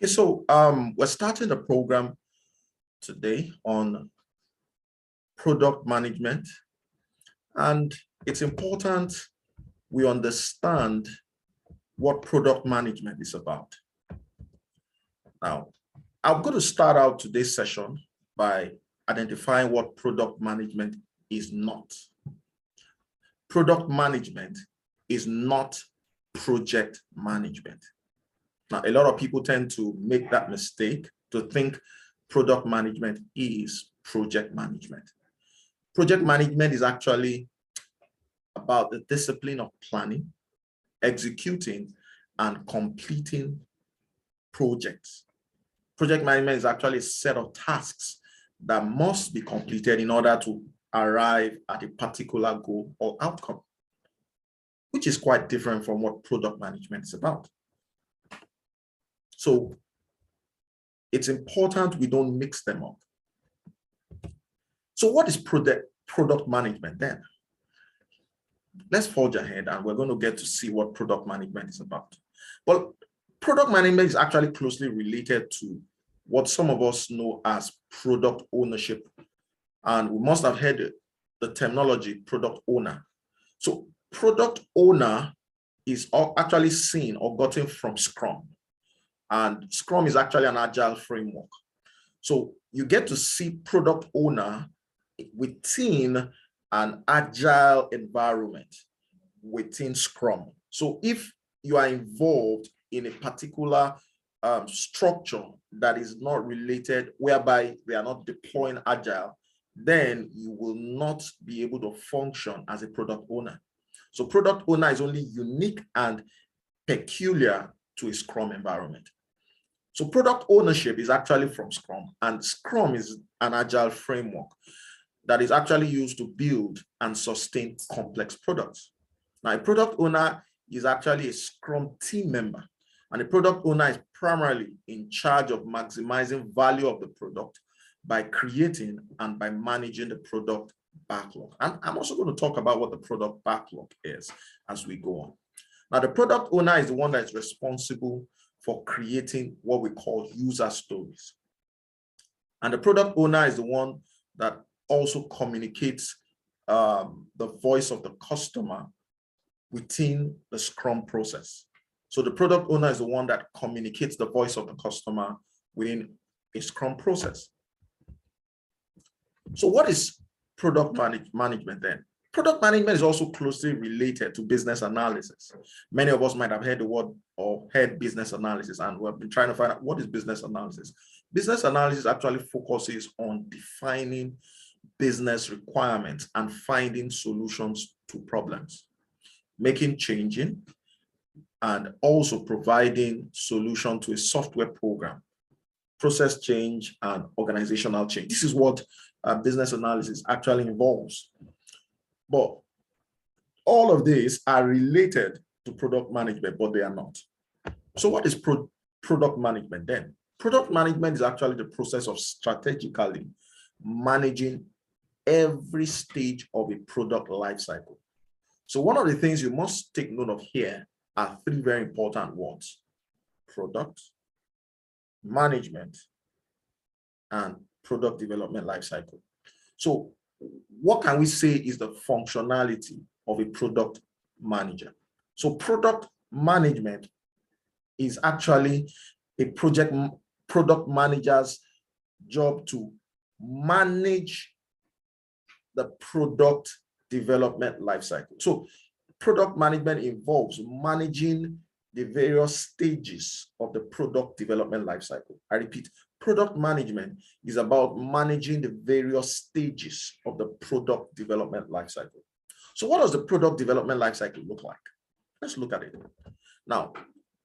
Okay, so we're starting the program today on product management, and it's important we understand what product management is about. Now, I'm going to start out today's session by identifying what product management is not. Product management is not project management. Now, a lot of people tend to make that mistake to think product management is project management. Project management is actually about the discipline of planning, executing, and completing projects. Project management is actually a set of tasks that must be completed in order to arrive at a particular goal or outcome, which is quite different from what product management is about. So it's important we don't mix them up. So what is product management then? Let's forge ahead and we're going to get to see what product management is about. Well, product management is actually closely related to what some of us know as product ownership. And we must have heard the terminology product owner. So product owner is actually seen or gotten from Scrum. And Scrum is actually an agile framework. So you get to see product owner within an agile environment within Scrum. So if you are involved in a particular structure that is not related, whereby they are not deploying agile, then you will not be able to function as a product owner. So product owner is only unique and peculiar to a Scrum environment. So product ownership is actually from Scrum, and Scrum is an agile framework that is actually used to build and sustain complex products. Now, a product owner is actually a Scrum team member, and a product owner is primarily in charge of maximizing value of the product by creating and by managing the product backlog. And I'm also going to talk about what the product backlog is as we go on. Now, the product owner is the one that is responsible for creating what we call user stories. And the product owner is the one that also communicates the voice of the customer within the Scrum process. So the product owner is the one that communicates the voice of the customer within a Scrum process. So what is product management then? Product management is also closely related to business analysis. Many of us might have heard the word or heard business analysis, and we've been trying to find out what is business analysis. Business analysis actually focuses on defining business requirements and finding solutions to problems, making changing, and also providing solution to a software program, process change, and organizational change. This is what business analysis actually involves. But all of these are related to product management, but they are not. So what is product management then? Product management is actually the process of strategically managing every stage of a product lifecycle. So one of the things you must take note of here are three very important words: product, management, and product development lifecycle. So what can we say is the functionality of a product manager? So product management is actually a product manager's job to manage the product development lifecycle. So product management involves managing the various stages of the product development lifecycle. I repeat, product management is about managing the various stages of the product development lifecycle. So what does the product development lifecycle look like? Let's look at it. Now,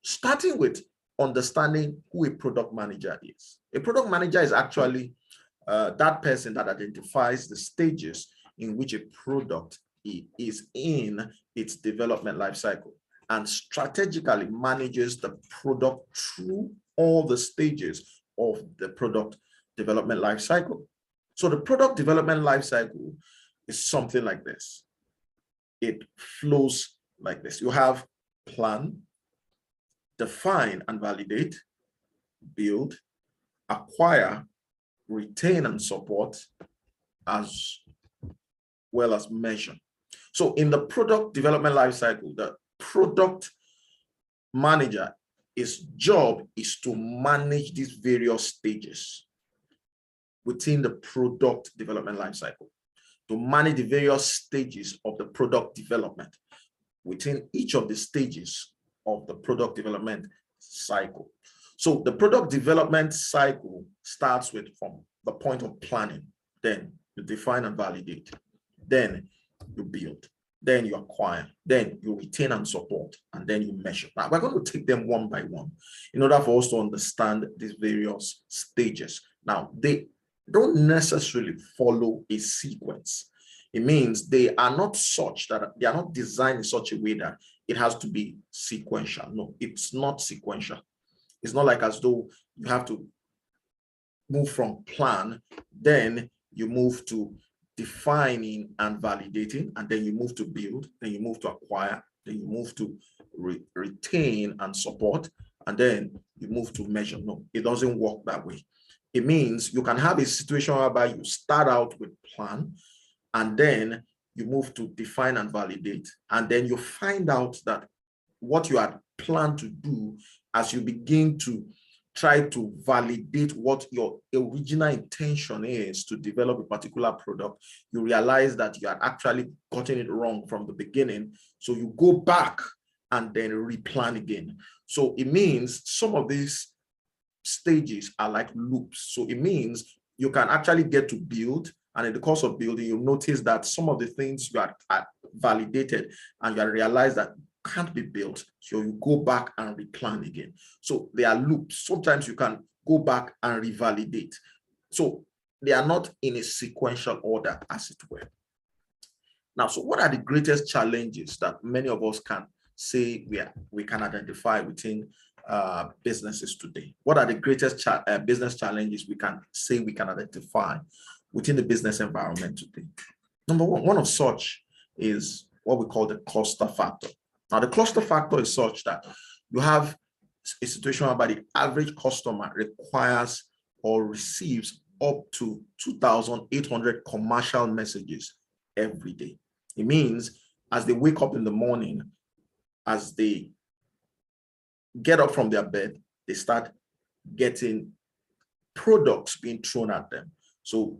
starting with understanding who a product manager is. A product manager is actually that person that identifies the stages in which a product is in its development lifecycle and strategically manages the product through all the stages of the product development lifecycle. So the product development lifecycle is something like this. It flows like this. You have plan, define and validate, build, acquire, retain, and support, as well as measure. So in the product development lifecycle, the product manager, his job is to manage these various stages within the product development lifecycle, to manage the various stages of the product development within each of the stages of the product development cycle. So the product development cycle starts with from the point of planning, then you define and validate, then you build, then you acquire, then you retain and support, and then you measure. Now, we're going to take them one by one in order for us to understand these various stages. Now, they don't necessarily follow a sequence. It means they are not such that they are not designed in such a way that it has to be sequential. No, it's not sequential. It's not like as though you have to move from plan, then you move to defining and validating, and then you move to build, then you move to acquire, then you move to retain and support, and then you move to measure. No, it doesn't work that way. It means you can have a situation whereby you start out with plan, and then you move to define and validate, and then you find out that what you had planned to do, as you begin to try to validate what your original intention is to develop a particular product, you realize that you had actually gotten it wrong from the beginning. So you go back and then replan again. So it means some of these stages are like loops. So it means you can actually get to build, and in the course of building, you notice that some of the things you had validated and you had realized that can't be built, so you go back and replan again. So they are loops. Sometimes you can go back and revalidate. So they are not in a sequential order, as it were. Now, so what are the greatest challenges that many of us can say we can identify within businesses today? What are the greatest business challenges we can say we can identify within the business environment today? Number one of such is what we call the cluster factor. Now, the cluster factor is such that you have a situation whereby the average customer requires or receives up to 2,800 commercial messages every day. It means as they wake up in the morning, as they get up from their bed, they start getting products being thrown at them. So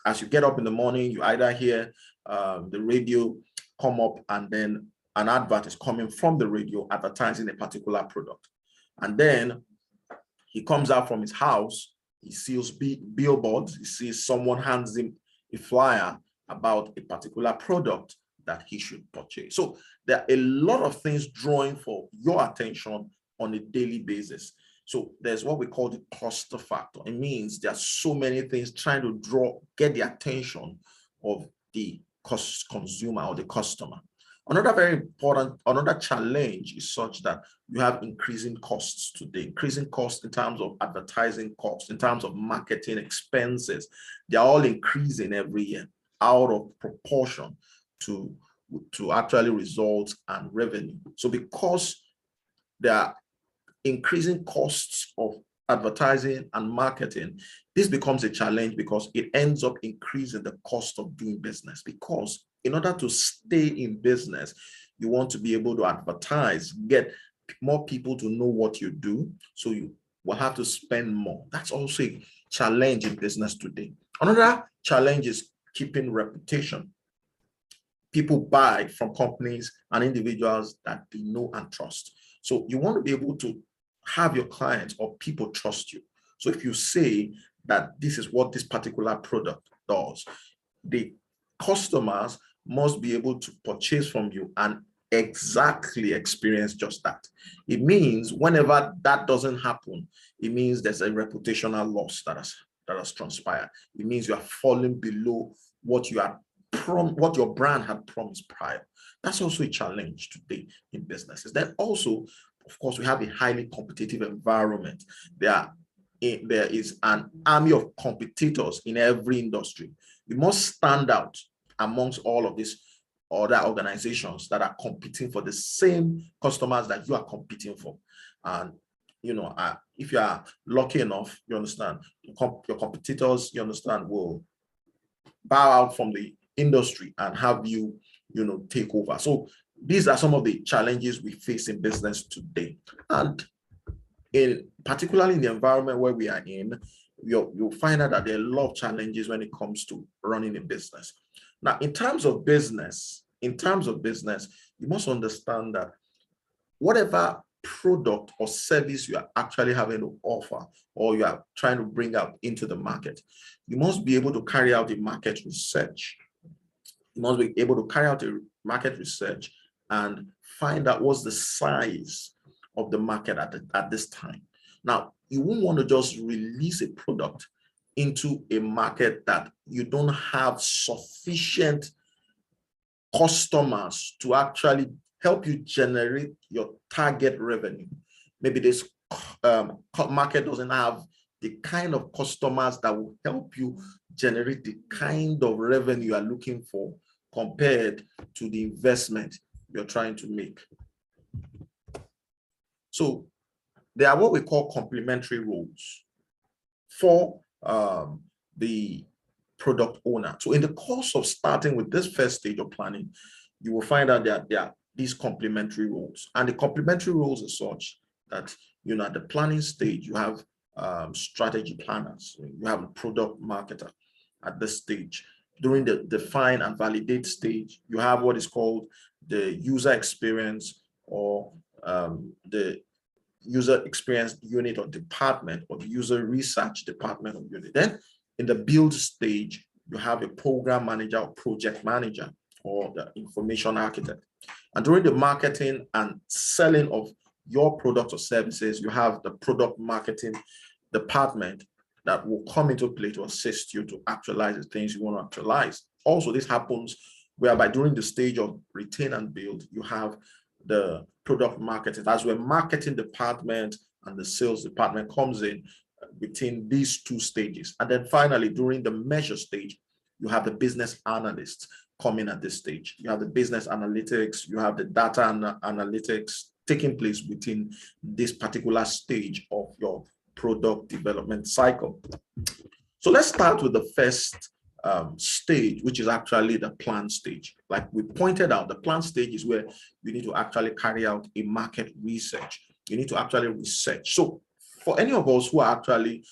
as you get up in the morning, you either hear the radio come up, and then an advert is coming from the radio advertising a particular product. And then he comes out from his house, he sees billboards, he sees someone hands him a flyer about a particular product that he should purchase. So there are a lot of things drawing for your attention on a daily basis. So there's what we call the cluster factor. It means there are so many things trying to get the attention of the consumer or the customer. Another challenge is such that you have increasing costs today, increasing costs in terms of advertising costs, in terms of marketing expenses. They're all increasing every year out of proportion to actually results and revenue. So because there are increasing costs of advertising and marketing, this becomes a challenge because it ends up increasing the cost of doing business. Because in order to stay in business, you want to be able to advertise, get more people to know what you do. So you will have to spend more. That's also a challenge in business today. Another challenge is keeping reputation. People buy from companies and individuals that they know and trust. So you want to be able to have your clients or people trust you. So if you say that this is what this particular product does, the customers must be able to purchase from you and exactly experience just that. It means whenever that doesn't happen, it means there's a reputational loss that has transpired. It means you are falling below what your brand had promised prior. That's also a challenge today in businesses. Then also, of course, we have a highly competitive environment. There is an army of competitors in every industry. You must stand out amongst all of these other organizations that are competing for the same customers that you are competing for. And if you are lucky enough, you understand, your competitors, you understand, will bow out from the industry and have you, take over. So these are some of the challenges we face in business today. And particularly in the environment where we are in, you'll find out that there are a lot of challenges when it comes to running a business. Now, in terms of business, you must understand that whatever product or service you are actually having to offer, or you are trying to bring out into the market, you must be able to carry out a market research. You must be able to carry out a market research and find out what's the size of the market at this time. Now, you won't want to just release a product into a market that you don't have sufficient customers to actually help you generate your target revenue. Maybe this market doesn't have the kind of customers that will help you generate the kind of revenue you are looking for compared to the investment you're trying to make. So there are what we call complementary rules for the product owner. So in the course of starting with this first stage of planning, you will find out that there are these complementary rules. And the complementary rules are such that, at the planning stage, you have strategy planners, you have a product marketer at this stage. During the define and validate stage, you have what is called the user experience, or the user experience unit or department, or the user research department or unit. Then in the build stage, you have a program manager or project manager, or the information architect. And during the marketing and selling of your product or services, you have the product marketing department that will come into play to assist you to actualize the things you want to actualize. Also, this happens whereby during the stage of retain and build, you have the product marketing. That's where marketing department and the sales department comes in between these two stages. And then finally, during the measure stage, you have the business analysts coming at this stage. You have the business analytics, you have the data analytics taking place within this particular stage of your product development cycle. So let's start with the first stage, which is actually the plan stage. Like we pointed out, the plan stage is where you need to actually carry out a market research. You need to actually research. So for any of us who are actually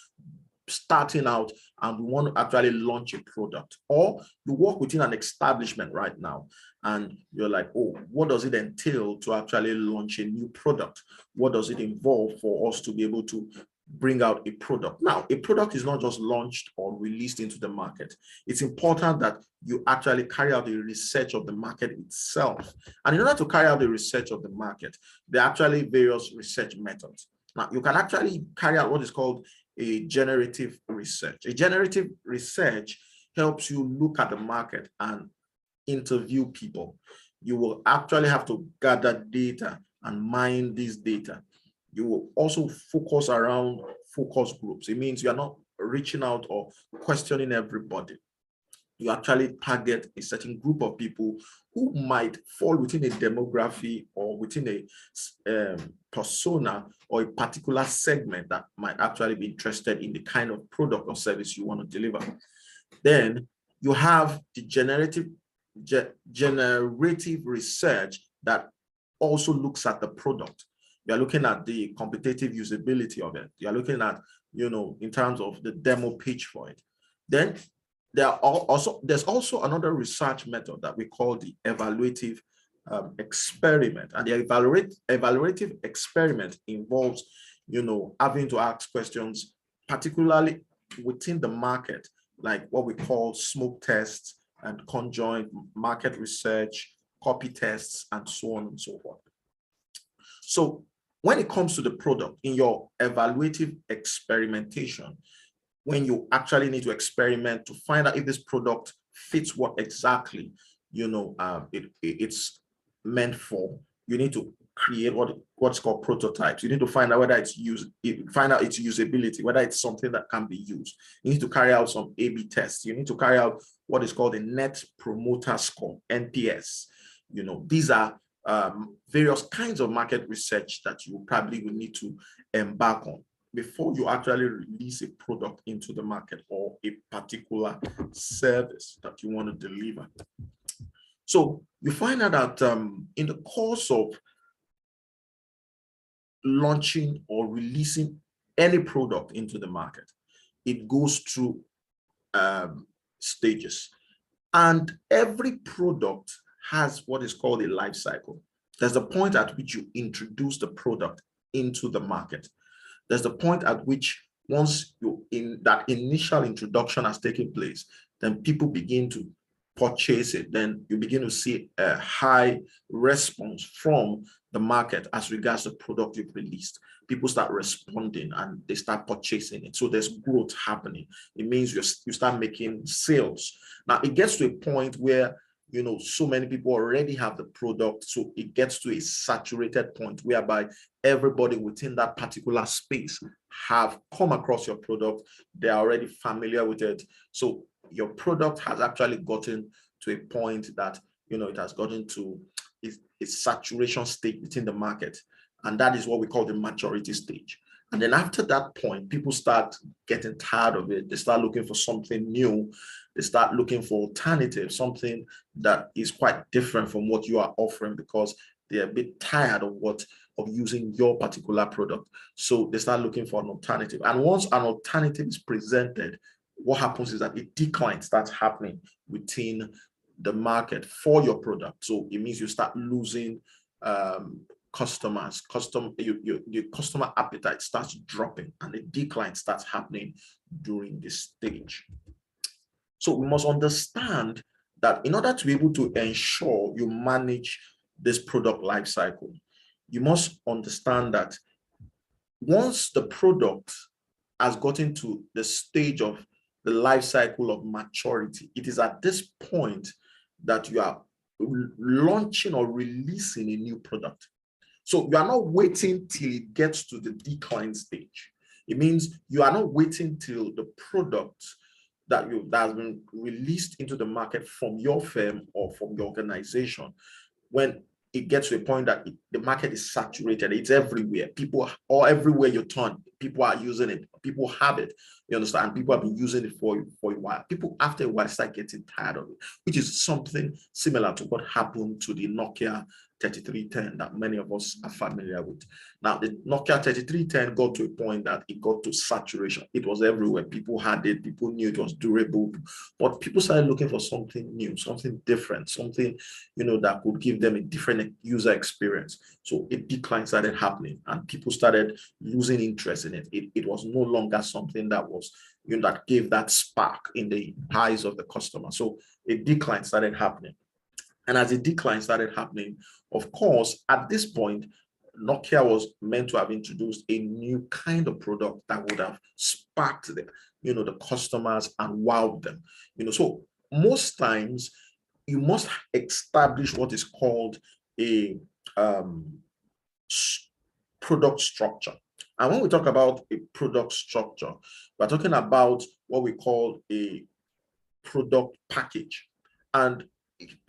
starting out and want to actually launch a product, or you work within an establishment right now and you're like, oh, what does it entail to actually launch a new product? What does it involve for us to be able to bring out a product? Now, a product is not just launched or released into the market. It's important that you actually carry out a research of the market itself. And in order to carry out the research of the market, there are actually various research methods. Now, you can actually carry out what is called a generative research. A generative research helps you look at the market and interview people. You will actually have to gather data and mine these data. You will also focus around focus groups. It means you are not reaching out or questioning everybody. You actually target a certain group of people who might fall within a demography or within a persona or a particular segment that might actually be interested in the kind of product or service you want to deliver. Then you have the generative research that also looks at the product. You're looking at the competitive usability of it. You're looking at, in terms of the demo pitch for it. Then there's also another research method that we call the evaluative experiment. And the evaluative experiment involves, having to ask questions, particularly within the market, like what we call smoke tests and conjoint market research, copy tests, and so on and so forth. So when it comes to the product, in your evaluative experimentation, when you actually need to experiment to find out if this product fits what exactly it's meant for, you need to create what's called prototypes. You need to find out whether its usability, whether it's something that can be used. You need to carry out some A/B tests. You need to carry out what is called a Net Promoter Score, NPS. These are various kinds of market research that you probably will need to embark on before you actually release a product into the market or a particular service that you want to deliver. So you find out that in the course of launching or releasing any product into the market, it goes through stages. And every product has what is called a life cycle. There's the point at which you introduce the product into the market. There's the point at which once that initial introduction has taken place, then people begin to purchase it. Then you begin to see a high response from the market as regards the product you've released. People start responding and they start purchasing it. So there's growth happening. It means you start making sales. Now it gets to a point where so many people already have the product, so it gets to a saturated point whereby everybody within that particular space have come across your product. They're already familiar with it. So your product has actually gotten to a point that it has gotten to a saturation state within the market, and that is what we call the maturity stage. And then after that point, people start getting tired of it. They start looking for something new. They start looking for alternatives, something that is quite different from what you are offering, because they're a bit tired of using your particular product. So they start looking for an alternative. And once an alternative is presented, what happens is that a decline starts happening within the market for your product. So it means you start losing customers. Your customer appetite starts dropping, and a decline starts happening during this stage. So we must understand that in order to be able to ensure you manage this product life cycle, you must understand that once the product has gotten to the stage of the life cycle of maturity, it is at this point that you are launching or releasing a new product. So you are not waiting till it gets to the decline stage. It means you are not waiting till the product that has been released into the market from your firm or from your organization, when it gets to a point that the market is saturated, it's everywhere. People, or everywhere you turn, people are using it. People have it. You understand? People have been using it for a while. People after a while start getting tired of it, which is something similar to what happened to the Nokia 3310 that many of us are familiar with. Now, the Nokia 3310 got to a point that it got to saturation. It was everywhere. People had it. People knew it was durable. But people started looking for something new, something different, something, that could give them a different user experience. So a decline started happening, and people started losing interest in it. It was no longer something that was, that gave that spark in the eyes of the customer. So a decline started happening. And as a decline started happening, of course, at this point, Nokia was meant to have introduced a new kind of product that would have sparked the customers and wowed them. So most times you must establish what is called a product structure. And when we talk about a product structure, we're talking about what we call a product package. And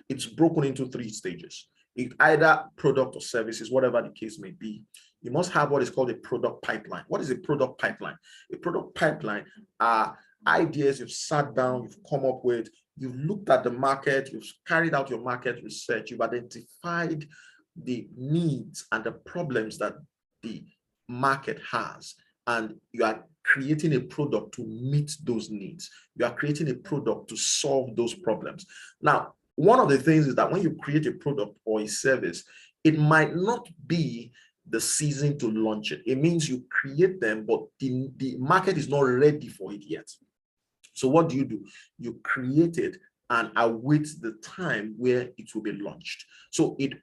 it's broken into 3 stages. Either product or services, whatever the case may be. You must have what is called a product pipeline. What is a product pipeline? A product pipeline are ideas you've sat down, you've come up with, you've looked at the market, you've carried out your market research, you've identified the needs and the problems that the market has, and you are creating a product to meet those needs. You are creating a product to solve those problems. Now, one of the things is that when you create a product or a service, it might not be the season to launch it. It means you create them, but the market is not ready for it yet. So what do? You create it and await the time where it will be launched. So it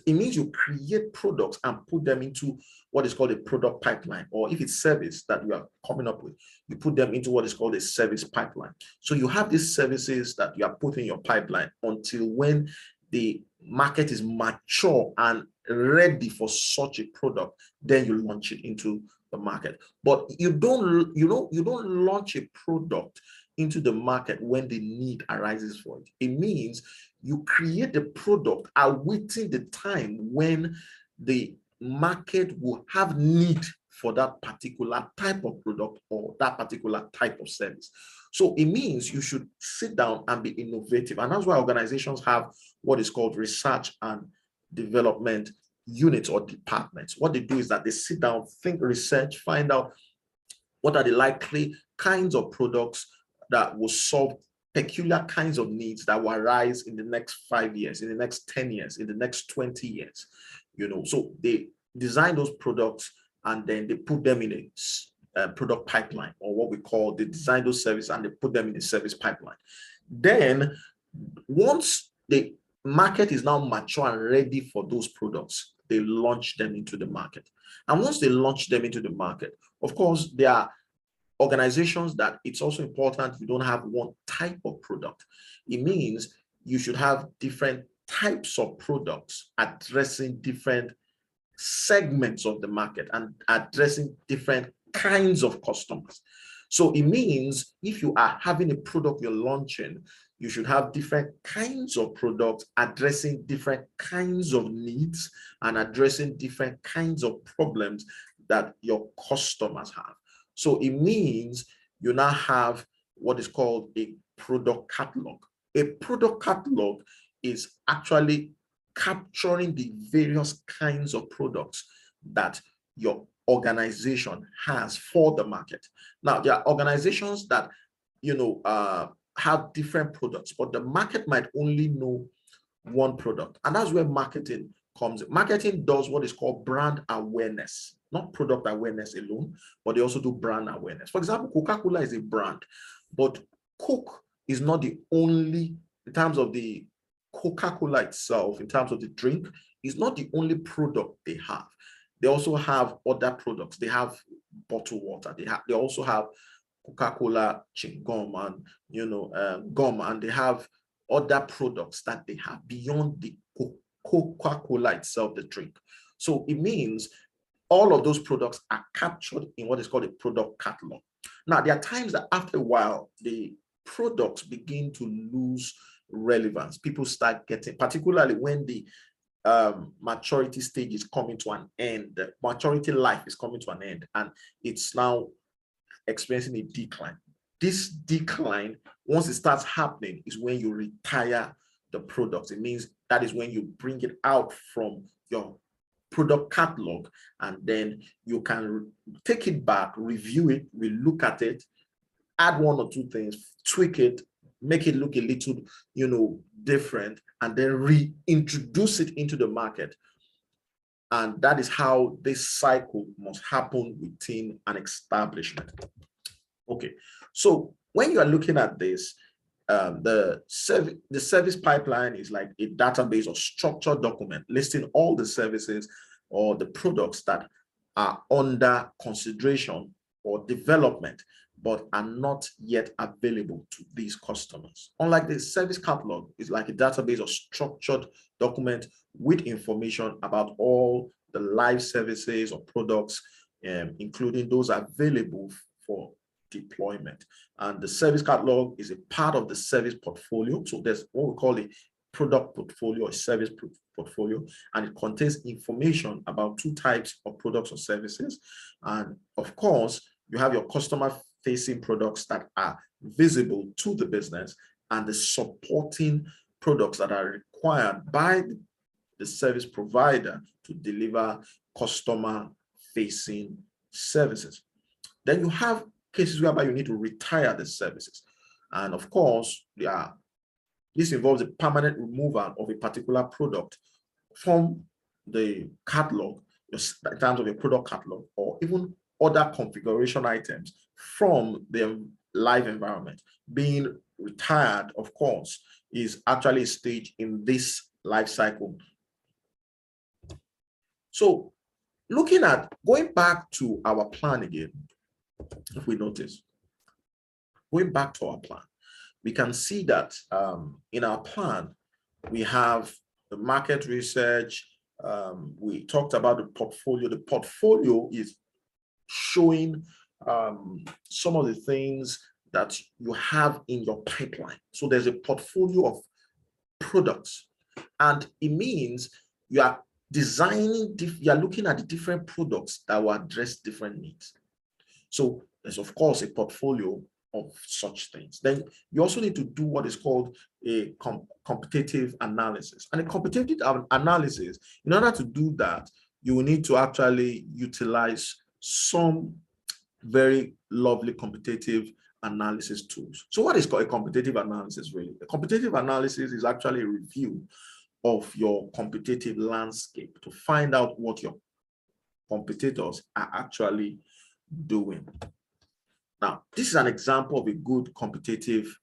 means you create products and put them into what is called a product pipeline, or if it's service that you are coming up with, you put them into what is called a service pipeline. So you have these services that you are putting in your pipeline until when the market is mature and ready for such a product, then you launch it into the market. But you don't launch a product into the market when the need arises for it. It means you create a product awaiting the time when the market will have need for that particular type of product or that particular type of service. So it means you should sit down and be innovative. And that's why organizations have what is called research and development units or departments. What they do is that they sit down, think, research, find out what are the likely kinds of products that will solve peculiar kinds of needs that will arise in the next 5 years, in the next 10 years, in the next 20 years. So they design those products and then they put them in a product pipeline, or what we call, they design those services and they put them in a service pipeline. Then once the market is now mature and ready for those products, they launch them into the market. And once they launch them into the market, of course, there are organizations that it's also important you don't have one type of product. It means you should have different types of products addressing different segments of the market and addressing different kinds of customers. So it means if you are having a product you're launching, you should have different kinds of products addressing different kinds of needs and addressing different kinds of problems that your customers have. So it means you now have what is called a product catalog. A product catalog is actually capturing the various kinds of products that your organization has for the market. Now, there are organizations that, have different products, but the market might only know one product. And that's where marketing comes in. Marketing does what is called brand awareness, not product awareness alone, but they also do brand awareness. For example, Coca-Cola is a brand, but Coke is not the only, in terms of the Coca-Cola itself, in terms of the drink, is not the only product they have. They also have other products. They have bottled water. They also have Coca-Cola chewing gum and gum, and they have other products that they have beyond the Coca-Cola itself, the drink. So it means all of those products are captured in what is called a product catalog. Now, there are times that after a while, the products begin to lose relevance. People start getting, particularly when the maturity stage is coming to an end, the maturity life is coming to an end, and it's now experiencing a decline. This decline, once it starts happening, is when you retire the product. It means that is when you bring it out from your product catalog, and then you can take it back, review it, relook at it, add one or two things, tweak it, make it look a little, different, and then reintroduce it into the market. And that is how this cycle must happen within an establishment. Okay, so when you are looking at this, the service pipeline is like a database or structured document listing all the services or the products that are under consideration or development, but are not yet available to these customers. Unlike the service catalog, it's like a database or structured document with information about all the live services or products, including those available for deployment. And the service catalog is a part of the service portfolio. So there's what we call a product portfolio or service portfolio, and it contains information about two types of products or services. And of course, you have your customer facing products that are visible to the business and the supporting products that are required by the service provider to deliver customer facing services. Then you have cases whereby you need to retire the services. And of course, this involves a permanent removal of a particular product from the catalog, in terms of a product catalog, or even other configuration items from the live environment. Being retired, of course, is actually a stage in this life cycle. So going back to our plan again, if we notice, going back to our plan, we can see that in our plan, we have the market research. We talked about the portfolio. The portfolio is showing some of the things that you have in your pipeline. So there's a portfolio of products, and it means you are designing, you are looking at the different products that will address different needs. So there's of course a portfolio of such things. Then you also need to do what is called a competitive analysis. And a competitive analysis, in order to do that, you will need to actually utilize some very lovely competitive analysis tools. So what is called a competitive analysis really? A competitive analysis is actually a review of your competitive landscape to find out what your competitors are actually doing. Now, this is an example of a good competitive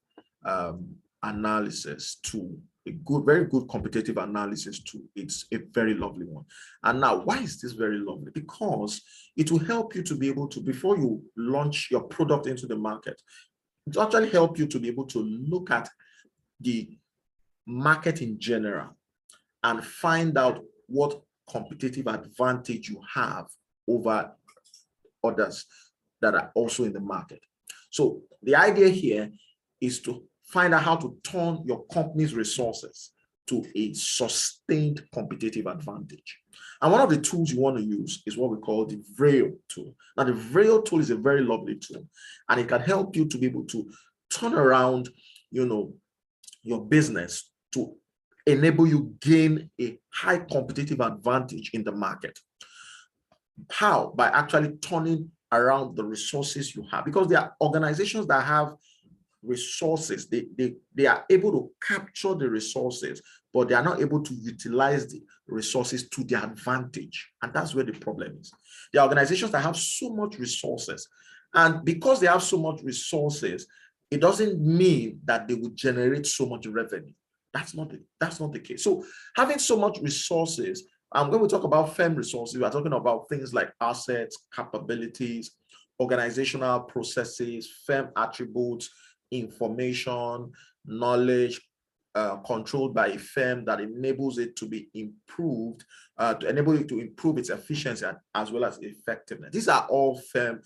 analysis tool, a very good competitive analysis tool. It's a very lovely one. And now, why is this very lovely? Because it will help you to be able to, before you launch your product into the market, it will actually help you to be able to look at the market in general and find out what competitive advantage you have over others that are also in the market. So the idea here is to find out how to turn your company's resources to a sustained competitive advantage. And one of the tools you want to use is what we call the VRAIL tool. Now, the VRAIL tool is a very lovely tool, and it can help you to be able to turn around, your business to enable you gain a high competitive advantage in the market. How? By actually turning around the resources you have, because there are organizations that have resources, they are able to capture the resources, but they are not able to utilize the resources to their advantage. And that's where the problem is. There are organizations that have so much resources, and because they have so much resources, it doesn't mean that they will generate so much revenue. That's not the case. So having so much resources, and when we talk about firm resources, we are talking about things like assets, capabilities, organizational processes, firm attributes, information, knowledge, controlled by a firm that enables it to be improved, to enable it to improve its efficiency as well as effectiveness. These are all firm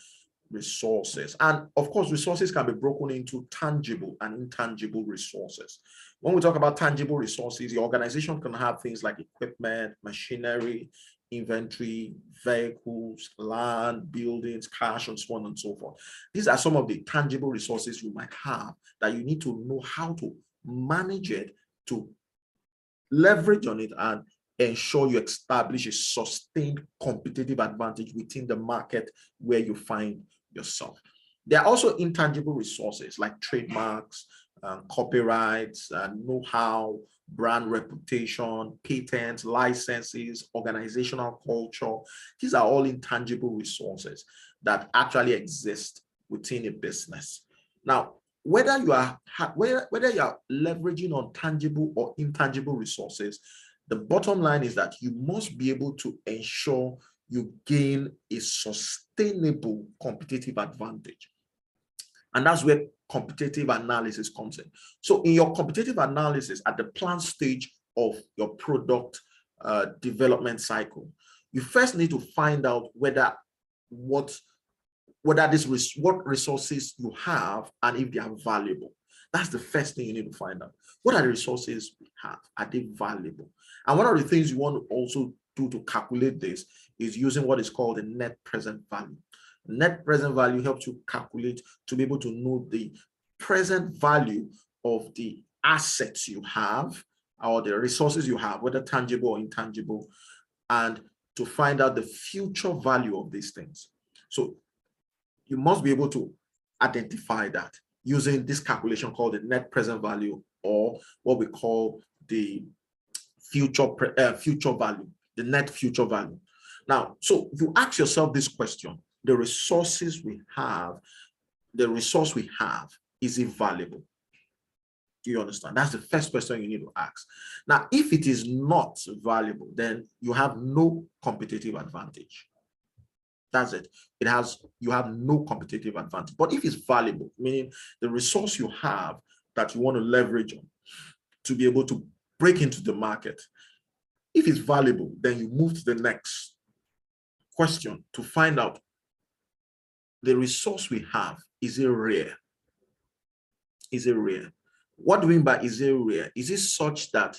resources. And of course, resources can be broken into tangible and intangible resources. When we talk about tangible resources, the organization can have things like equipment, machinery, inventory, vehicles, land, buildings, cash, and so on and so forth. These are some of the tangible resources you might have that you need to know how to manage it, to leverage on it, and ensure you establish a sustained competitive advantage within the market where you find yourself. There are also intangible resources like trademarks, copyrights, know-how, brand reputation, patents, licenses, organizational culture. These are all intangible resources that actually exist within a business. Now, whether you are leveraging on tangible or intangible resources, the bottom line is that you must be able to ensure you gain a sustainable competitive advantage. And that's where competitive analysis comes in. So in your competitive analysis at the plan stage of your product development cycle, you first need to find out what resources you have and if they are valuable. That's the first thing you need to find out. What are the resources we have? Are they valuable? And one of the things you want to also do to calculate this is using what is called the net present value. Net present value helps you calculate to be able to know the present value of the assets you have or the resources you have, whether tangible or intangible, and to find out the future value of these things. So you must be able to identify that using this calculation called the net present value, or what we call the future value, the net future value. Now, so you ask yourself this question: the resource we have, is it valuable? Do you understand? That's the first question you need to ask. Now, if it is not valuable, then you have no competitive advantage. That's it. You have no competitive advantage. But if it's valuable, meaning the resource you have that you want to leverage on to be able to break into the market, if it's valuable, then you move to the next question to find out the resource we have, is it rare? Is it rare? What do we mean by is it rare? Is it such that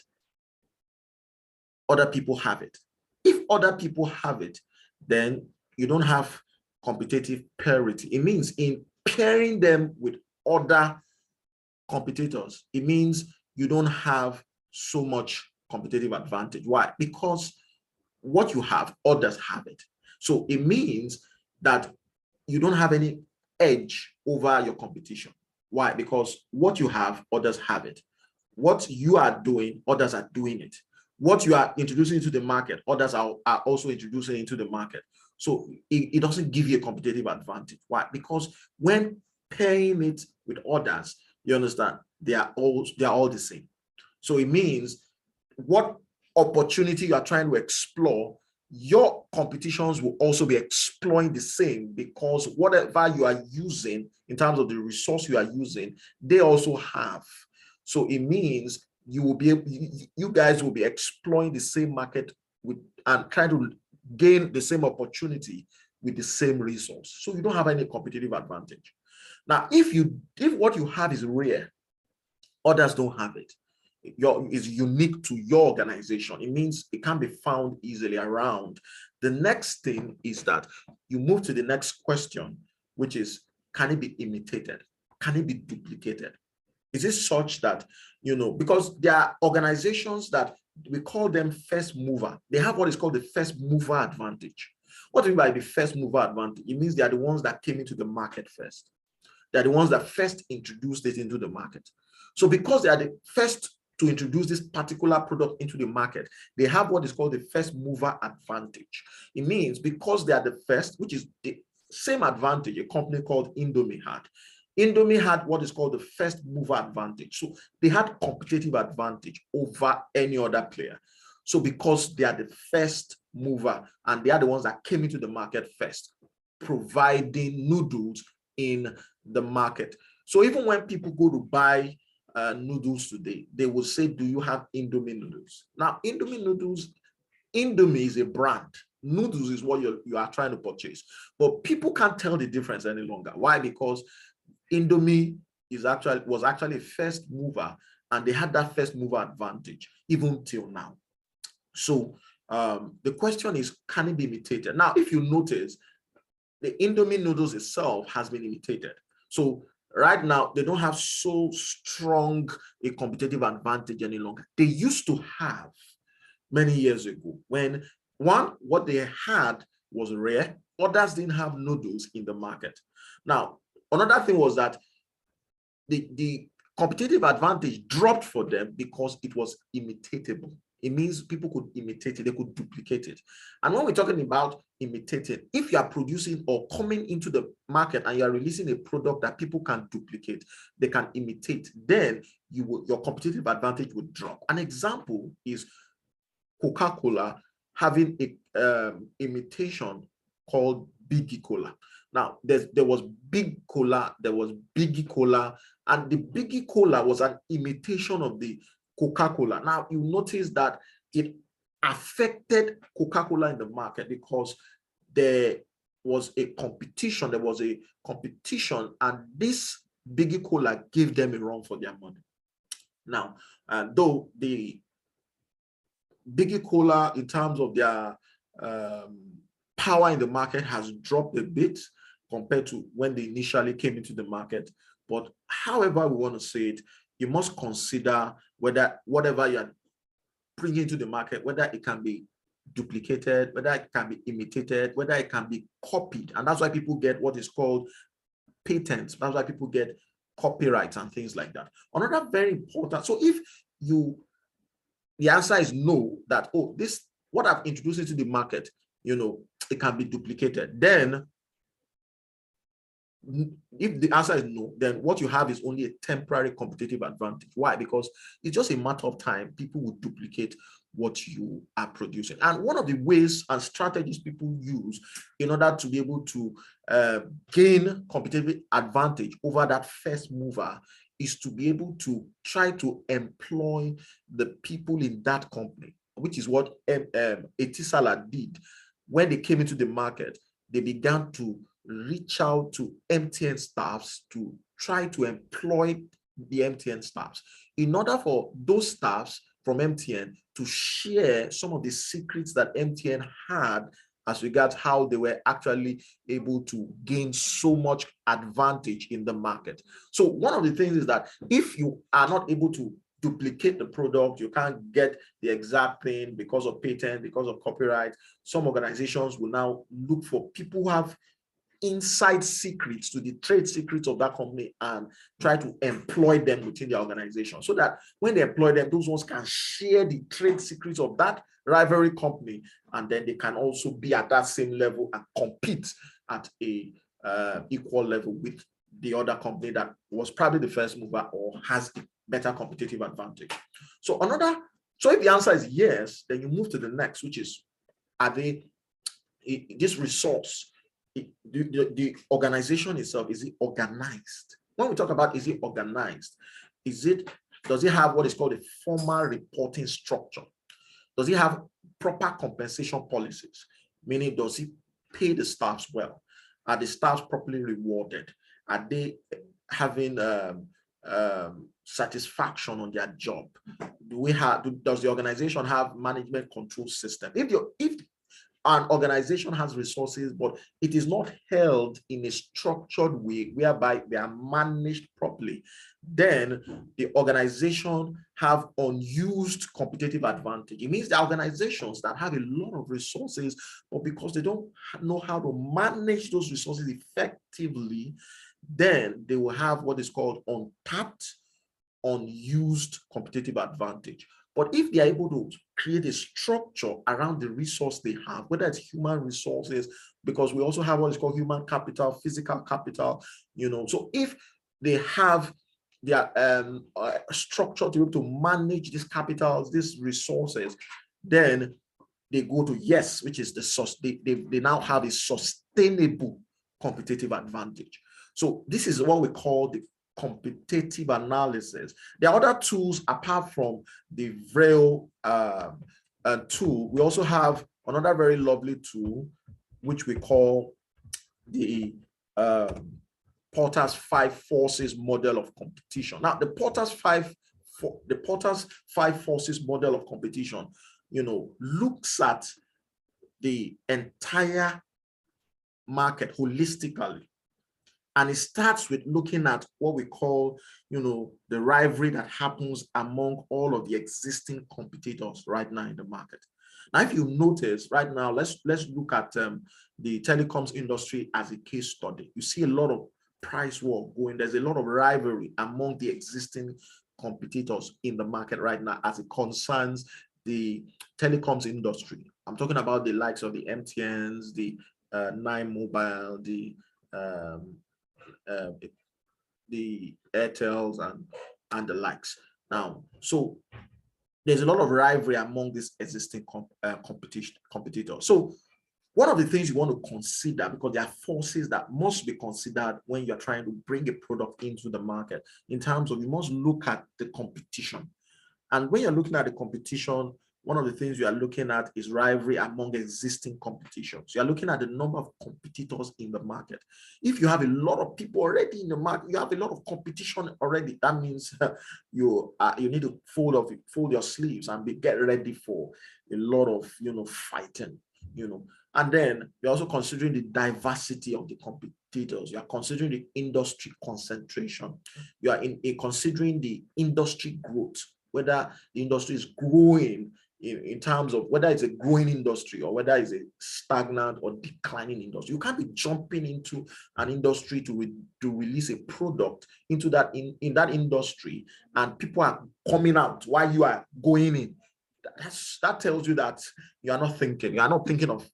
other people have it? If other people have it, then you don't have competitive parity. It means in pairing them with other competitors, it means you don't have so much competitive advantage. Why? Because what you have, others have it. So it means that you don't have any edge over your competition. Why? Because what you have, others have it. What you are doing, others are doing it. What you are introducing into the market, others are also introducing into the market. So it doesn't give you a competitive advantage. Why? Because when pairing it with others, you understand, they are all the same. So it means what opportunity you are trying to explore, your competitions will also be exploring the same, because whatever you are using in terms of the resource you are using, they also have. So it means you will be able, you guys will be exploring the same market with and trying to gain the same opportunity with the same resource. So you don't have any competitive advantage. Now, if what you have is rare, others don't have it, is unique to your organization, it means it can't be found easily around. The next thing is that you move to the next question, which is, can it be imitated? Can it be duplicated? Is it such that, because there are organizations that we call them first mover. They have what is called the first mover advantage. What do you mean by the first mover advantage? It means they are the ones that came into the market first. They're the ones that first introduced it into the market. So because they are the first to introduce this particular product into the market, they have what is called the first mover advantage. It means because they are the first, which is the same advantage a company called Indomie had. Indomie had what is called the first mover advantage. So they had competitive advantage over any other player. So because they are the first mover and they are the ones that came into the market first, providing noodles in the market. So even when people go to buy noodles today, they will say, do you have Indomie noodles? Now, Indomie noodles, Indomie is a brand. Noodles is what you are trying to purchase. But people can't tell the difference any longer. Why? Because Indomie was actually a first mover, and they had that first mover advantage even till now. So the question is, can it be imitated? Now, if you notice, the Indomie noodles itself has been imitated. So right now, they don't have so strong a competitive advantage any longer. They used to have many years ago, when what they had was rare, others didn't have noodles in the market. Now, another thing was that the competitive advantage dropped for them because it was imitatable. It means people could imitate it, they could duplicate it. And when we're talking about imitating, if you are producing or coming into the market and you are releasing a product that people can duplicate, they can imitate, then your competitive advantage would drop. An example is Coca-Cola having a imitation called Bcg Cola. Now, there was Big Cola, there was Bcg Cola, and the Bcg Cola was an imitation of the Coca-Cola. Now, you notice that it affected Coca-Cola in the market because there was a competition, and this Bcg Cola gave them a run for their money. Now, though the Bcg Cola, in terms of their power in the market, has dropped a bit compared to when they initially came into the market. But however we want to say it, you must consider whether whatever you're bringing to the market, whether it can be duplicated, whether it can be imitated, whether it can be copied. And that's why people get what is called patents. That's why people get copyrights and things like that. Another very important, so if the answer is no, that, oh, this, what I've introduced into the market, it can be duplicated, then if the answer is no, then what you have is only a temporary competitive advantage. Why? Because it's just a matter of time people will duplicate what you are producing. And one of the ways and strategies people use in order to be able to gain competitive advantage over that first mover is to be able to try to employ the people in that company, which is what Etisalat did. When they came into the market, they began to reach out to MTN staffs to try to employ the MTN staffs, in order for those staffs from MTN to share some of the secrets that MTN had as regards how they were actually able to gain so much advantage in the market. So one of the things is that if you are not able to duplicate the product, you can't get the exact thing because of patent, because of copyright, some organizations will now look for people who have inside secrets to the trade secrets of that company and try to employ them within the organization, so that when they employ them, those ones can share the trade secrets of that rivalry company, and then they can also be at that same level and compete at a equal level with the other company that was probably the first mover or has a better competitive advantage. So if the answer is yes, then you move to the next, which is, are they this resource, the organization itself, is it organized? When we talk about is it organized, does it have what is called a formal reporting structure? Does it have proper compensation policies? Meaning, does it pay the staffs well? Are the staffs properly rewarded? Are they having satisfaction on their job? Does the organization have management control system? If an organization has resources, but it is not held in a structured way whereby they are managed properly, then the organization have unused competitive advantage. It means the organizations that have a lot of resources, but because they don't know how to manage those resources effectively, then they will have what is called untapped, unused competitive advantage. But if they are able to create a structure around the resource they have, whether it's human resources, because we also have what is called human capital, physical capital, so if they have their structure to be able to manage these capitals, these resources, then they go to yes, which is they now have a sustainable competitive advantage. So this is what we call the competitive analysis. There are other tools apart from the Vreo tool. We also have another very lovely tool, which we call the Porter's 5 forces model of competition. Now, the Porter's 5 forces model of competition, looks at the entire market holistically. And it starts with looking at what we call, the rivalry that happens among all of the existing competitors right now in the market. Now, if you notice right now, let's look at the telecoms industry as a case study. You see a lot of price war going. There's a lot of rivalry among the existing competitors in the market right now as it concerns the telecoms industry. I'm talking about the likes of the MTNs, the Nine Mobile, the Airtels and the likes. Now, so there's a lot of rivalry among these existing competitors. So one of the things you want to consider, because there are forces that must be considered when you're trying to bring a product into the market, in terms of you must look at the competition. And when you're looking at the competition, one of the things you are looking at is rivalry among existing competitions. You are looking at the number of competitors in the market. If you have a lot of people already in the market, you have a lot of competition already. That means you need to fold your sleeves and get ready for a lot of fighting. And then you're also considering the diversity of the competitors. You are considering the industry concentration. You are considering the industry growth, whether the industry is growing in terms of whether it's a growing industry or whether it's a stagnant or declining industry. You can't be jumping into an industry to release a product into that in that industry and people are coming out while you are going in. That tells you that you are not thinking. You are not thinking of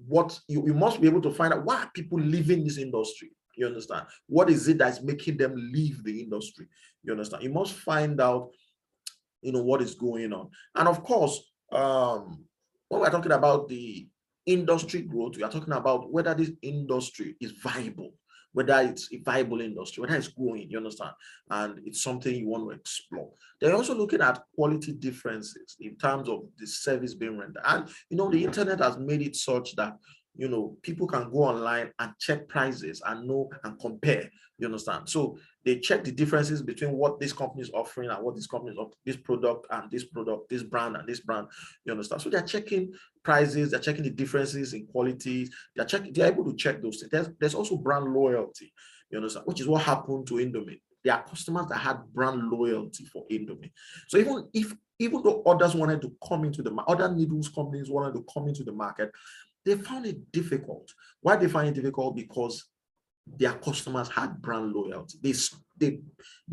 what you must be able to find out. Why are people leaving this industry? You understand? What is it that's making them leave the industry? You understand? You must find out what is going on. And of course, when we're talking about the industry growth, we are talking about whether this industry is viable, whether it's a viable industry, whether it's growing, you understand? And it's something you want to explore. They're also looking at quality differences in terms of the service being rendered. And the internet has made it such that people can go online and check prices and know and compare. You understand? So they check the differences between what this company is offering and what this company is offering, this product and this product, this brand and this brand. You understand? So they're checking prices, they're checking the differences in quality, they're able to check those things. There's also brand loyalty, you understand, which is what happened to Indomie. There are customers that had brand loyalty for Indomie. So even though others wanted to come into the other noodles companies wanted to come into the market, they found it difficult. Why they find it difficult? Because their customers had brand loyalty. They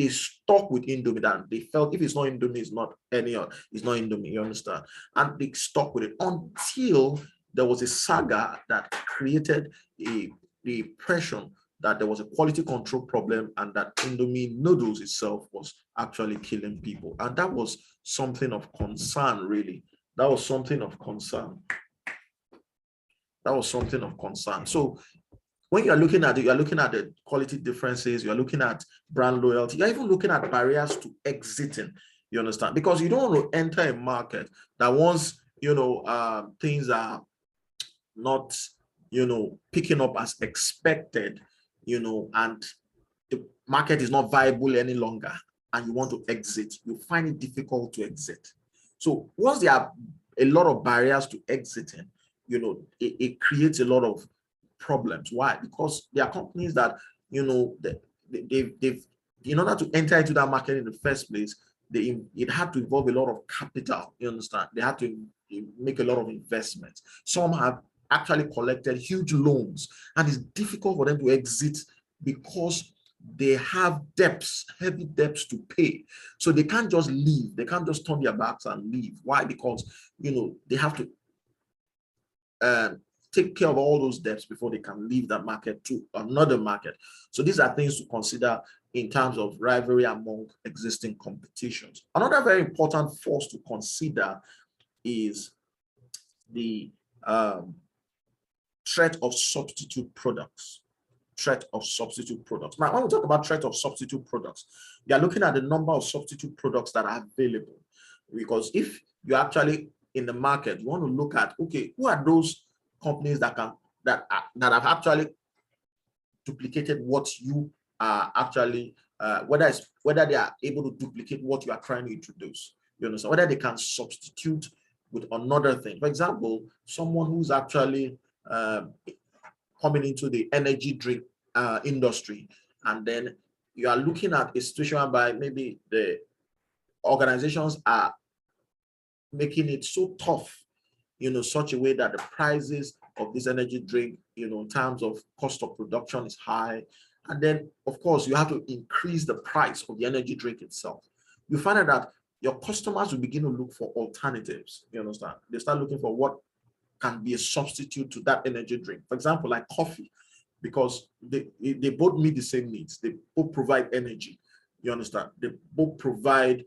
stuck with Indomie, and they felt if it's not Indomie, it's not Indomie, you understand? And they stuck with it until there was a saga that created the impression that there was a quality control problem and that Indomie noodles itself was actually killing people. And that was something of concern, really. That was something of concern. So when you're looking at it, you're looking at the quality differences, you're looking at brand loyalty, you're even looking at barriers to exiting, you understand? Because you don't want to enter a market that once, things are not, picking up as expected, and the market is not viable any longer, and you want to exit, you find it difficult to exit. So once there are a lot of barriers to exiting, it creates a lot of problems. Why? Because there are companies that, they've in order to enter into that market in the first place, it had to involve a lot of capital, you understand? They had to make a lot of investments. Some have actually collected huge loans, and it's difficult for them to exit because they have debts, heavy debts to pay. So they can't just leave. They can't just turn their backs and leave. Why? Because, they have to take care of all those debts before they can leave that market to another market. So these are things to consider in terms of rivalry among existing competitions. Another very important force to consider is the threat of substitute products. Now, when we talk about threat of substitute products, you are looking at the number of substitute products that are available. Because if you're actually in the market, you want to look at, okay, who are those companies that have actually duplicated what you are actually, whether they are able to duplicate what you are trying to introduce. You understand? Whether they can substitute with another thing. For example, someone who's actually coming into the energy drink industry, and then you are looking at a situation whereby maybe the organizations are making it so tough, such a way that the prices of this energy drink, in terms of cost of production is high. And then, of course, you have to increase the price of the energy drink itself. You find out that your customers will begin to look for alternatives, you understand? They start looking for what can be a substitute to that energy drink. For example, like coffee, because they both meet the same needs. They both provide energy, you understand? They both provide,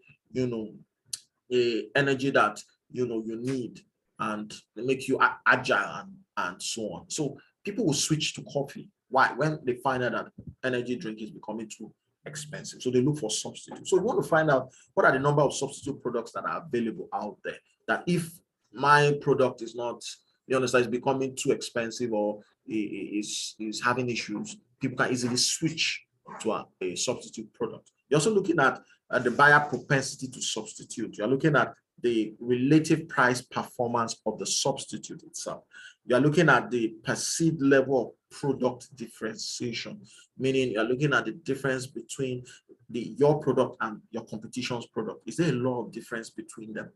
a energy that, you need, and they make you agile and so on. So people will switch to coffee. Why? When they find out that energy drink is becoming too expensive. So they look for substitutes. So we want to find out what are the number of substitute products that are available out there, that if my product is not, you understand, it's becoming too expensive or is having issues, people can easily switch to a substitute product. You're also looking at the buyer propensity to substitute. You're looking at the relative price performance of the substitute itself. You're looking at the perceived level of product differentiation, meaning you're looking at the difference between your product and your competition's product. Is there a lot of difference between them?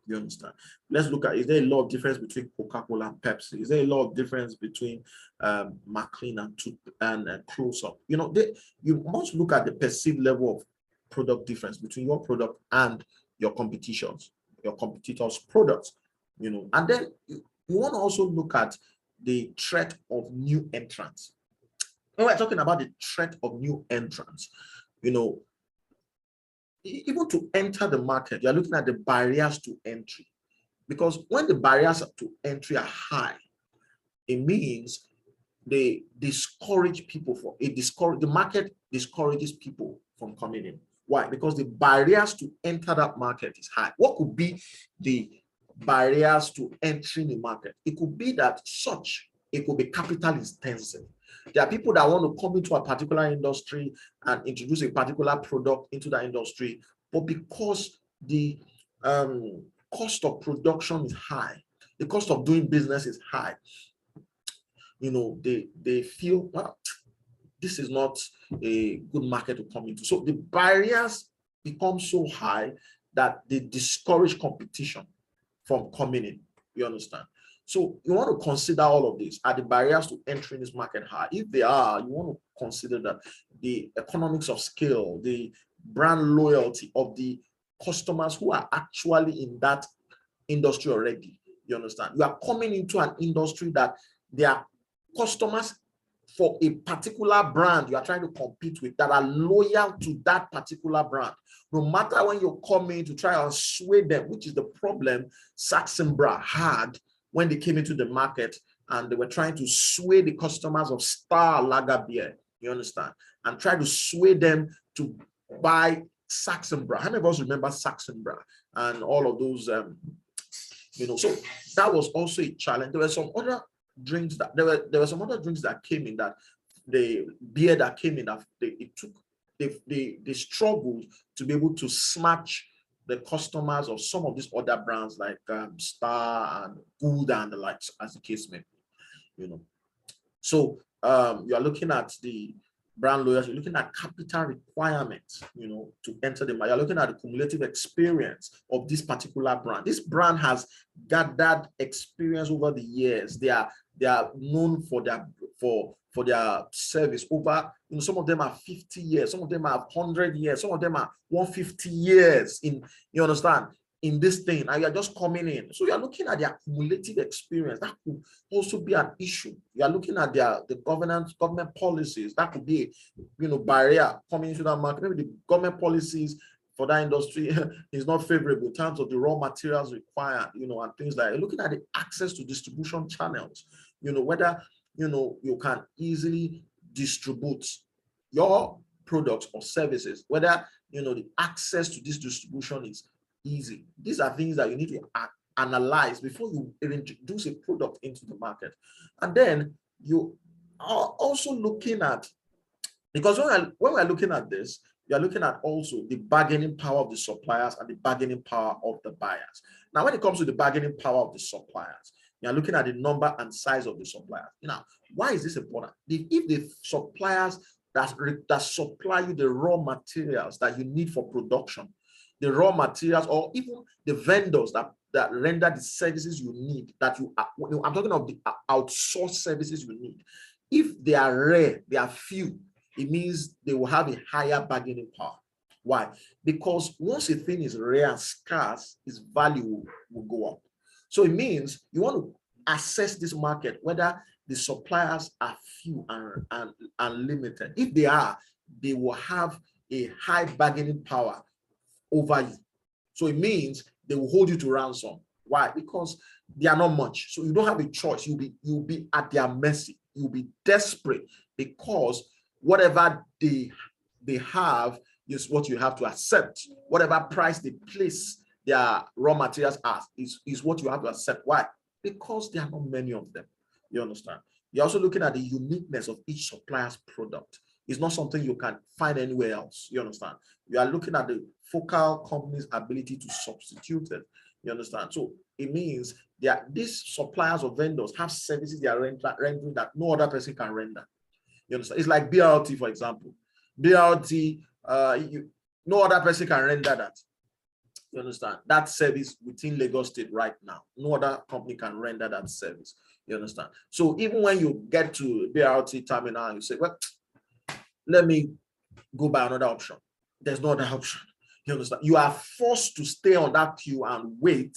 You understand? Let's look at, is there a lot of difference between Coca-Cola and Pepsi? Is there a lot of difference between McLean and Close-Up? You must look at the perceived level of product difference between your product and your competitors' products, and then you want to also look at the threat of new entrants. When we're talking about the threat of new entrants, even to enter the market, you're looking at the barriers to entry, because when the barriers to entry are high, it means they discourage people the market discourages people from coming in. Why? Because the barriers to enter that market is high. What could be the barriers to entering the market? It could be that such it could be capital intensive. There are people that want to come into a particular industry and introduce a particular product into that industry, but because the cost of production is high, the cost of doing business is high, they feel, well, this is not a good market to come into. So the barriers become so high that they discourage competition from coming in. You understand? So you want to consider all of this. Are the barriers to entering this market high? If they are, you want to consider that the economics of scale, the brand loyalty of the customers who are actually in that industry already. You understand? You are coming into an industry that their customers for a particular brand you are trying to compete with that are loyal to that particular brand. No matter when you're coming to try and sway them, which is the problem Saxenbra had when they came into the market and they were trying to sway the customers of Star Lager beer, you understand, and try to sway them to buy Saxenbra. How many of us remember Saxenbra and all of those, so that was also a challenge. There were some other drinks that there were some other drinks that came in, that the beer that came in, that they struggled to be able to snatch the customers of some of these other brands like Star and Good and the likes, as the case may be. So you are looking at the brand loyalty, you're looking at capital requirements, to enter the market. You're looking at the cumulative experience of this particular brand. This brand has gathered experience over the years. They are known for their service over, some of them are 50 years, some of them are 100 years, some of them are 150 years you understand, in this thing, and you're just coming in. So you're looking at their cumulative experience. That could also be an issue. You're looking at the government policies. That could be barrier coming into that market. Maybe the government policies for that industry is not favorable in terms of the raw materials required, and things like that. You're looking at the access to distribution channels, whether you can easily distribute your products or services, whether the access to this distribution is easy. These are things that you need to analyze before you introduce a product into the market. And then you are also looking at, because when we're looking at this, you're looking at also the bargaining power of the suppliers and the bargaining power of the buyers. Now, when it comes to the bargaining power of the suppliers, you're looking at the number and size of the suppliers. Why is this important? If the suppliers that supply you the raw materials that you need for production, the raw materials, or even the vendors that render the services you need, I'm talking of the outsourced services you need. If they are rare, they are few, it means they will have a higher bargaining power. Why? Because once a thing is rare and scarce, its value will go up. So it means you want to assess this market, whether the suppliers are few and limited. If they are, they will have a high bargaining power over you. So it means they will hold you to ransom. Why? Because they are not much. So you don't have a choice. You'll be at their mercy. You'll be desperate, because whatever they have is what you have to accept. Whatever price they place their raw materials as is what you have to accept. Why? Because there are not many of them. You understand? You're also looking at the uniqueness of each supplier's product. It's not something you can find anywhere else. You understand? You are looking at the focal company's ability to substitute it. You understand? So it means that these suppliers or vendors have services they are rendering that no other person can render. You understand? It's like BRT, for example. BRT, no other person can render that. You understand? That service within Lagos State right now, no other company can render that service. You understand? So even when you get to BRT terminal, you say, well, let me go by another option. There's no other option. You understand? You are forced to stay on that queue and wait,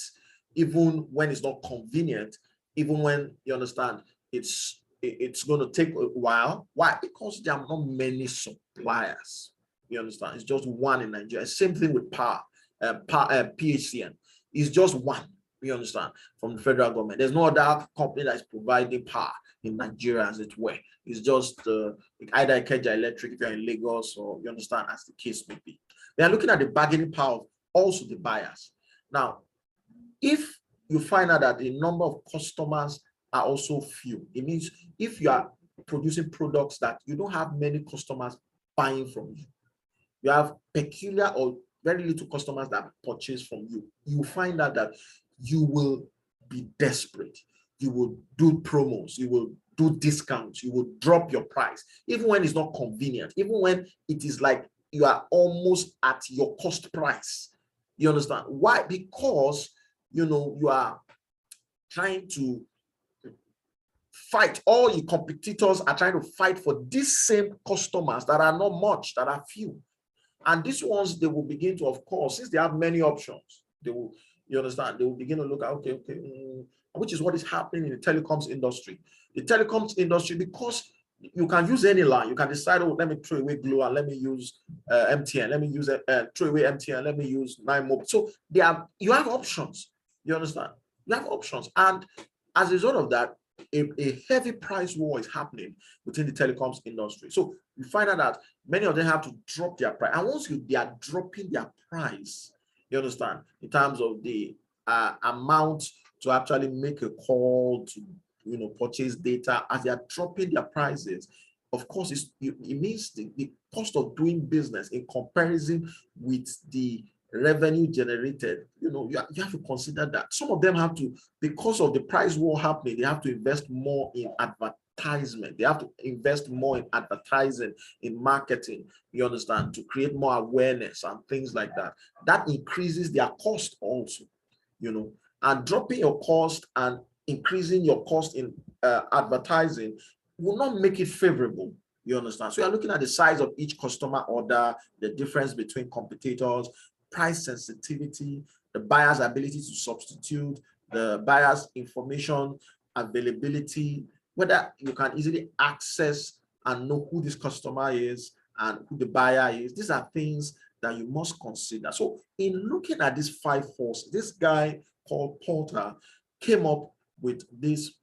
even when it's not convenient, even when, you understand, it's going to take a while. Why? Because there are not many suppliers. You understand? It's just one in Nigeria. Same thing with PHCN. It's just one. You understand? From the federal government. There's no other company that's providing power in Nigeria, as it were. It's just either Ikeja Electric if you're in Lagos, or you understand, as the case may be. They are looking at the bargaining power of also the buyers. Now, if you find out that the number of customers are also few. It means if you are producing products that you don't have many customers buying from you, you have peculiar or very little customers that purchase from you, you find out that you will be desperate. You will do promos, you will do discounts, you will drop your price, even when it's not convenient, even when it is like you are almost at your cost price. You understand why? Because you are trying to fight. All your competitors are trying to fight for these same customers that are not much, that are few. And these ones, they will begin to, of course, since they have many options, they will, you understand, they will begin to look at, okay, which is what is happening in the telecoms industry. The telecoms industry, because you can use any line, you can decide, oh, let me throw away Glo and let me use MTN, let me use throw away MTN, let me use 9Mobile. So you have options, you understand? You have options. And as a result of that, a heavy price war is happening within the telecoms industry. So you find out that many of them have to drop their price. And once they are dropping their price, you understand, in terms of the amount to actually make a call to purchase data, as they are dropping their prices, of course, it means the cost of doing business in comparison with the revenue generated, you have to consider that. Some of them have to, because of the price war happening, they have to invest more in advertisement. They have to invest more in advertising, in marketing, you understand, to create more awareness and things like that. That increases their cost also, and dropping your cost and increasing your cost in advertising will not make it favorable. You understand? So you're looking at the size of each customer order, the difference between competitors, price sensitivity, the buyer's ability to substitute, the buyer's information availability, whether you can easily access and know who this customer is and who the buyer is. These are things that you must consider. So in looking at these 5 forces, this guy called Porter came up with these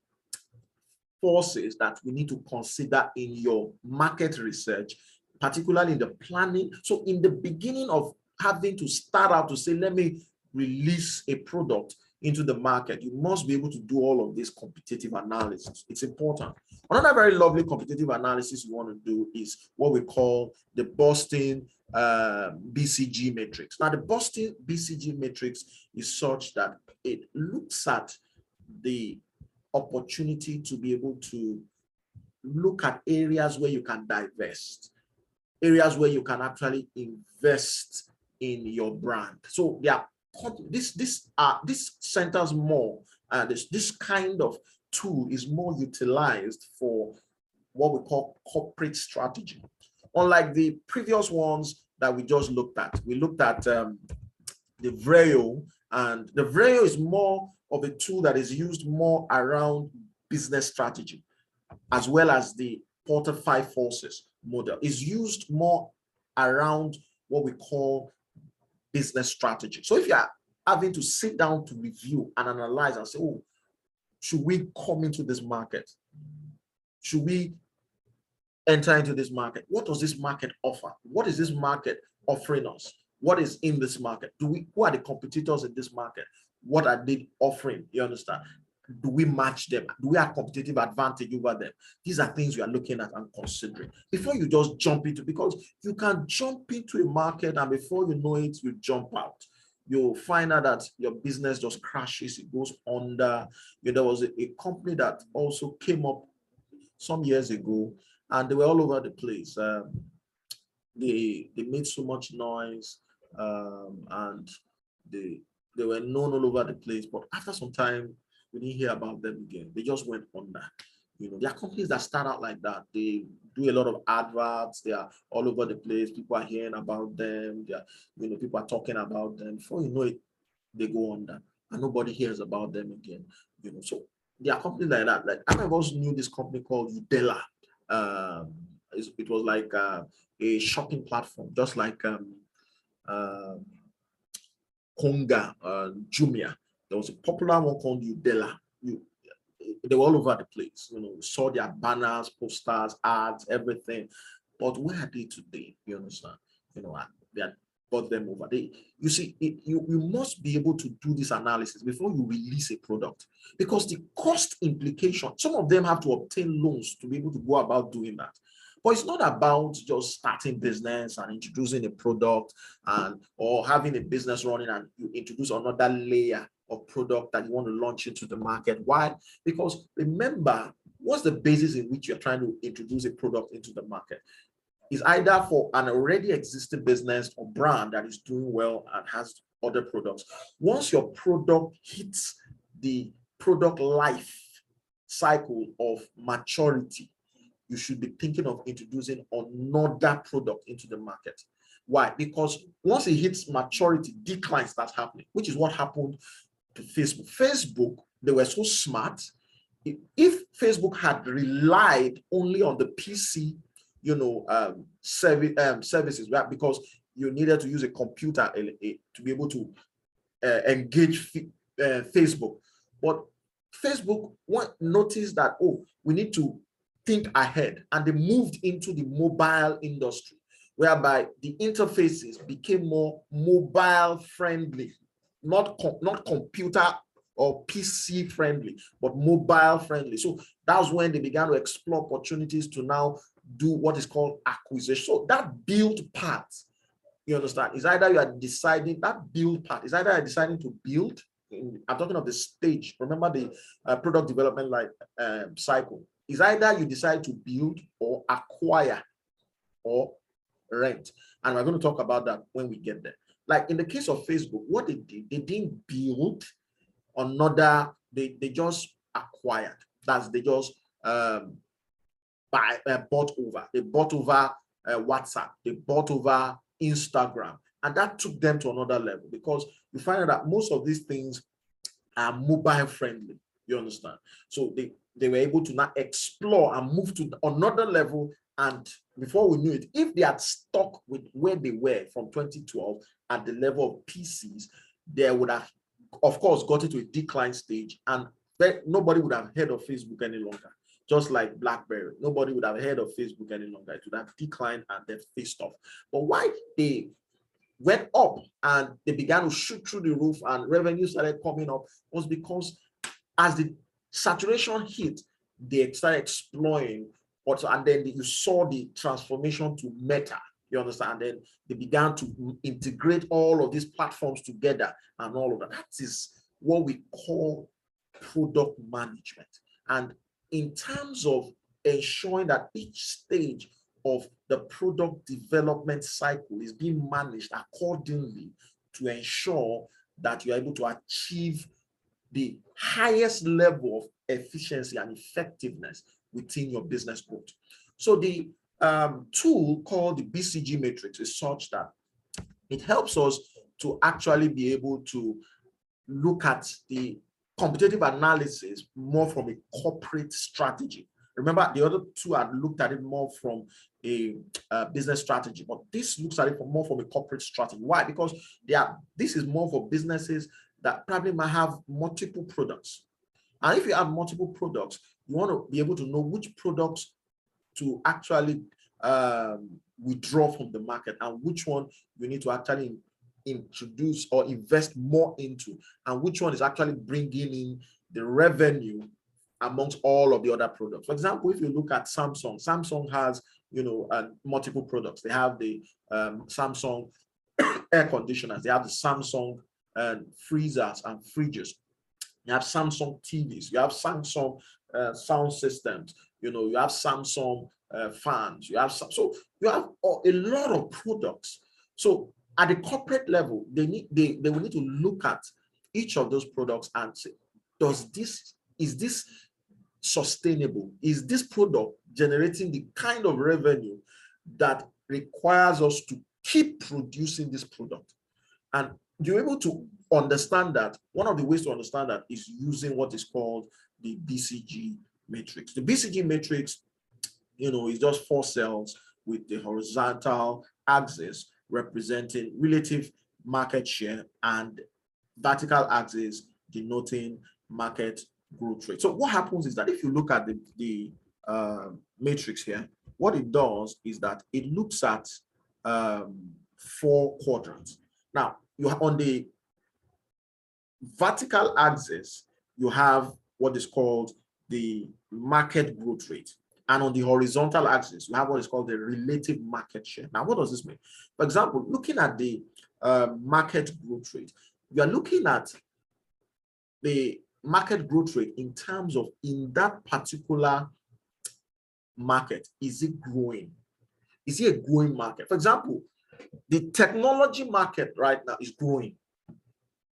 forces that we need to consider in your market research, particularly in the planning. So in the beginning of having to start out to say, let me release a product into the market, you must be able to do all of this competitive analysis. It's important. Another very lovely competitive analysis you want to do is what we call the Boston Bcg Matrix. Now, the Boston Bcg Matrix is such that it looks at the opportunity to be able to look at areas where you can divest, areas where you can actually invest in your brand. So yeah, this centers more, this kind of tool is more utilized for what we call corporate strategy. Unlike the previous ones that we just looked at, we looked at the Vreo, and the Vreo is more of a tool that is used more around business strategy, as well as the Porter 5 forces model is used more around what we call business strategy. So if you are having to sit down to review and analyze and say, oh, should we come into this market? Should we enter into this market? What does this market offer? What is this market offering us? What is in this market? Who are the competitors in this market? What are they offering? You understand? Do we match them? Do we have competitive advantage over them? These are things we are looking at and considering before you just jump into, because you can jump into a market and before you know it, you jump out. You'll find out that your business just crashes, it goes under. There was a company that also came up some years ago and they were all over the place. They made so much noise and they were known all over the place, but after some time, we didn't hear about them again. They just went under. There are companies that start out like that. They do a lot of adverts. They are all over the place. People are hearing about them. They are, people are talking about them. Before you know it, they go under, and nobody hears about them again. So there are companies like that. Like I also knew this company called Udela. It was like a shopping platform, just like Konga, Jumia. There was a popular one called Udela. They were all over the place. Saw their banners, posters, ads, everything. But where are they today? You understand? They are bought them over. You see, you must be able to do this analysis before you release a product, because the cost implication, some of them have to obtain loans to be able to go about doing that. But it's not about just starting business and introducing a product or having a business running and you introduce another layer of product that you want to launch into the market. Why? Because remember, what's the basis in which you're trying to introduce a product into the market? Is either for an already existing business or brand that is doing well and has other products. Once your product hits the product life cycle of maturity, you should be thinking of introducing another product into the market. Why? Because once it hits maturity, decline starts happening, which is what happened to Facebook. Facebook, they were so smart. If Facebook had relied only on the PC, services, right? Because you needed to use a computer to be able to engage Facebook. But Facebook noticed that, oh, we need to think ahead, and they moved into the mobile industry, whereby the interfaces became more mobile friendly, not computer or PC friendly, but mobile friendly. So that's when they began to explore opportunities to now do what is called acquisition. So that build part, you understand, is either you are deciding, that build part is either you're deciding to build. I'm talking of the stage. Remember the product development cycle. Is either you decide to build or acquire or rent. And we're going to talk about that when we get there. Like in the case of Facebook, what they did, they didn't build another, they just acquired. They just bought over. They bought over WhatsApp. They bought over Instagram. And that took them to another level, because you find out that most of these things are mobile friendly. You understand? So they were able to now explore and move to another level. And before we knew it, if they had stuck with where they were from 2012 at the level of PCs, they would have, of course, got into a decline stage, and nobody would have heard of Facebook any longer. Just like BlackBerry, nobody would have heard of Facebook any longer. It would have declined and then faced off. But why they went up and they began to shoot through the roof and revenue started coming up was because as the saturation hit, they started exploring also, and then you saw the transformation to Meta. You understand? And then they began to integrate all of these platforms together and all of that. That is what we call product management. And in terms of ensuring that each stage of the product development cycle is being managed accordingly to ensure that you're able to achieve the highest level of efficiency and effectiveness within your business growth. So the tool called the Bcg Matrix is such that it helps us to actually be able to look at the competitive analysis more from a corporate strategy. Remember, the other two had looked at it more from a business strategy, but this looks at it more from a corporate strategy. Why? Because this is more for businesses that probably might have multiple products. And if you have multiple products, you want to be able to know which products to actually withdraw from the market and which one you need to actually introduce or invest more into, and which one is actually bringing in the revenue amongst all of the other products. For example, if you look at Samsung has, multiple products. They have the Samsung air conditioners. They have the Samsung freezers and fridges. You have Samsung TVs. You have Samsung sound systems. You have Samsung fans. So you have a lot of products. So at the corporate level, they will need to look at each of those products and say, is this sustainable? Is this product generating the kind of revenue that requires us to keep producing this product? And you're able to understand that. One of the ways to understand that is using what is called the Bcg Matrix. The Bcg Matrix, is just 4 cells with the horizontal axis representing relative market share and vertical axis denoting market growth rate. So what happens is that if you look at the matrix here, what it does is that it looks at 4 quadrants. Now, you have on the vertical axis, you have what is called the market growth rate. And on the horizontal axis, you have what is called the relative market share. Now, what does this mean? For example, looking at the market growth rate, you are looking at the market growth rate in terms of in that particular market, is it growing? Is it a growing market? For example, the technology market right now is growing.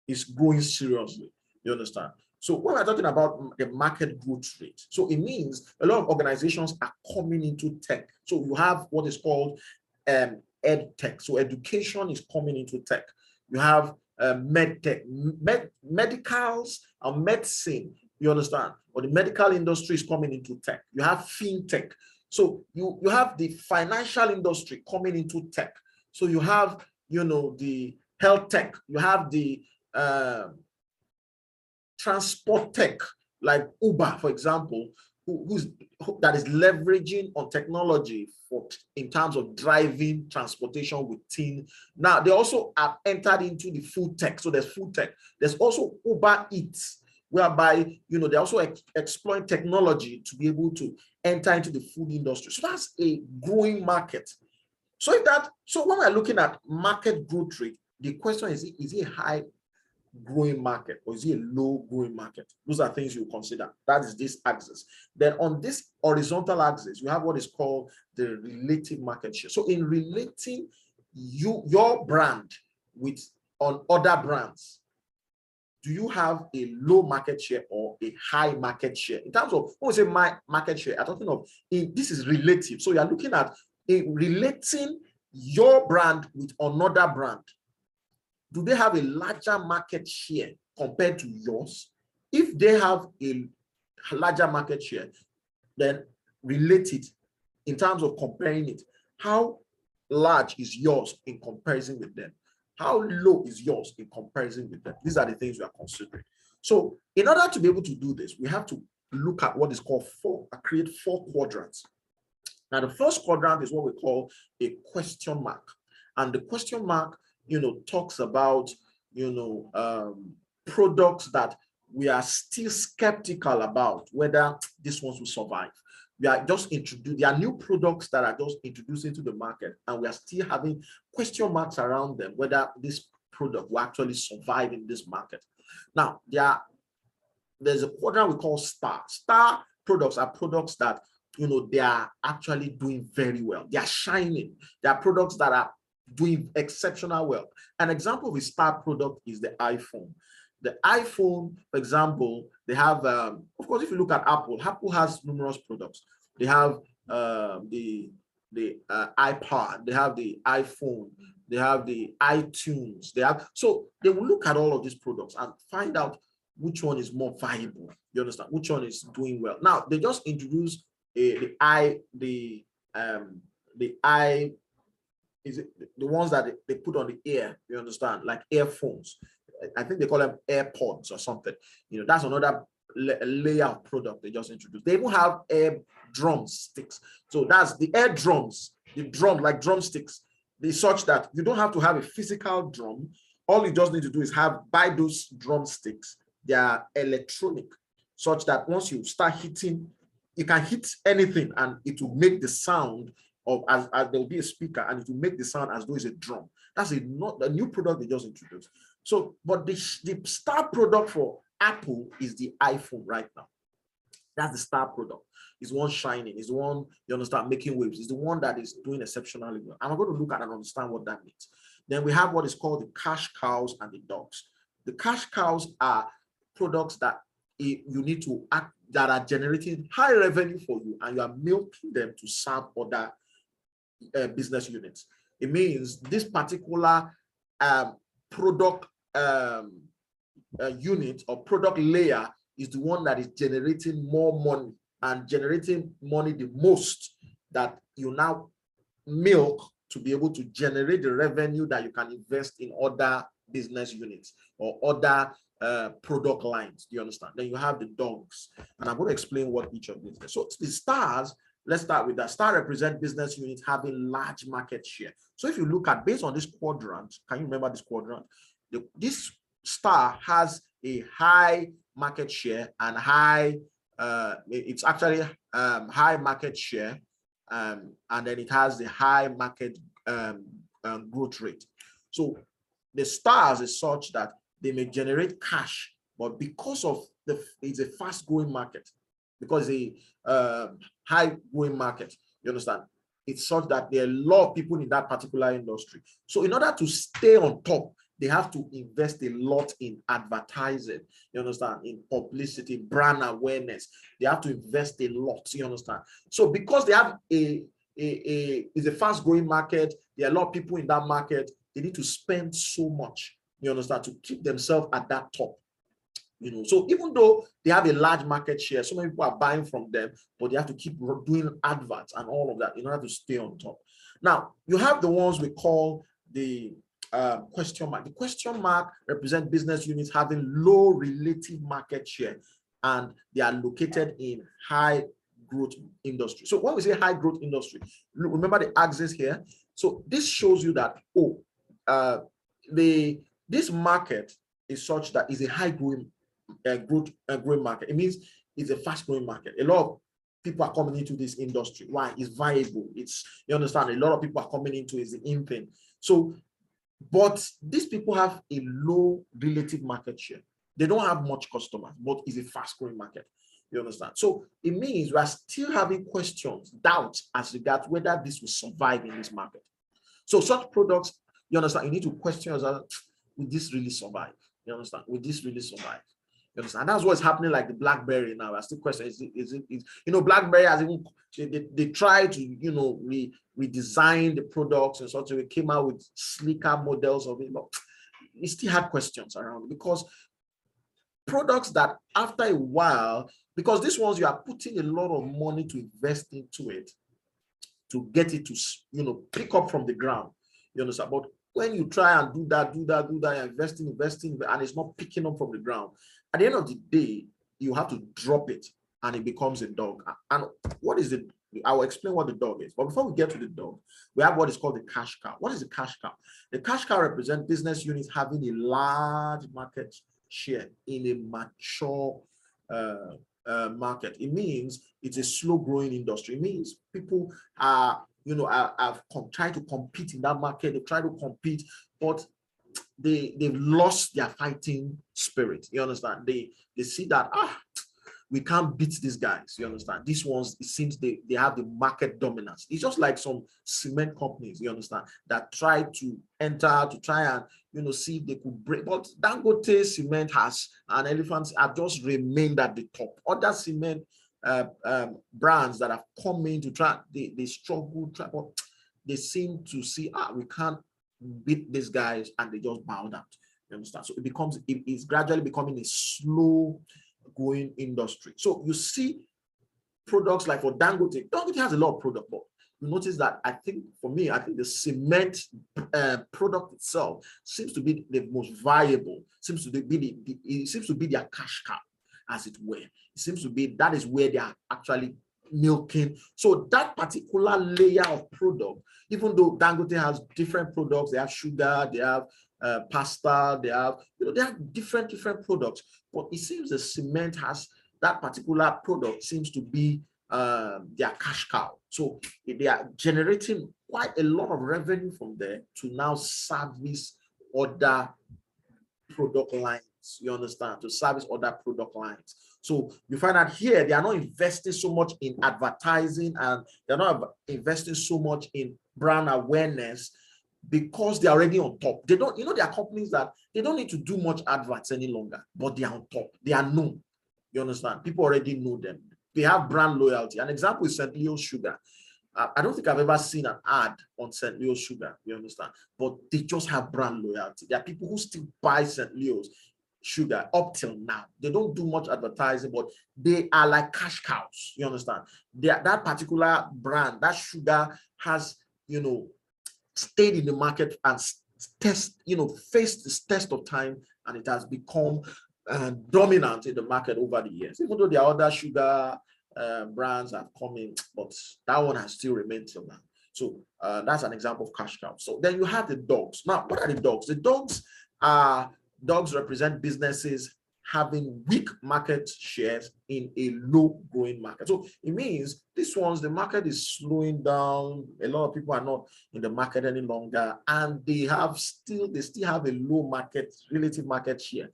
It's growing seriously. You understand? So when we're talking about the market growth rate, so it means a lot of organizations are coming into tech. So you have what is called ed tech. So education is coming into tech. You have med tech, medicals and medicine. You understand? Or the medical industry is coming into tech. You have fintech. So you have the financial industry coming into tech. So you have, you know, the health tech. You have the transport tech, like Uber, for example, that is leveraging on technology for in terms of driving transportation within. Now they also have entered into the food tech. So there's food tech. There's also Uber Eats, whereby, you know, they also exploit technology to be able to enter into the food industry. So that's a growing market. So when we're looking at market growth rate, the question is it a high growing market or is it a low growing market? Those are things you consider. That is this axis. Then on this horizontal axis, you have what is called the relative market share. So in relating your brand with on other brands, do you have a low market share or a high market share? In terms of, when we say my market share, I'm talking of, this is relative. So you're looking at relating your brand with another brand. Do they have a larger market share compared to yours? If they have a larger market share, then relate it in terms of comparing it. How large is yours in comparison with them? How low is yours in comparison with them? These are the things we are considering. So in order to be able to do this, we have to look at what is called create 4 quadrants. Now, the first quadrant is what we call a question mark. And the question mark, you know, talks about, you know, products that we are still skeptical about whether this ones will survive. We are just introducing, there are new products that are just introduced into the market, and we are still having question marks around them, whether this product will actually survive in this market. Now, there's a quadrant we call star. Star products are products that, you know, they are actually doing very well. They are shining. They are products that are doing exceptional well. An example of a star product is the iPhone. The iPhone, for example, they have, of course, if you look at Apple, Apple has numerous products. They have the iPad, they have the iPhone, they have the iTunes, they have, so they will look at all of these products and find out which one is more viable. You understand? Which one is doing well. Now, they just introduced the ones that they put on the ear, you understand, like earphones. I think they call them AirPods or something. You know, that's another layer of product they just introduced. They even have air drumsticks. So that's the air drums, the drum, like drumsticks. They such that you don't have to have a physical drum. All you just need to do is buy those drumsticks. They are electronic, such that once you start hitting, you can hit anything and it will make the sound of as there will be a speaker and it will make the sound as though it's a drum. That's not a new product they just introduced. So, but the star product for Apple is the iPhone right now. That's the star product. It's one shining. It's the one, you understand, making waves. It's the one that is doing exceptionally well. And I'm going to look at and understand what that means. Then we have what is called the cash cows and the dogs. The cash cows are products that you need to act, that are generating high revenue for you, and you are milking them to serve other business units. It means this particular product unit or product layer is the one that is generating more money and generating money the most, that you now milk to be able to generate the revenue that you can invest in other business units or other product lines. Do you understand? Then you have the dogs, and I'm going to explain what each of these is. So the stars let's start with that. Star represent business units having large market share. So if you look at, based on this quadrant, can you remember this quadrant? This star has a high market share and high, it's actually high market share, and then it has the high market growth rate. So the stars is such that they may generate cash, but because of it's a fast growing market, because it's a high growing market, you understand? It's such that there are a lot of people in that particular industry. So in order to stay on top, they have to invest a lot in advertising, you understand, in publicity, brand awareness. They have to invest a lot, you understand? So because they have it's a fast growing market, there are a lot of people in that market, they need to spend so much, you understand, to keep themselves at that top. So even though they have a large market share, so many people are buying from them, but they have to keep doing adverts and all of that in order to stay on top. Now, you have the ones we call the question mark. The question mark represent business units having low relative market share, and they are located in high growth industry. So when we say high growth industry, remember the axis here. So this shows you that, this market is such that is a high growing growing market. It means it's a fast growing market. A lot of people are coming into this industry. Why? It's viable. It's, you understand, a lot of people are coming into it. It's the in thing. So, but these people have a low relative market share. They don't have much customers, but it's a fast growing market. You understand? So it means we are still having questions, doubts as regards whether this will survive in this market. So such products, you understand, you need to question yourself, will this really survive? You understand? Will this really survive? You understand? And that's what's happening, like the BlackBerry now. I still question, is it BlackBerry has even, they try to, redesign the products and such a way, came out with sleeker models of it, but it still had questions around, because products that after a while, because these ones you are putting a lot of money to invest into it, to get it to, pick up from the ground, you understand? But when you try and do that, investing, and it's not picking up from the ground, at the end of the day, you have to drop it and it becomes a dog. And what is it? I will explain what the dog is. But before we get to the dog, we have what is called the cash cow. What is the cash cow? The cash cow represents business units having a large market share in a mature market. It means it's a slow growing industry. It means people are, have tried to compete in that market. They try to compete, but they've lost their fighting spirit. You understand? They see that, we can't beat these guys. You understand? These ones, it seems they have the market dominance. It's just like some cement companies, you understand, that try to enter to try and, see if they could break. But Dangote Cement and Elephants have just remained at the top. Other cement brands that have come in to try, they struggle, but they seem to see, we can't beat these guys, and they just bow down. You understand? So it's gradually becoming a slow growing industry. So you see products like for Dangote has a lot of product, but you notice that I think the cement product itself seems to be the most viable, seems to be their cash cow, as it were. It seems to be that is where they are actually milking. So that particular layer of product, even though Dangote has different products, they have sugar, they have pasta, they have different products, but it seems the cement has that particular product seems to be their cash cow. So they are generating quite a lot of revenue from there to now service other product lines. You understand? To service other product lines. So you find out here they are not investing so much in advertising, and they're not investing so much in brand awareness, because they're already on top. They don't, there are companies that they don't need to do much adverts any longer, but they are on top. They are known. You understand? People already know them. They have brand loyalty. An example is St. Leo's Sugar. I don't think I've ever seen an ad on St. Leo's Sugar. You understand? But they just have brand loyalty. There are people who still buy St. Leo's Sugar up till now. They don't do much advertising, but they are like cash cows. You understand? That particular brand, that sugar has, stayed in the market and faced this test of time, and it has become dominant in the market over the years. Even though there are other sugar brands have come in, but that one has still remained till now. So that's an example of cash cow. So then you have the dogs. Now, what are the dogs? The dogs represent businesses having weak market shares in a low growing market. So it means this ones, the market is slowing down. A lot of people are not in the market any longer, and they still have a low relative market share.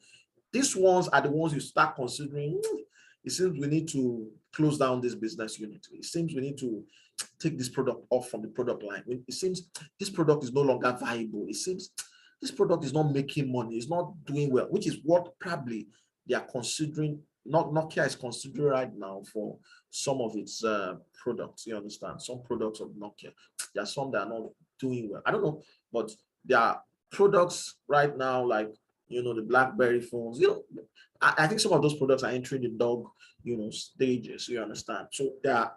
These ones are the ones you start considering. It seems we need to close down this business unit. It seems we need to take this product off from the product line. It seems this product is no longer viable. It seems this product is not making money. It's not doing well, which is what probably they are considering. Nokia is considering right now for some of its products. You understand? Some products of Nokia. There are some that are not doing well. I don't know, but there are products right now like, the BlackBerry phones. I think some of those products are entering the dog, stages. You understand? So they are.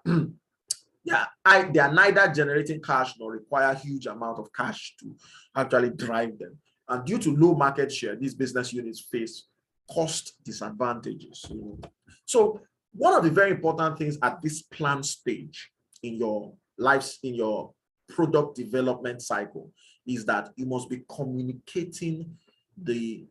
Yeah, they are neither generating cash nor require huge amount of cash to actually drive them. And due to low market share, these business units face cost disadvantages. So one of the very important things at this plan stage in your product development cycle is that you must be communicating the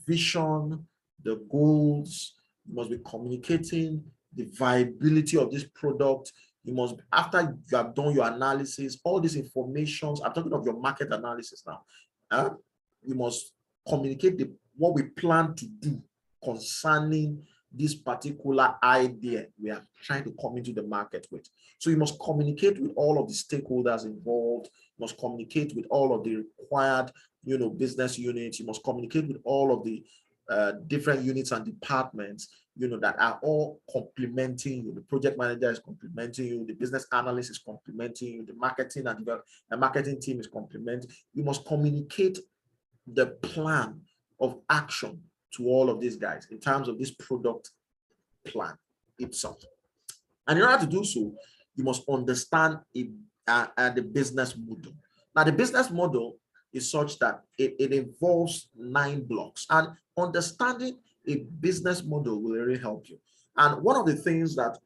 vision, the goals. You must be communicating the viability of this product. You must, after you have done your analysis, all these informations, I'm talking of your market analysis now, you must communicate what we plan to do concerning this particular idea we are trying to come into the market with. So you must communicate with all of the stakeholders involved. You must communicate with all of the required, business units. You must communicate with all of the different units and departments, that are all complementing you. The project manager is complementing you. The business analyst is complementing you. The marketing and the marketing team is complementing. You must communicate the plan of action to all of these guys in terms of this product plan itself. And in order to do so, you must understand the business model. Now, the business model is such that it involves 9 blocks, and understanding a business model will really help you. And one of the things that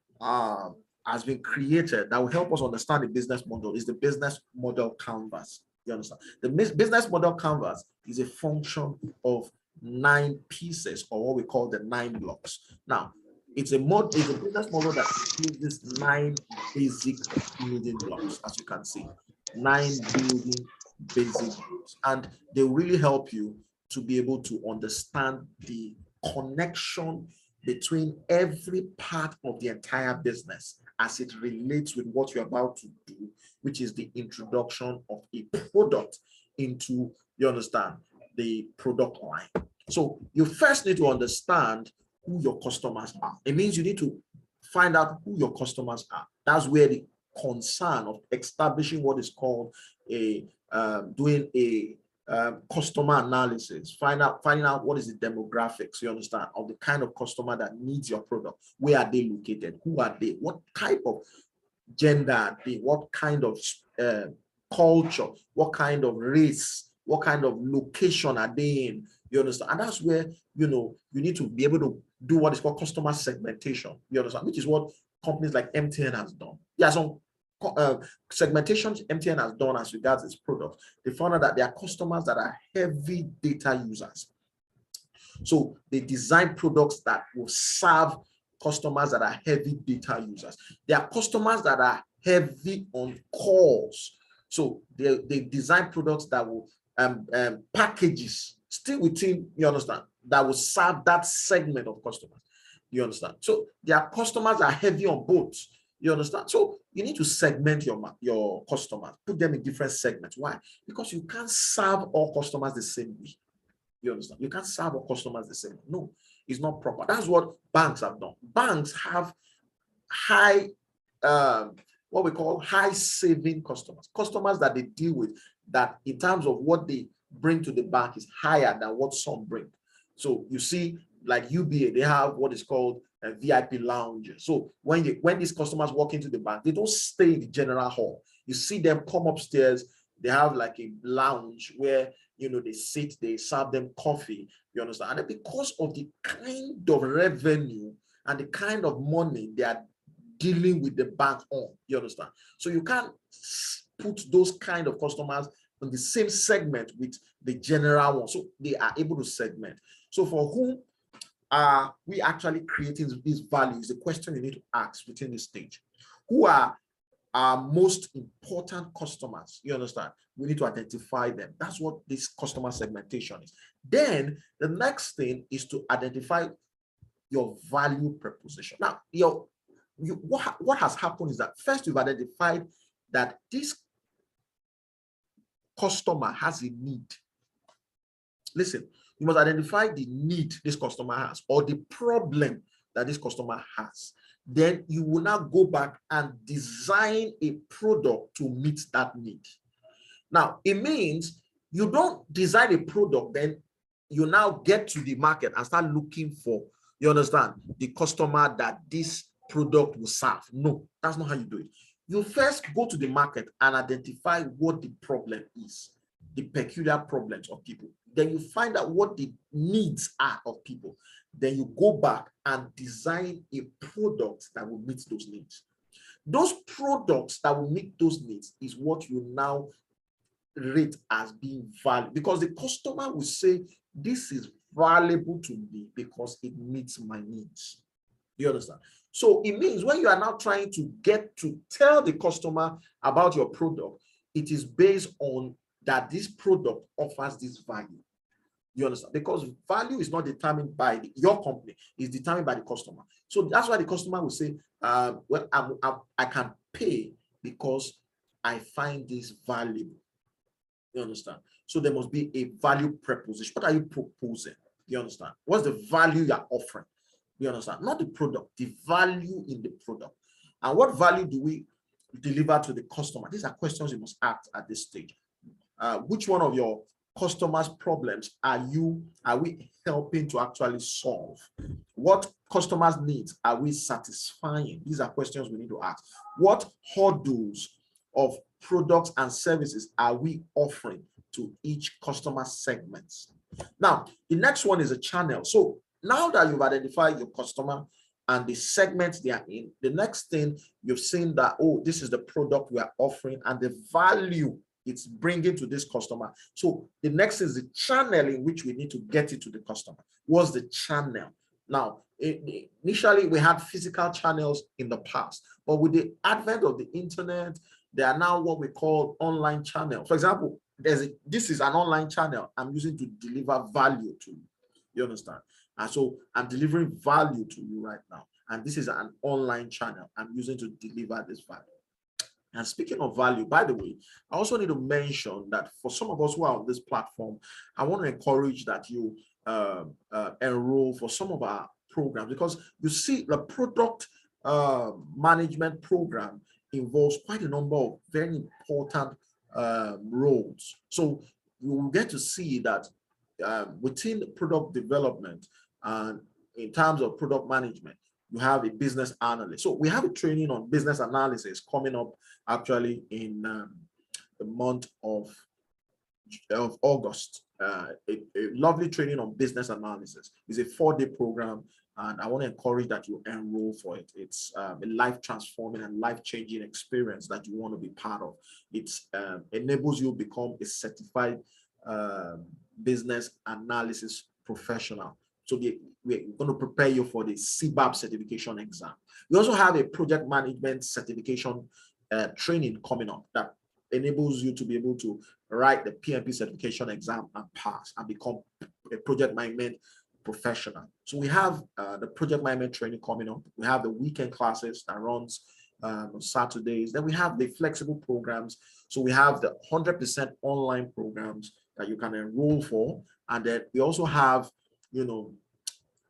has been created that will help us understand the business model is the business model canvas. You understand? The business model canvas is a function of 9 pieces, or what we call the 9 blocks. Now, it's a business model that includes these 9 basic building blocks, as you can see. 9 building basic blocks, and they really help you to be able to understand the connection between every part of the entire business as it relates with what you're about to do, which is the introduction of a product into, you understand, the product line. So you first need to understand who your customers are. It means you need to find out who your customers are. That's where the concern of establishing what is called doing a customer analysis, finding out what is the demographics, you understand, of the kind of customer that needs your product. Where are they located? Who are they? What type of gender are they? What kind of culture? What kind of race? What kind of location are they in? You understand? And that's where, you need to be able to do what is called customer segmentation. You understand? Which is what companies like MTN has done. There are some segmentation MTN has done as regards its product. They found out that there are customers that are heavy data users. So they design products that will serve customers that are heavy data users. There are customers that are heavy on calls. So they design products that will packages still within, you understand, that will serve that segment of customers. You understand? So their customers are heavy on both. You understand? So you need to segment your customers, put them in different segments. Why? Because you can't serve all customers the same way. You understand? You can't serve all customers the same way. No, it's not proper. That's what banks have done. Banks have high, what we call high saving customers, customers that they deal with that in terms of what they bring to the bank is higher than what some bring. So you see, like UBA, they have what is called a VIP lounge. So when these customers walk into the bank, they don't stay in the general hall. You see them come upstairs. They have like a lounge where, they sit, they serve them coffee. You understand? And because of the kind of revenue and the kind of money they are dealing with the bank on. You understand? So you can't put those kind of customers in the same segment with the general one. So they are able to segment. So for whom are we actually creating these values? The question you need to ask within this stage. Who are our most important customers? You understand? We need to identify them. That's what this customer segmentation is. Then the next thing is to identify your value proposition. Now, what has happened is that first you've identified that this customer has a need. Listen, you must identify the need this customer has or the problem that this customer has. Then you will now go back and design a product to meet that need. Now, it means you don't design a product, then you now get to the market and start looking for, you understand, the customer that this product will serve. No, that's not how you do it. You first go to the market and identify what the problem is, the peculiar problems of people. Then you find out what the needs are of people. Then you go back and design a product that will meet those needs. Those products that will meet those needs is what you now rate as being valuable, because the customer will say, this is valuable to me because it meets my needs. You understand? So it means when you are now trying to get to tell the customer about your product, it is based on that this product offers this value. You understand? Because value is not determined by your company, it's determined by the customer. So that's why the customer will say, well, I can pay because I find this valuable. You understand? So there must be a value proposition. What are you proposing? You understand? What's the value you're offering? You understand? Not the product, the value in the product. And what value do we deliver to the customer? These are questions you must ask at this stage. Which one of your customers' problems are we helping to actually solve? What customers' needs are we satisfying? These are questions we need to ask. What hurdles of products and services are we offering to each customer segments? Now, the next one is a channel. So now that you've identified your customer and the segments they are in, the next thing you've seen that, oh, this is the product we are offering and the value it's bringing to this customer. So the next is the channel in which we need to get it to the customer. What's the channel? Now, initially we had physical channels in the past, but with the advent of the internet, there are now what we call online channels. For example, this is an online channel I'm using to deliver value to you. You understand? And so I'm delivering value to you right now. And this is an online channel I'm using to deliver this value. And speaking of value, by the way, I also need to mention that for some of us who are on this platform, I want to encourage that you enroll for some of our programs, because you see the product management program involves quite a number of very important roles. So you will get to see that within product development and in terms of product management, you have a business analyst. So we have a training on business analysis coming up actually in the month of August. A lovely training on business analysis. It's a 4-day program, and I want to encourage that you enroll for it. It's a life-transforming and life-changing experience that you want to be part of. It enables you to become a certified business analysis professional. So we're going to prepare you for the CBAP certification exam. We also have a project management certification training coming up that enables you to be able to write the PMP certification exam and pass and become a project management professional. So we have the project management training coming up. We have the weekend classes that runs on Saturdays. Then we have the flexible programs. So we have the 100% online programs that you can enroll for. And then we also have,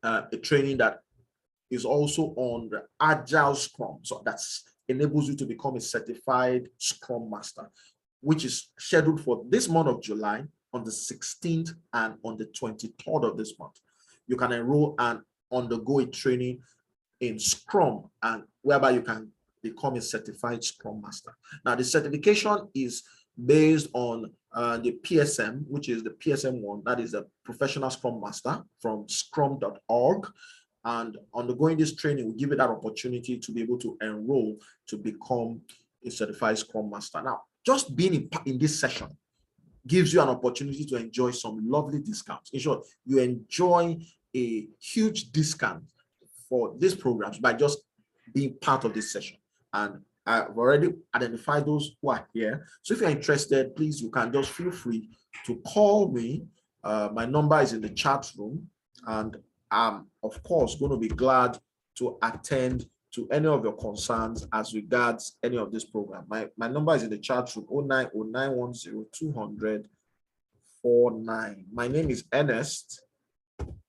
a training that is also on the Agile Scrum. So that enables you to become a certified Scrum Master, which is scheduled for this month of July on the 16th and on the 23rd of this month. You can enroll and undergo a training in Scrum, and whereby you can become a certified Scrum Master. Now, the certification is based on the PSM, which is the PSM1, that is the Professional Scrum Master from scrum.org. And undergoing this training will give you that opportunity to be able to enroll to become a certified Scrum Master. Now, just being in this session gives you an opportunity to enjoy some lovely discounts. In short, you enjoy a huge discount for these programs by just being part of this session. And I've already identified those who are here. So if you're interested, please, you can just feel free to call me. My number is in the chat room, and I'm, of course, going to be glad to attend to any of your concerns as regards any of this program. My number is in the chat room, 09091020049. My name is Ernest,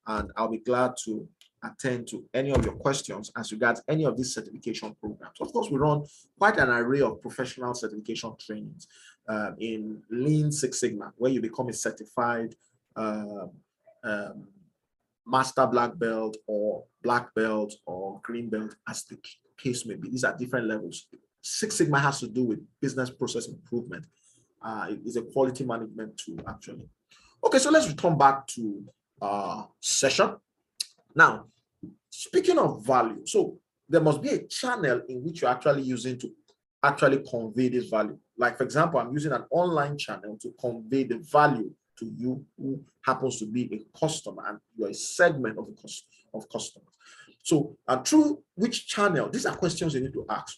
and I'll be glad to attend to any of your questions as regards any of these certification programs. Of course, we run quite an array of professional certification trainings in Lean Six Sigma, where you become a certified master black belt or black belt or green belt, as the case may be. These are different levels. Six Sigma has to do with business process improvement. It is a quality management tool, actually. Okay, so let's return back to session. Now, speaking of value, so there must be a channel in which you're actually using to actually convey this value. Like, for example, I'm using an online channel to convey the value to you who happens to be a customer, and you're a segment of customers. So through which channel, these are questions you need to ask.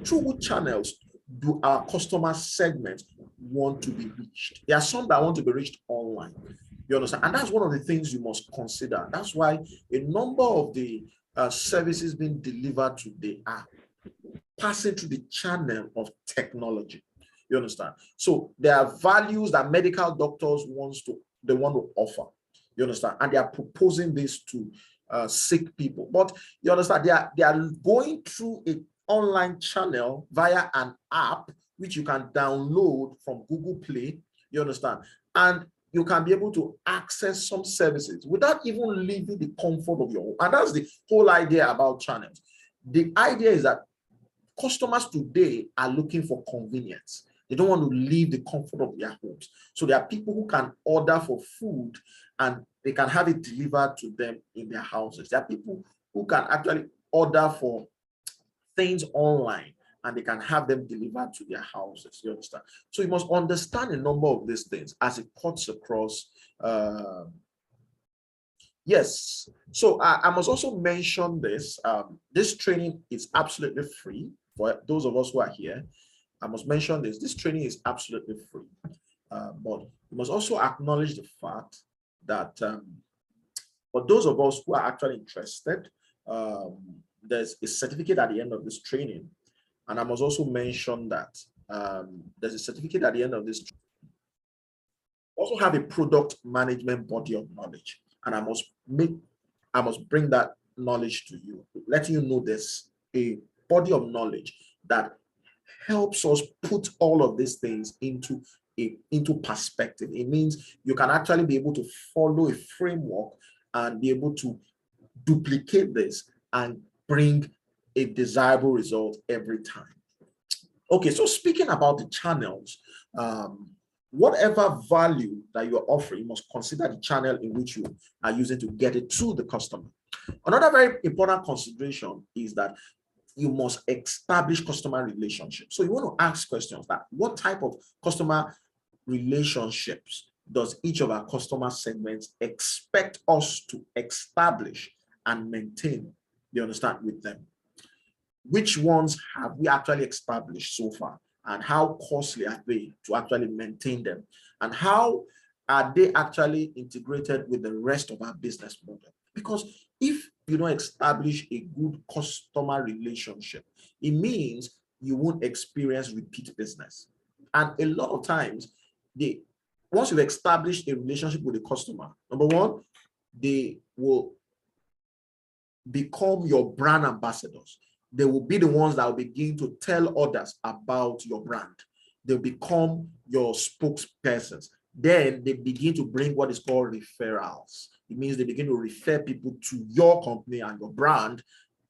Through which channels do our customer segments want to be reached? There are some that want to be reached online. You understand? And that's one of the things you must consider. That's why a number of the services being delivered today are passing through the channel of technology. You understand? So there are values that medical doctors want to offer. You understand? And they are proposing this to sick people. But you understand, they are going through an online channel via an app which you can download from Google Play. You understand? And you can be able to access some services without even leaving the comfort of your home. And that's the whole idea about channels. The idea is that customers today are looking for convenience. They don't want to leave the comfort of their homes. So there are people who can order for food and they can have it delivered to them in their houses. There are people who can actually order for things online and they can have them delivered to their houses. You understand? So you must understand a number of these things as it cuts across. Yes. So I must also mention this. This training is absolutely free for those of us who are here. I must mention this. This training is absolutely free. But you must also acknowledge the fact that for those of us who are actually interested, there's a certificate at the end of this training. And I must also mention that there's a certificate at the end of this training. Also have a product management body of knowledge. And I must bring that knowledge to you, letting you know there's a body of knowledge that helps us put all of these things into perspective. It means you can actually be able to follow a framework and be able to duplicate this and bring a desirable result every time. Okay, so speaking about the channels, whatever value that you're offering, you must consider the channel in which you are using to get it to the customer. Another very important consideration is that you must establish customer relationships. So you want to ask questions like, what type of customer relationships does each of our customer segments expect us to establish and maintain, you understand, with them? Which ones have we actually established so far? And how costly are they to actually maintain them? And how are they actually integrated with the rest of our business model? Because if you don't establish a good customer relationship, it means you won't experience repeat business. And a lot of times, once you've established a relationship with the customer, number one, they will become your brand ambassadors. They will be the ones that will begin to tell others about your brand. They'll become your spokespersons. Then they begin to bring what is called referrals. It means they begin to refer people to your company and your brand,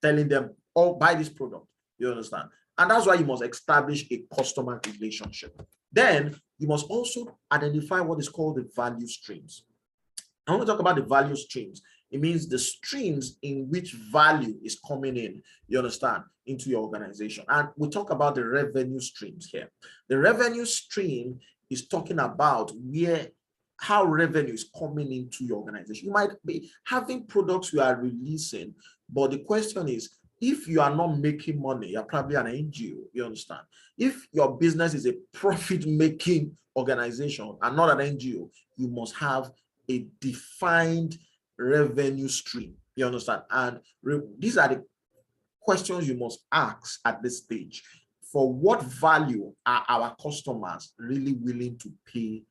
telling them, oh, buy this product. You understand? And that's why you must establish a customer relationship. Then you must also identify what is called the value streams. I want to talk about the value streams It means the streams in which value is coming in, you understand, into your organization. And we talk about the revenue streams here. The revenue stream is talking about how revenue is coming into your organization. You might be having products you are releasing, but the question is, if you are not making money, you're probably an NGO, you understand? If your business is a profit-making organization and not an NGO, you must have a defined revenue stream, you understand? And these are the questions you must ask at this stage. For what value are our customers really willing to pay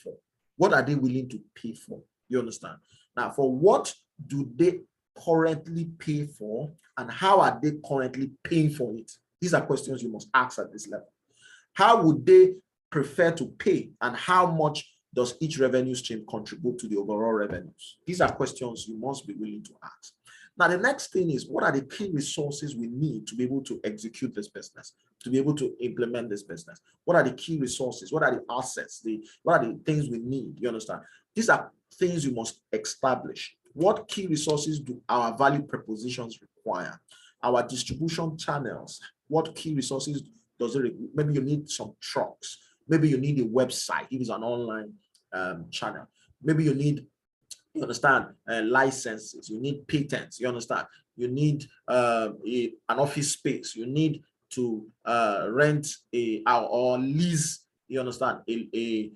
for? What are they willing to pay for? You understand? Now, for what do they currently pay for, and how are they currently paying for it? These are questions you must ask at this level. How would they prefer to pay, and how much does each revenue stream contribute to the overall revenues? These are questions you must be willing to ask. Now, the next thing is, what are the key resources we need to be able to execute this business, to be able to implement this business? What are the key resources? What are the assets? What are the things we need? You understand? These are things you must establish. What key resources do our value propositions require? Our distribution channels, what key resources does it require? Maybe you need some trucks. Maybe you need a website if it's an online channel. Maybe you need, you understand, licenses. You need patents. You understand? You need an office space. You need to rent or lease, you understand, a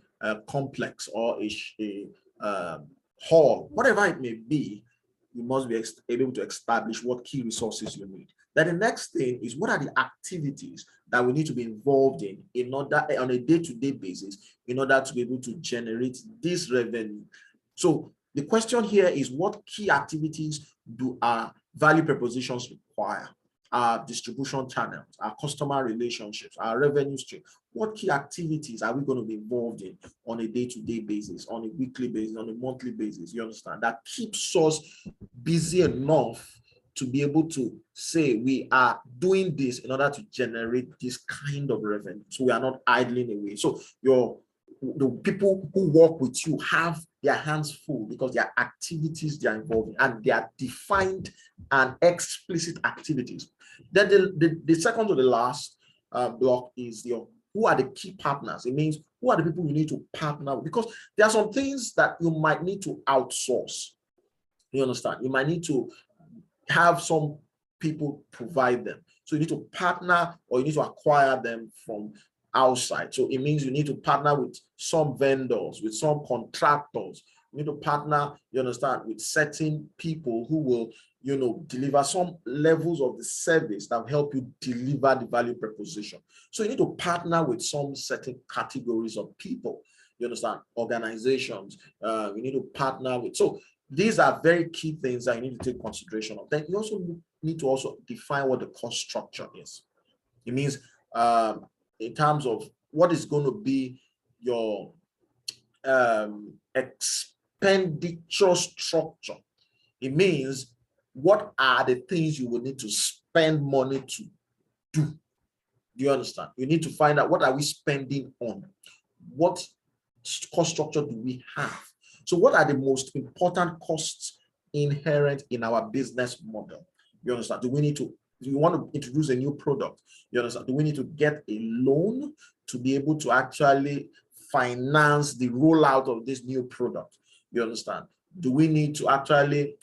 complex or a hall, whatever it may be. You must be able to establish what key resources you need. Then the next thing is, what are the activities that we need to be involved in order, on a day-to-day basis, in order to be able to generate this revenue? So the question here is, what key activities do our value propositions require? Our distribution channels, our customer relationships, our revenue stream. What key activities are we going to be involved in on a day-to-day basis, on a weekly basis, on a monthly basis? You understand? That keeps us busy enough to be able to say we are doing this in order to generate this kind of revenue. So we are not idling away. So the people who work with you have their hands full because there are activities they are involved in, and they are defined and explicit activities. Then the second to the last block is who are the key partners. It means, who are the people you need to partner with? Because there are some things that you might need to outsource. You understand? You might need to have some people provide them. So you need to partner, or you need to acquire them from outside. So it means you need to partner with some vendors, with some contractors. You need to partner, you understand, with certain people who will, deliver some levels of the service that will help you deliver the value proposition. So you need to partner with some certain categories of people. You understand? Organizations. You need to partner with. So these are very key things that you need to take consideration of. Then you also need to also define what the cost structure is. It means in terms of what is going to be your expenditure structure. It means, what are the things you will need to spend money to do? Do you understand? You need to find out, what are we spending on? What cost structure do we have? So what are the most important costs inherent in our business model? You understand? Do you want to introduce a new product? You understand? Do we need to get a loan to be able to actually finance the rollout of this new product? You understand? Do we need to actually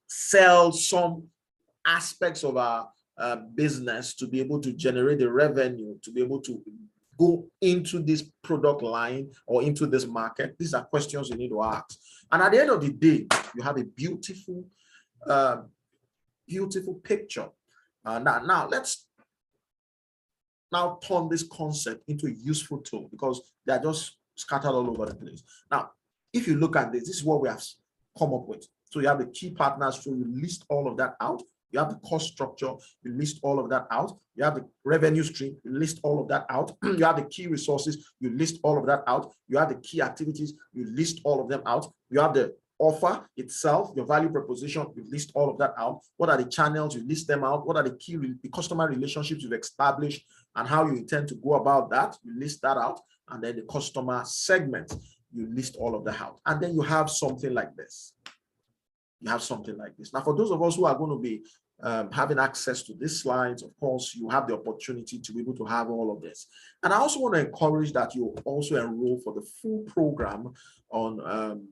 sell some aspects of our business to be able to generate the revenue, to be able to go into this product line or into this market? These are questions you need to ask. And at the end of the day, you have a beautiful picture. Now let's turn this concept into a useful tool, because they are just scattered all over the place. Now, if you look at this is what we have come up with. So you have the key partners, so you list all of that out. You have the cost structure, you list all of that out. You have the revenue stream, you list all of that out. You have the key resources, you list all of that out. You have the key activities, you list all of them out. You have the offer itself, your value proposition, you list all of that out. What are the channels? You list them out. What are the key the customer relationships you've established and how you intend to go about that? You list that out. And then the customer segment, you list all of that out. And then you have something like this. you have something like this. Now, for those of us who are going to be having access to these slides, of course, you have the opportunity to be able to have all of this. And I also want to encourage that you also enroll for the full program on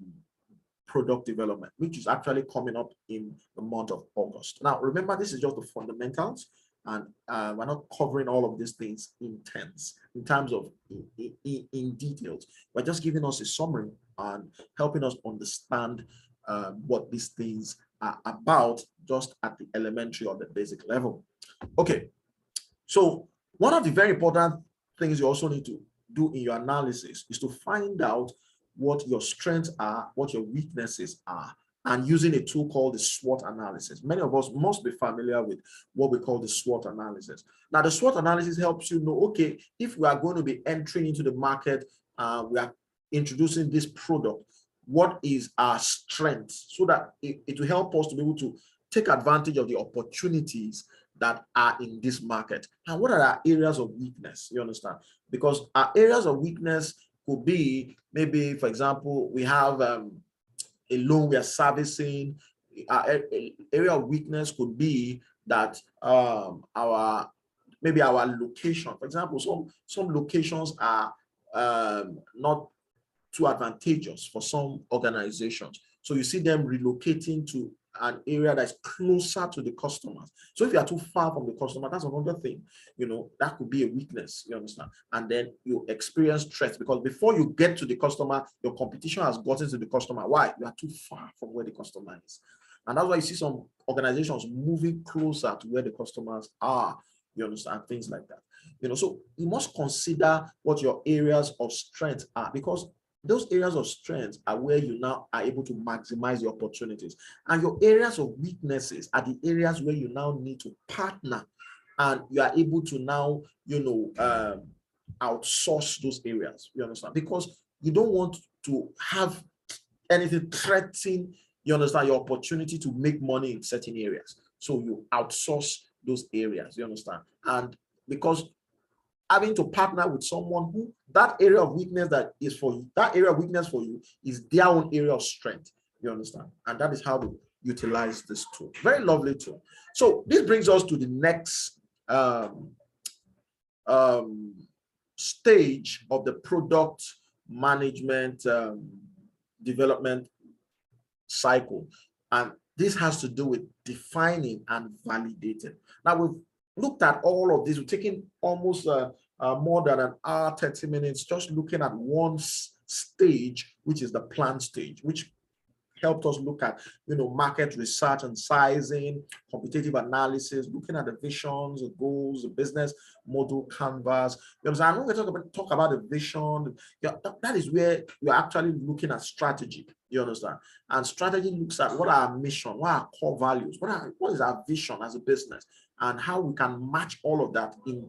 product development, which is actually coming up in the month of August. Now, remember, this is just the fundamentals, and we're not covering all of these things in terms of in details. We're just giving us a summary and helping us understand what these things are about, just at the elementary or the basic level. Okay, so one of the very important things you also need to do in your analysis is to find out what your strengths are, what your weaknesses are, and using a tool called the SWOT analysis. Many of us must be familiar with what we call the SWOT analysis. Now, the SWOT analysis helps you know, okay, if we are going to be entering into the market, we are introducing this product, what is our strength, so that it will help us to be able to take advantage of the opportunities that are in this market. And what are our areas of weakness? You understand? Because our areas of weakness could be, maybe, for example, we have a loan we are servicing. Our area of weakness could be that maybe our location. For example, some locations are not too advantageous for some organizations. So you see them relocating to an area that's closer to the customers. So if you are too far from the customer, that's another thing, you know, that could be a weakness, you understand? And then you experience stress, because before you get to the customer, your competition has gotten to the customer. Why? You are too far from where the customer is. And that's why you see some organizations moving closer to where the customers are, you understand, things like that. You know, so you must consider what your areas of strength are, because those areas of strength are where you now are able to maximize the opportunities. And your areas of weaknesses are the areas where you now need to partner, and you are able to now, you know, outsource those areas, you understand? Because you don't want to have anything threaten, you understand, your opportunity to make money in certain areas. So you outsource those areas, you understand? And because having to partner with someone who that area of weakness that is for you, that area of weakness for you is their own area of strength, you understand? And that is how to utilize this tool. Very lovely tool. So this brings us to the next stage of the product management development cycle. And this has to do with defining and validating. Now, we've looked at all of this. We've taken almost more than an hour, 30 minutes, just looking at one stage, which is the plan stage, which helped us look at, you know, market research and sizing, competitive analysis, looking at the visions, the goals, the business model canvas. You know, and when we talk about the vision, that is where you're actually looking at strategy. You understand? And strategy looks at what are our mission, what are our core values, what is our vision as a business, and how we can match all of that in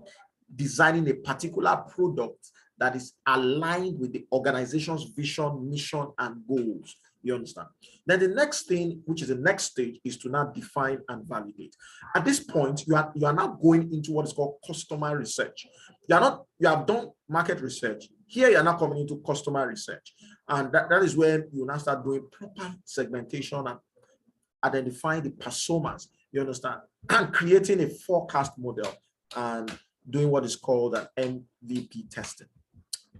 designing a particular product that is aligned with the organization's vision, mission, and goals. You understand? Then the next thing, which is the next stage, is to now define and validate. At this point, you are now going into what is called customer research. You have done market research. Here you are now coming into customer research. And that is where you now start doing proper segmentation and identifying the personas, you understand, and creating a forecast model and doing what is called an MVP testing.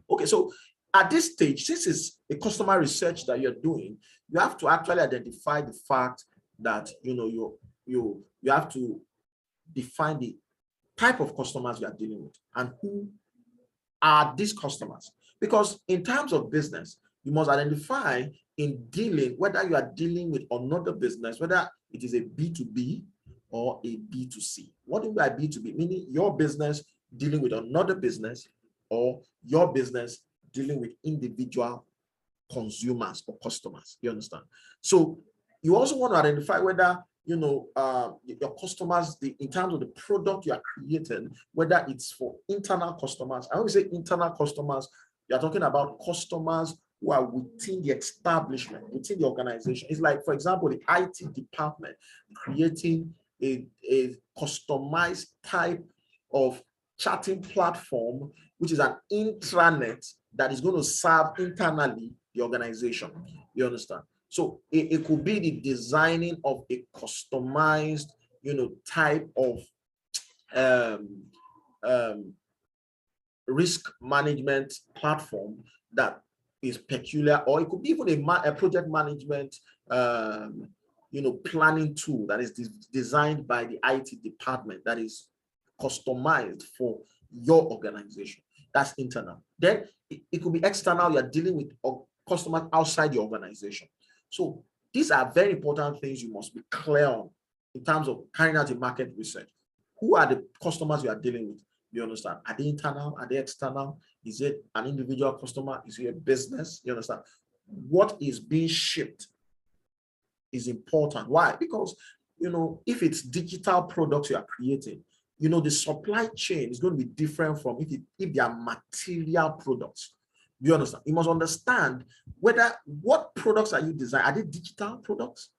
Okay, so at this stage, this is a customer research that you're doing. You have to actually identify the fact that, you know, you have to define the type of customers you are dealing with and who are these customers. Because in terms of business, you must identify in dealing, whether you are dealing with another business, whether it is a B2B or a B2C. What do you mean by B2B? Meaning your business dealing with another business, or your business dealing with individual consumers or customers. You understand? So you also want to identify whether, you know, your customers, in terms of the product you are creating, whether it's for internal customers. I always say internal customers, you're talking about customers who are within the establishment, within the organization. It's like, for example, the IT department creating a customized type of chatting platform, which is an intranet that is going to serve internally the organization. You understand? So it could be the designing of a customized, type of risk management platform that is peculiar, or it could be even a project management planning tool that is designed by the IT department that is customized for your organization. That's internal. Then it could be external. You're dealing with customers outside your organization. So these are very important things you must be clear on in terms of carrying out a market research. Who are the customers you are dealing with? You understand? Are they internal? Are they external? Is it an individual customer? Is it a business? You understand? What is being shipped is important. Why? Because, if it's digital products you are creating, the supply chain is going to be different from if they are material products. You understand? You must understand what products are you designing. Are they digital products?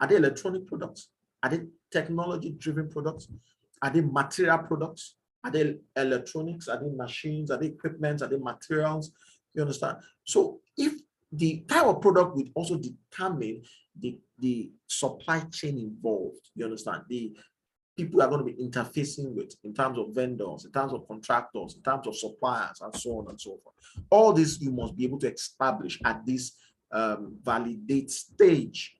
Are they electronic products? Are they technology-driven products? Are they material products? Are they electronics? Are they machines? Are they equipment? Are they materials? You understand? So if the type of product would also determine the supply chain involved, you understand? The people are going to be interfacing with in terms of vendors, in terms of contractors, in terms of suppliers, and so on and so forth. All this you must be able to establish at this validate stage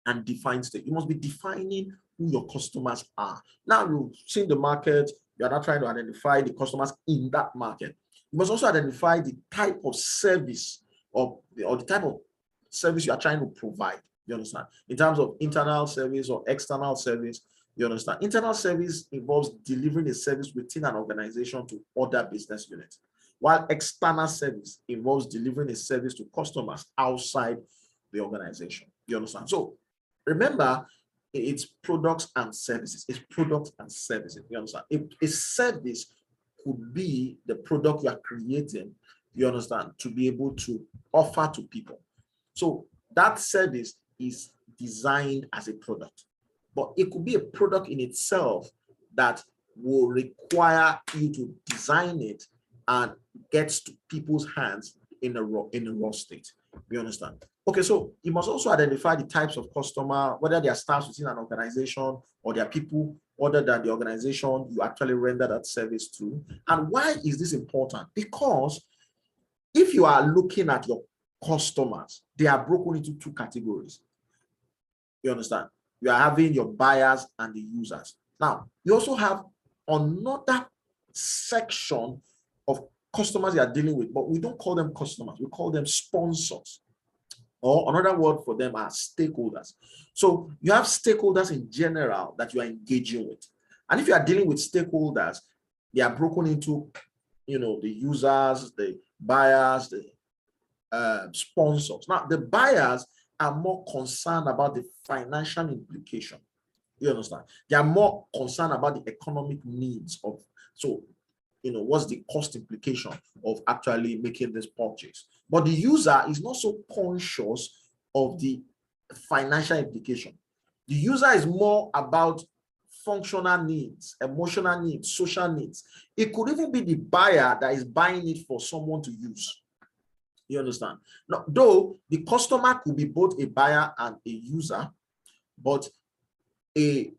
and define stage. You must be defining who your customers are. Now you've seen the market, you are not trying to identify the customers in that market. You must also identify the type of service or the type of service you are trying to provide. You understand? In terms of internal service or external service, you understand? Internal service involves delivering a service within an organization to other business units, while external service involves delivering a service to customers outside the organization. You understand? So remember, it's products and services. It's products and services. You understand? A service could be the product you are creating, you understand, to be able to offer to people. So that service is designed as a product, but it could be a product in itself that will require you to design it and get to people's hands in a raw state. You understand? Okay, so you must also identify the types of customer, whether they are staff within an organization or they are people other than the organization you actually render that service to. And why is this important? Because if you are looking at your customers, they are broken into two categories. You understand? You are having your buyers and the users. Now, you also have another section of customers you are dealing with, but we don't call them customers, we call them sponsors, or another word for them are stakeholders. So you have stakeholders in general that you are engaging with. And if you are dealing with stakeholders, they are broken into, the users, the buyers, the sponsors. Now, the buyers are more concerned about the financial implication. You understand? They are more concerned about the economic needs of, so, what's the cost implication of actually making this purchase? But the user is not so conscious of the financial implication. The user is more about functional needs, emotional needs, social needs. It could even be the buyer that is buying it for someone to use. You understand? Now, though the customer could be both a buyer and a user, but a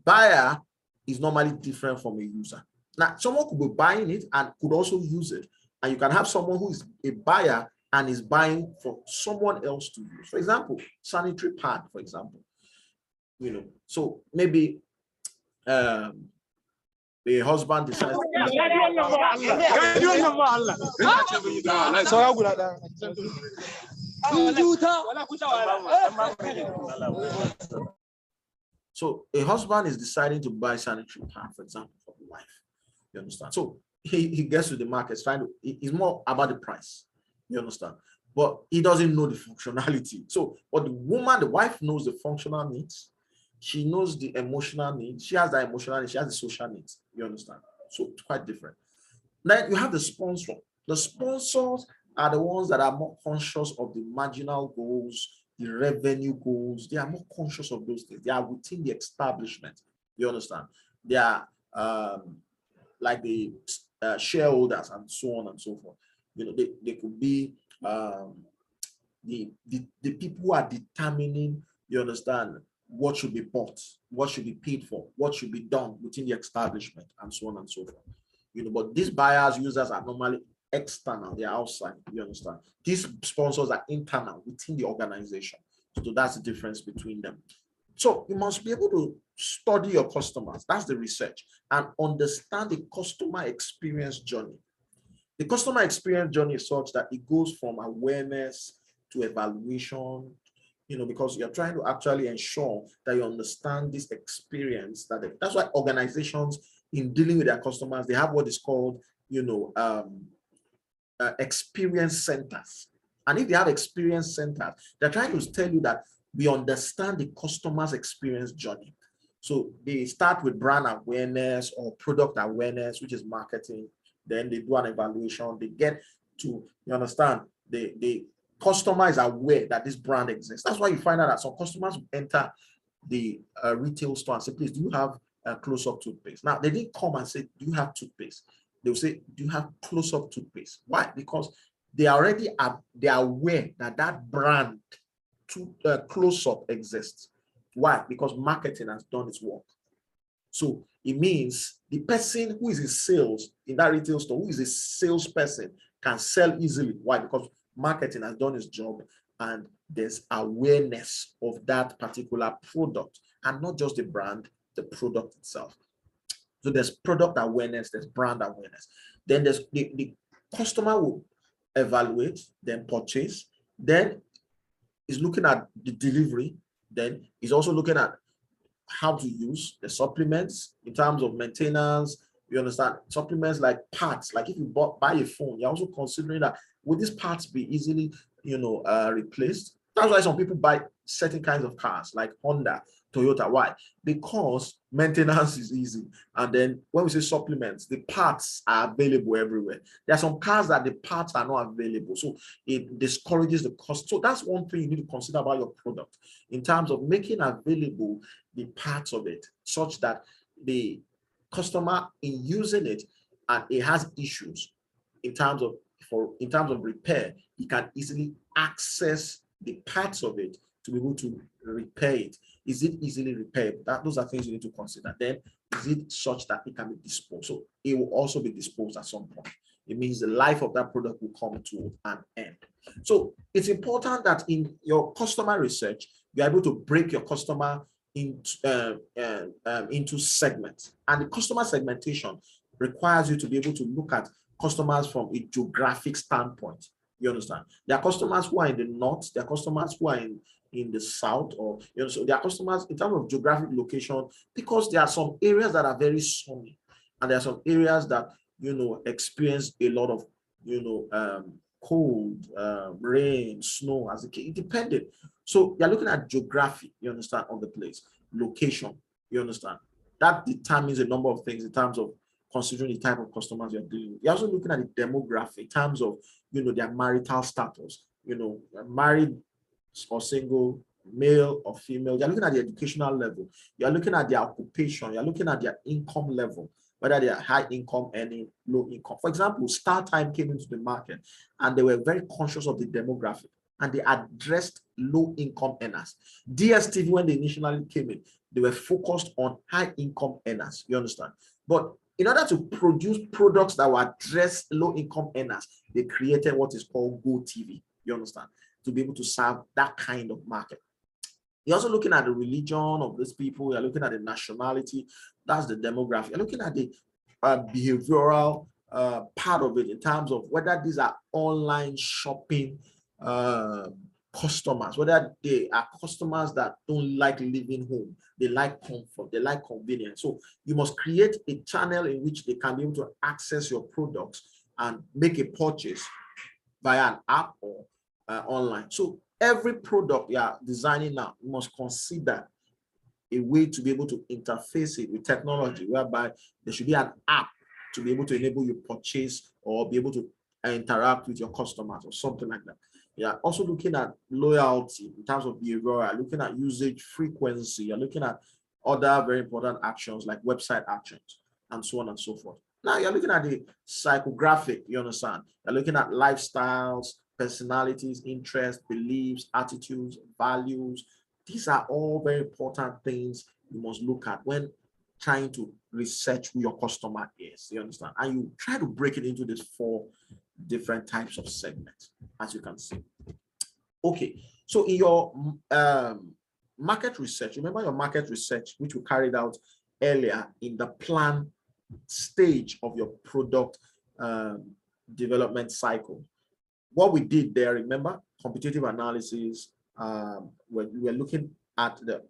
buyer is normally different from a user. Now, someone could be buying it and could also use it. And you can have someone who is a buyer and is buying for someone else to use. For example, sanitary pad, for example. So maybe the husband decides so a husband is deciding to buy sanitary pad, for example, for the wife. You understand? So he gets to the market, it's more about the price. You understand? But he doesn't know the functionality. So, but the wife knows the functional needs. She knows the emotional needs. She has the emotional needs. She has the social needs. You understand? So it's quite different. Then you have the sponsor. The sponsors are the ones that are more conscious of the marginal goals, the revenue goals. They are more conscious of those things. They are within the establishment. You understand? They are like the shareholders and so on and so forth. They could be the people who are determining, you understand, what should be bought, what should be paid for, what should be done within the establishment, and so on and so forth. But these buyers, users are normally external, they're outside, you understand. These sponsors are internal within the organization. So that's the difference between them. So you must be able to study your customers, that's the research, and understand the customer experience journey. The customer experience journey is such that it goes from awareness to evaluation, because you're trying to actually ensure that you understand this experience. That's why organizations, in dealing with their customers, they have what is called, experience centers. And if they have experience centers, they're trying to tell you that we understand the customer's experience journey. So they start with brand awareness or product awareness, which is marketing. Then they do an evaluation. They get to, you understand, the customer is aware that this brand exists. That's why you find out that some customers enter the retail store and say, please, do you have a close-up toothpaste? Now, they didn't come and say, do you have toothpaste? They'll say, do you have close-up toothpaste? Why? Because they already are, they are aware that that brand close-up exists. Why? Because marketing has done its work. So it means the person who is in sales in that retail store, who is a salesperson, can sell easily. Why? Because marketing has done its job and there's awareness of that particular product, and not just the brand, the product itself. So there's product awareness, there's brand awareness. Then there's the customer will evaluate, then purchase, then is looking at the delivery, then is also looking at how to use the supplements in terms of maintenance. You understand? Supplements like parts, like if you buy a phone, you're also considering that would these parts be easily, replaced? That's why some people buy certain kinds of cars like Honda, Toyota. Why? Because maintenance is easy. And then when we say supplements, the parts are available everywhere. There are some cars that the parts are not available. So it discourages the cost. So that's one thing you need to consider about your product in terms of making available the parts of it such that the customer in using it and it has issues in terms of repair, he can easily access the parts of it to be able to repair it. Is it easily repaired? Those are things you need to consider. Then, is it such that it can be disposed? So it will also be disposed at some point. It means the life of that product will come to an end. So it's important that in your customer research, you're able to break your customer into segments. And the customer segmentation requires you to be able to look at customers from a geographic standpoint. You understand? There are customers who are in the north, there are customers who are in the south, or so there are customers in terms of geographic location, because there are some areas that are very sunny, and there are some areas that experience a lot of cold, rain, snow, as it depended. So you're looking at geography, you understand, of the place, location, you understand. That determines a number of things in terms of considering the type of customers you're dealing with. You're also looking at the demographic in terms of their marital status, married or single, male or female. You're looking at the educational level. You're looking at their occupation. You're looking at their income level, whether they are high income, any low income. For example, StarTime came into the market and they were very conscious of the demographic and they addressed low income earners. DSTV, when they initially came in, they were focused on high income earners. You understand? But in order to produce products that will address low income earners, they created what is called GoTV. You understand? To be able to serve that kind of market. You're also looking at the religion of these people. You're looking at the nationality. That's the demographic. You're looking at the behavioral part of it in terms of whether these are online shopping customers, whether they are customers that don't like living home, they like comfort, they like convenience. So you must create a channel in which they can be able to access your products and make a purchase via an app or online. So every product you are designing now, you must consider a way to be able to interface it with technology, whereby there should be an app to be able to enable you purchase or be able to interact with your customers or something like that. Yeah, also looking at loyalty in terms of behavior, looking at usage frequency, you're looking at other very important actions like website actions and so on and so forth. Now you're looking at the psychographic, you understand? You're looking at lifestyles, personalities, interests, beliefs, attitudes, values. These are all very important things you must look at when trying to research who your customer is. You understand? And you try to break it into these 4 different types of segments, as you can see. Okay, so in your market research, remember your market research, which we carried out earlier in the plan stage of your product development cycle. What we did there, remember, competitive analysis, when we were looking at the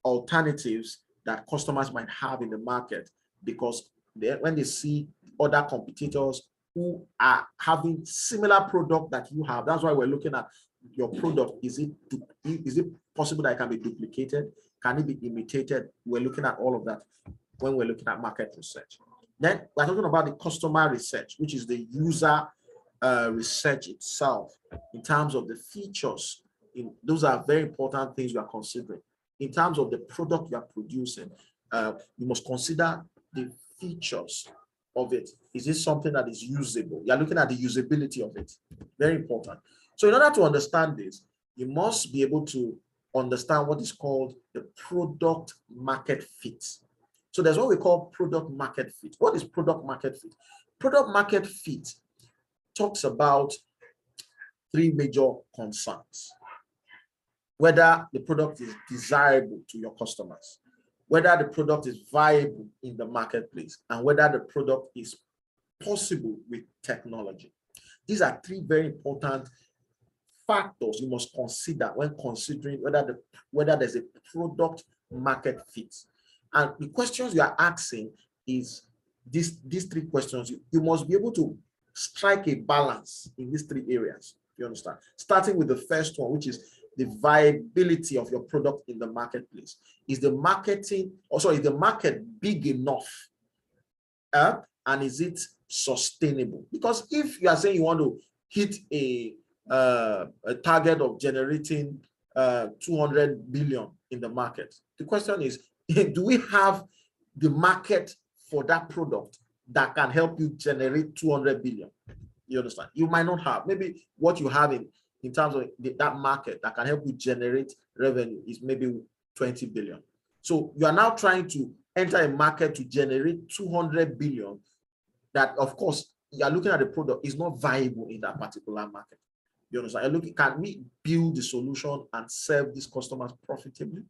alternatives that customers might have in the market, because when they see other competitors who are having similar product that you have, that's why we're looking at your product. Is it possible that it can be duplicated? Can it be imitated? We're looking at all of that when we're looking at market research. Then we're talking about the customer research, which is the user research itself in terms of the features. Those are very important things you are considering. In terms of the product you are producing, you must consider the features of it. Is this something that is usable? You're looking at the usability of it. Very important. So in order to understand this, you must be able to understand what is called the product market fit. So there's what we call product market fit. What is product market fit? Product market fit talks about 3 major concerns: whether the product is desirable to your customers, whether the product is viable in the marketplace, and whether the product is possible with technology. These are 3 very important factors you must consider when considering whether there's a product market fit. And the questions you are asking is these 3 questions. You must be able to strike a balance in these 3 areas. You understand? Starting with the first one, which is the viability of your product in the marketplace. Is the market big enough? And is it sustainable? Because if you are saying you want to hit a target of generating 200 billion in the market, the question is, do we have the market for that product that can help you generate 200 billion? You understand? You might not have. Maybe what you have in terms of that market that can help you generate revenue is maybe 20 billion. So you are now trying to enter a market to generate 200 billion that, of course, you are looking at the product is not viable in that particular market. You understand? You're looking, can we build the solution and serve these customers profitably?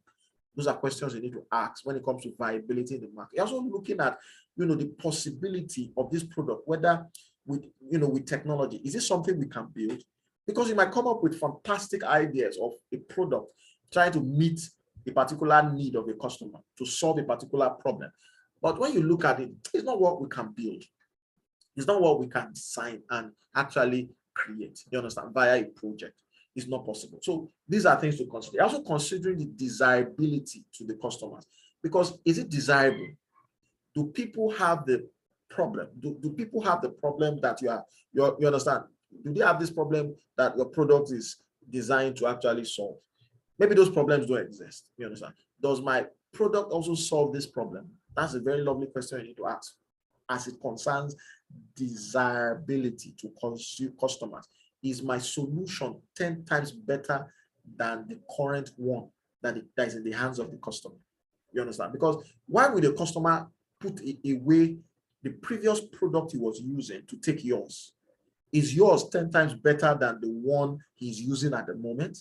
Those are questions you need to ask when it comes to viability in the market. You're also looking at, the possibility of this product, whether with technology. Is this something we can build? Because you might come up with fantastic ideas of a product trying to meet a particular need of a customer, to solve a particular problem. But when you look at it, it's not what we can build. It's not what we can design and actually create. You understand? Via a project. It's not possible. So these are things to consider. Also considering the desirability to the customers. Because is it desirable? Do people have the problem? Do people have the problem that you understand? Do they have this problem that your product is designed to actually solve? Maybe those problems don't exist. You understand? Does my product also solve this problem? That's a very lovely question you need to ask as it concerns desirability to customers. Is my solution 10 times better than the current one that is in the hands of the customer? You understand? Because why would the customer put away the previous product he was using to take yours? Is yours 10 times better than the one he's using at the moment?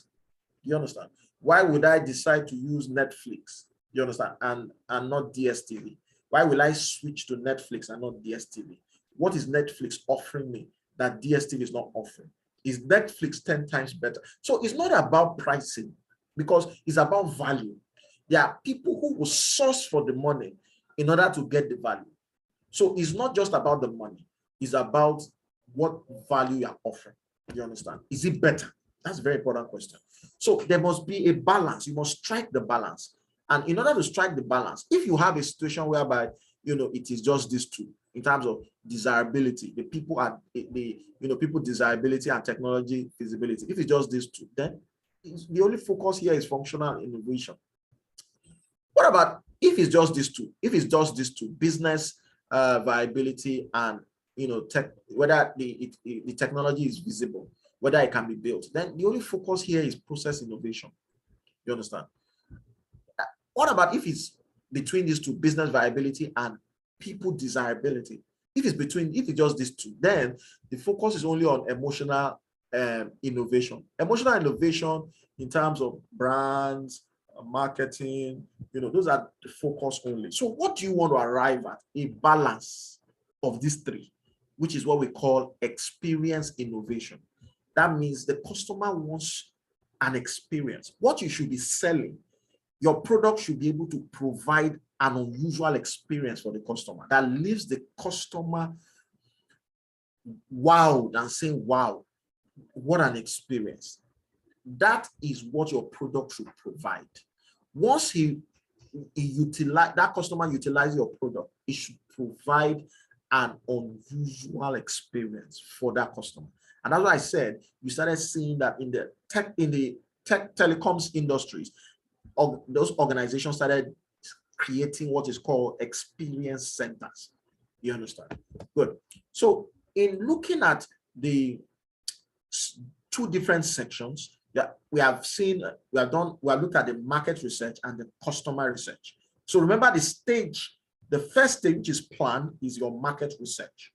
You understand? Why would I decide to use Netflix? You understand? And not DSTV? Why will I switch to Netflix and not DSTV? What is Netflix offering me that DSTV is not offering? Is Netflix 10 times better? So it's not about pricing, because it's about value. There are people who will source for the money in order to get the value. So it's not just about the money. It's about what value you are offering. You understand? Is it better? That's a very important question. So there must be a balance. You must strike the balance. And in order to strike the balance, if you have a situation whereby, it is just these 2 in terms of desirability, the people desirability and technology feasibility. If it's just these 2, then the only focus here is functional innovation. What about if it's just these 2? If it's just these 2, business viability and whether the technology is visible, whether it can be built. Then the only focus here is process innovation. You understand? What about if it's between these two, business viability and people desirability? If it's just these two, then the focus is only on emotional innovation. Emotional innovation in terms of brands, marketing, those are the focus only. So what do you want to arrive at? A balance of these three, which is what we call experience innovation. That means the customer wants an experience. What you should be selling, your product should be able to provide an unusual experience for the customer that leaves the customer wowed and saying, wow, what an experience. That is what your product should provide. Once that customer utilizes your product, it should provide an unusual experience for that customer. And that's why I said you started seeing that in the telecoms industries, those organizations started creating what is called experience centers. You understand? Good. So in looking at the two different sections, we have looked at the market research and the customer research. So remember the first stage, which is plan, is your market research.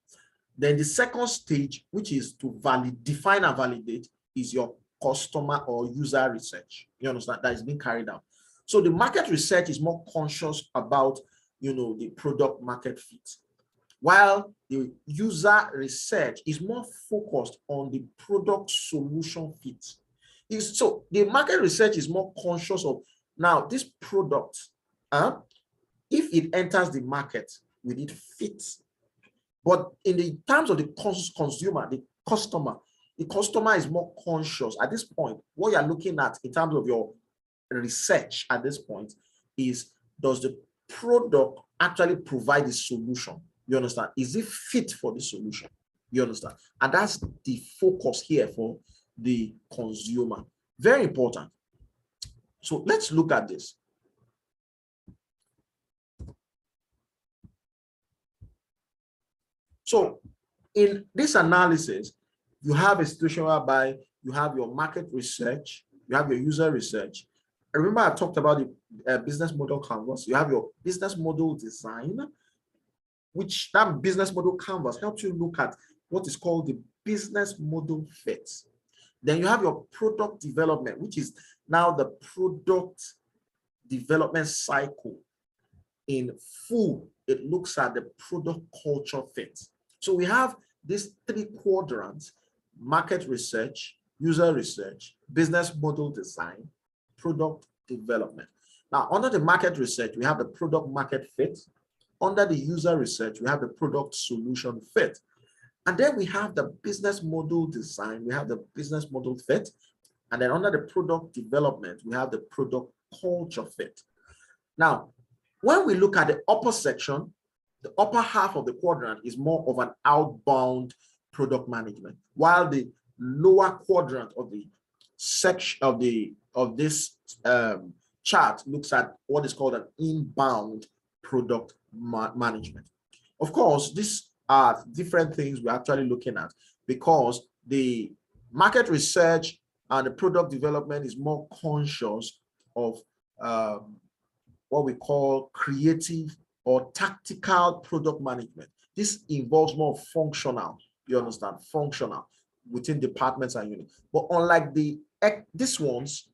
Then the second stage, which is to define and validate, is your customer or user research. You understand? That is being carried out. So the market research is more conscious about, the product market fit, while the user research is more focused on the product solution fit. So the market research is more conscious of, now this product, if it enters the market, will it fit? But in the terms of the consumer, the customer is more conscious at this point. What you're looking at in terms of your research at this point is, does the product actually provide the solution? You understand? Is it fit for the solution? You understand? And that's the focus here for the consumer. Very important. So let's look at this. So in this analysis, you have a situation whereby you have your market research, you have your user research. Remember, I talked about the business model canvas. You have your business model design, which that business model canvas helps you look at what is called the business model fit. Then you have your product development, which is now the product development cycle in full. It looks at the product culture fit. So we have these three quadrants: market research, user research, business model design, product development. Now, under the market research, we have the product market fit. Under the user research, we have the product solution fit. And then we have the business model design, we have the business model fit. And then under the product development, we have the product culture fit. Now, when we look at the upper section, the upper half of the quadrant is more of an outbound product management, while the lower quadrant of the section of this chart looks at what is called an inbound product management. Of course, these are different things we're actually looking at, because the market research and the product development is more conscious of what we call creative or tactical product management. This involves more functional, you understand, functional within departments and units. But unlike these ones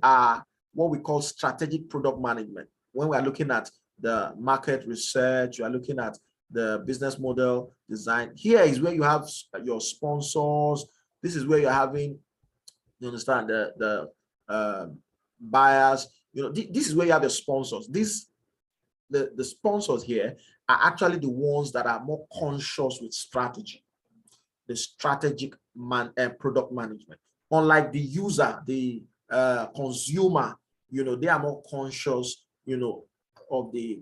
are what we call strategic product management. When we are looking at the market research, you are looking at the business model design. Here is where you have your sponsors. This is where you're having, you understand, the buyers. This is where you have the sponsors. The sponsors here are actually the ones that are more conscious with strategy, the strategic product management. Unlike the user, the consumer, they are more conscious, of the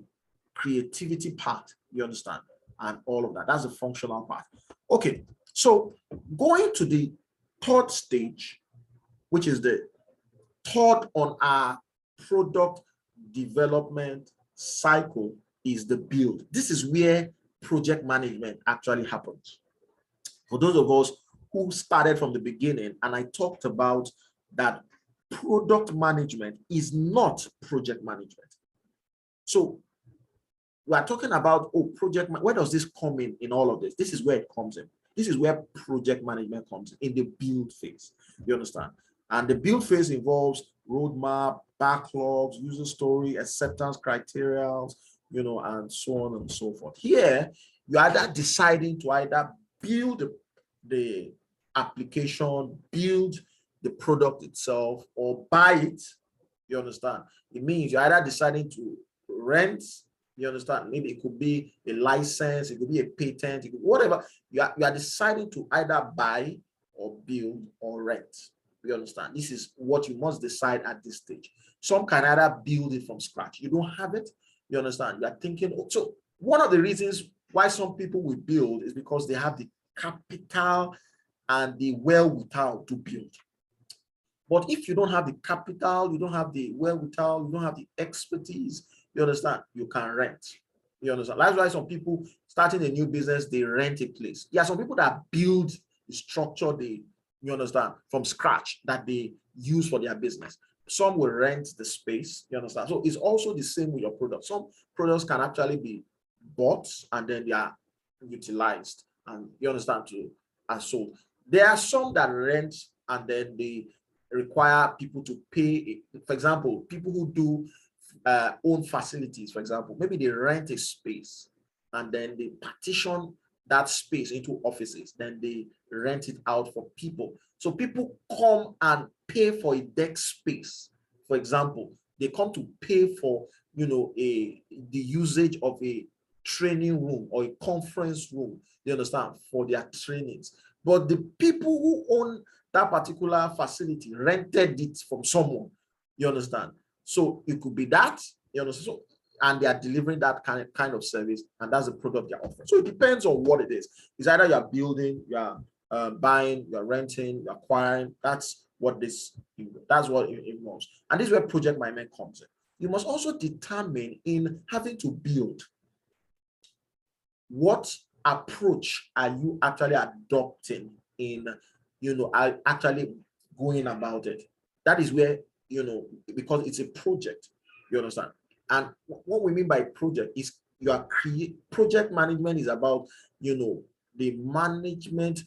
creativity part, you understand, and all of that. That's the functional part. Okay, so going to the third stage, which is the third on our product development cycle, is the build. This is where project management actually happens. For those of us who started from the beginning, and I talked about that product management is not project management. So we are talking about, oh, where does this come in all of this? This is where it comes in. This is where project management comes in the build phase. You understand? And the build phase involves roadmap, backlogs, user story, acceptance criteria, and so on and so forth. Here, you're either deciding to either build the application, build the product itself, or buy it. You understand? It means you're either deciding to rent. You understand? Maybe it could be a license, it could be a patent, it could, whatever. You are deciding to either buy or build or rent. You understand? This is what you must decide at this stage. Some can either build it from scratch. You don't have it. You understand? You are thinking. So one of the reasons why some people will build is because they have the capital and the wherewithal to build. But if you don't have the capital, you don't have the wherewithal, you don't have the expertise, you understand, you can rent. You understand? That's why some people starting a new business, they rent a place. There are some people that build the structure, you understand, from scratch that they use for their business. Some will rent the space, you understand? So it's also the same with your product. Some products can actually be bought and then they are utilized and, you understand, and sold. There are some that rent and then they require people to pay. For example, people who do own facilities, for example, maybe they rent a space and then they partition that space into offices, then they rent it out for people. So people come and pay for a desk space. For example, they come to pay for, the usage of a training room or a conference room, you understand, for their trainings. But the people who own that particular facility rented it from someone, you understand? So it could be that, you understand? So, and they are delivering that kind of service, and that's the product they're offering. So it depends on what it is. It's either you're building, you're buying, you're renting, you're acquiring. That's what it involves. And this is where project management comes in. You must also determine in having to build, what approach are you actually adopting in, actually going about it. That is where, because it's a project, you understand? And what we mean by project is project management is about, the management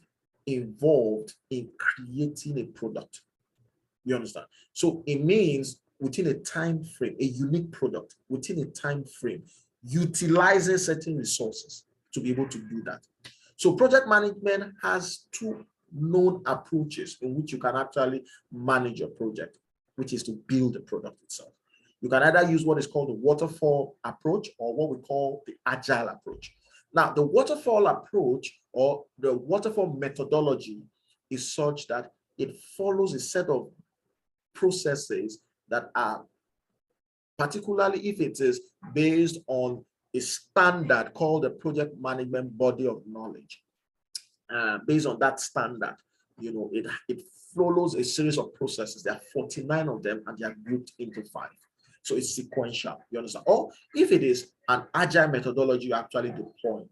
involved in creating a product. You understand? So it means within a time frame, a unique product, within a time frame, utilizing certain resources to be able to do that. So project management has two known approaches in which you can actually manage your project, which is to build the product itself. You can either use what is called the waterfall approach or what we call the agile approach. Now, the waterfall approach or the waterfall methodology is such that it follows a set of processes that are, particularly if it is based on a standard called the project management body of knowledge. Based on that standard, it follows a series of processes. There are 49 of them and they are grouped into 5. So it's sequential, you understand? Or if it is an agile methodology you actually deploy,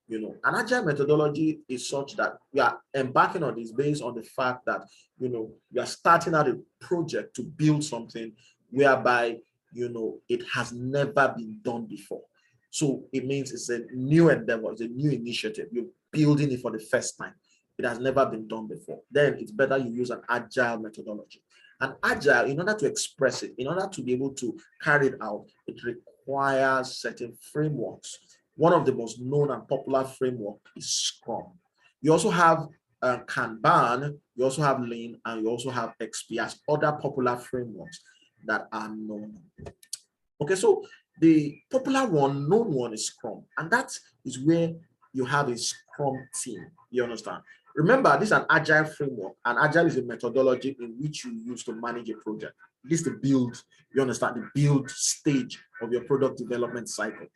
an agile methodology is such that we are embarking on this based on the fact that, we are starting out a project to build something whereby, it has never been done before. So it means it's a new endeavor, it's a new initiative. You're building it for the first time. It has never been done before. Then it's better you use an agile methodology. And agile, in order to express it, in order to be able to carry it out, it requires certain frameworks. One of the most known and popular framework is Scrum. You also have Kanban, you also have Lean, and you also have XP as other popular frameworks that are known. Okay, so the popular one, known one is Scrum, and that is where you have a Scrum team. You understand? Remember, this is an agile framework, and agile is a methodology in which you use to manage a project. This is the build, you understand, the build stage of your product development cycle.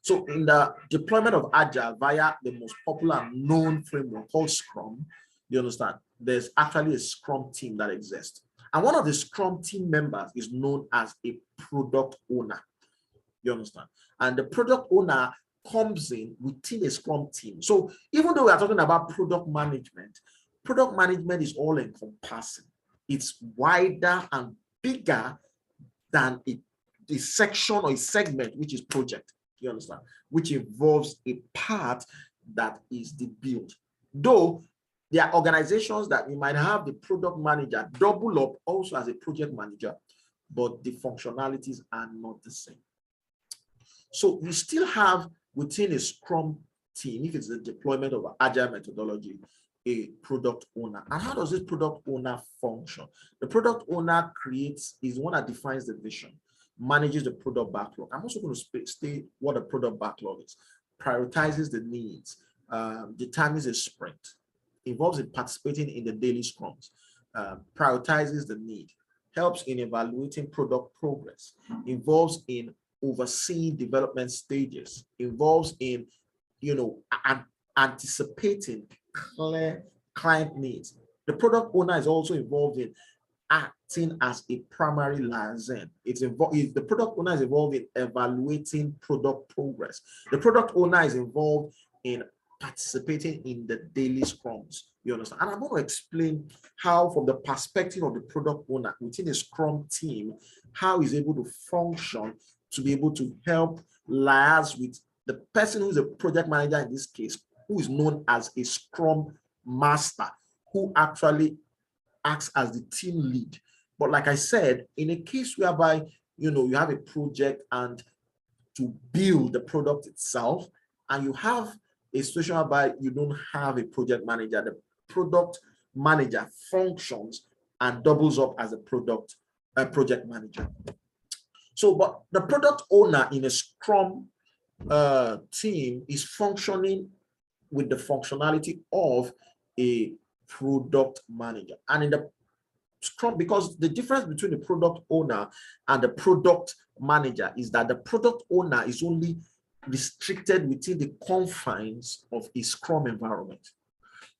So in the deployment of agile via the most popular and known framework called Scrum, you understand, there's actually a Scrum team that exists. And one of the Scrum team members is known as a product owner. You understand? And the product owner comes in within a Scrum team. So even though we are talking about product management is all encompassing. It's wider and bigger than a section or a segment, which is project, you understand, which involves a part that is the build. Though there are organizations that you might have the product manager double up also as a project manager, but the functionalities are not the same. So you still have within a Scrum team, if it's the deployment of an agile methodology, a product owner. And how does this product owner function? The product owner is the one that defines the vision, manages the product backlog. I'm also going to state what a product backlog is, prioritizes the needs, determines a sprint, involves in participating in the daily scrums, prioritizes the need, helps in evaluating product progress, involves in overseeing development stages, involves in, anticipating clear client needs. The product owner is also involved in acting as a primary liaison. The product owner is involved in evaluating product progress. The product owner is involved in participating in the daily scrums. You understand? And I'm going to explain how, from the perspective of the product owner within a Scrum team, how he's able to function to be able to help liaise with the person who's a project manager in this case, who is known as a Scrum master, who actually acts as the team lead. But like I said, in a case whereby you have a project and to build the product itself, and you have a situation whereby you don't have a project manager, the product manager functions and doubles up as a project manager. So, but the product owner in a Scrum team is functioning with the functionality of a product manager. And in the Scrum, because the difference between the product owner and the product manager is that the product owner is only restricted within the confines of a Scrum environment.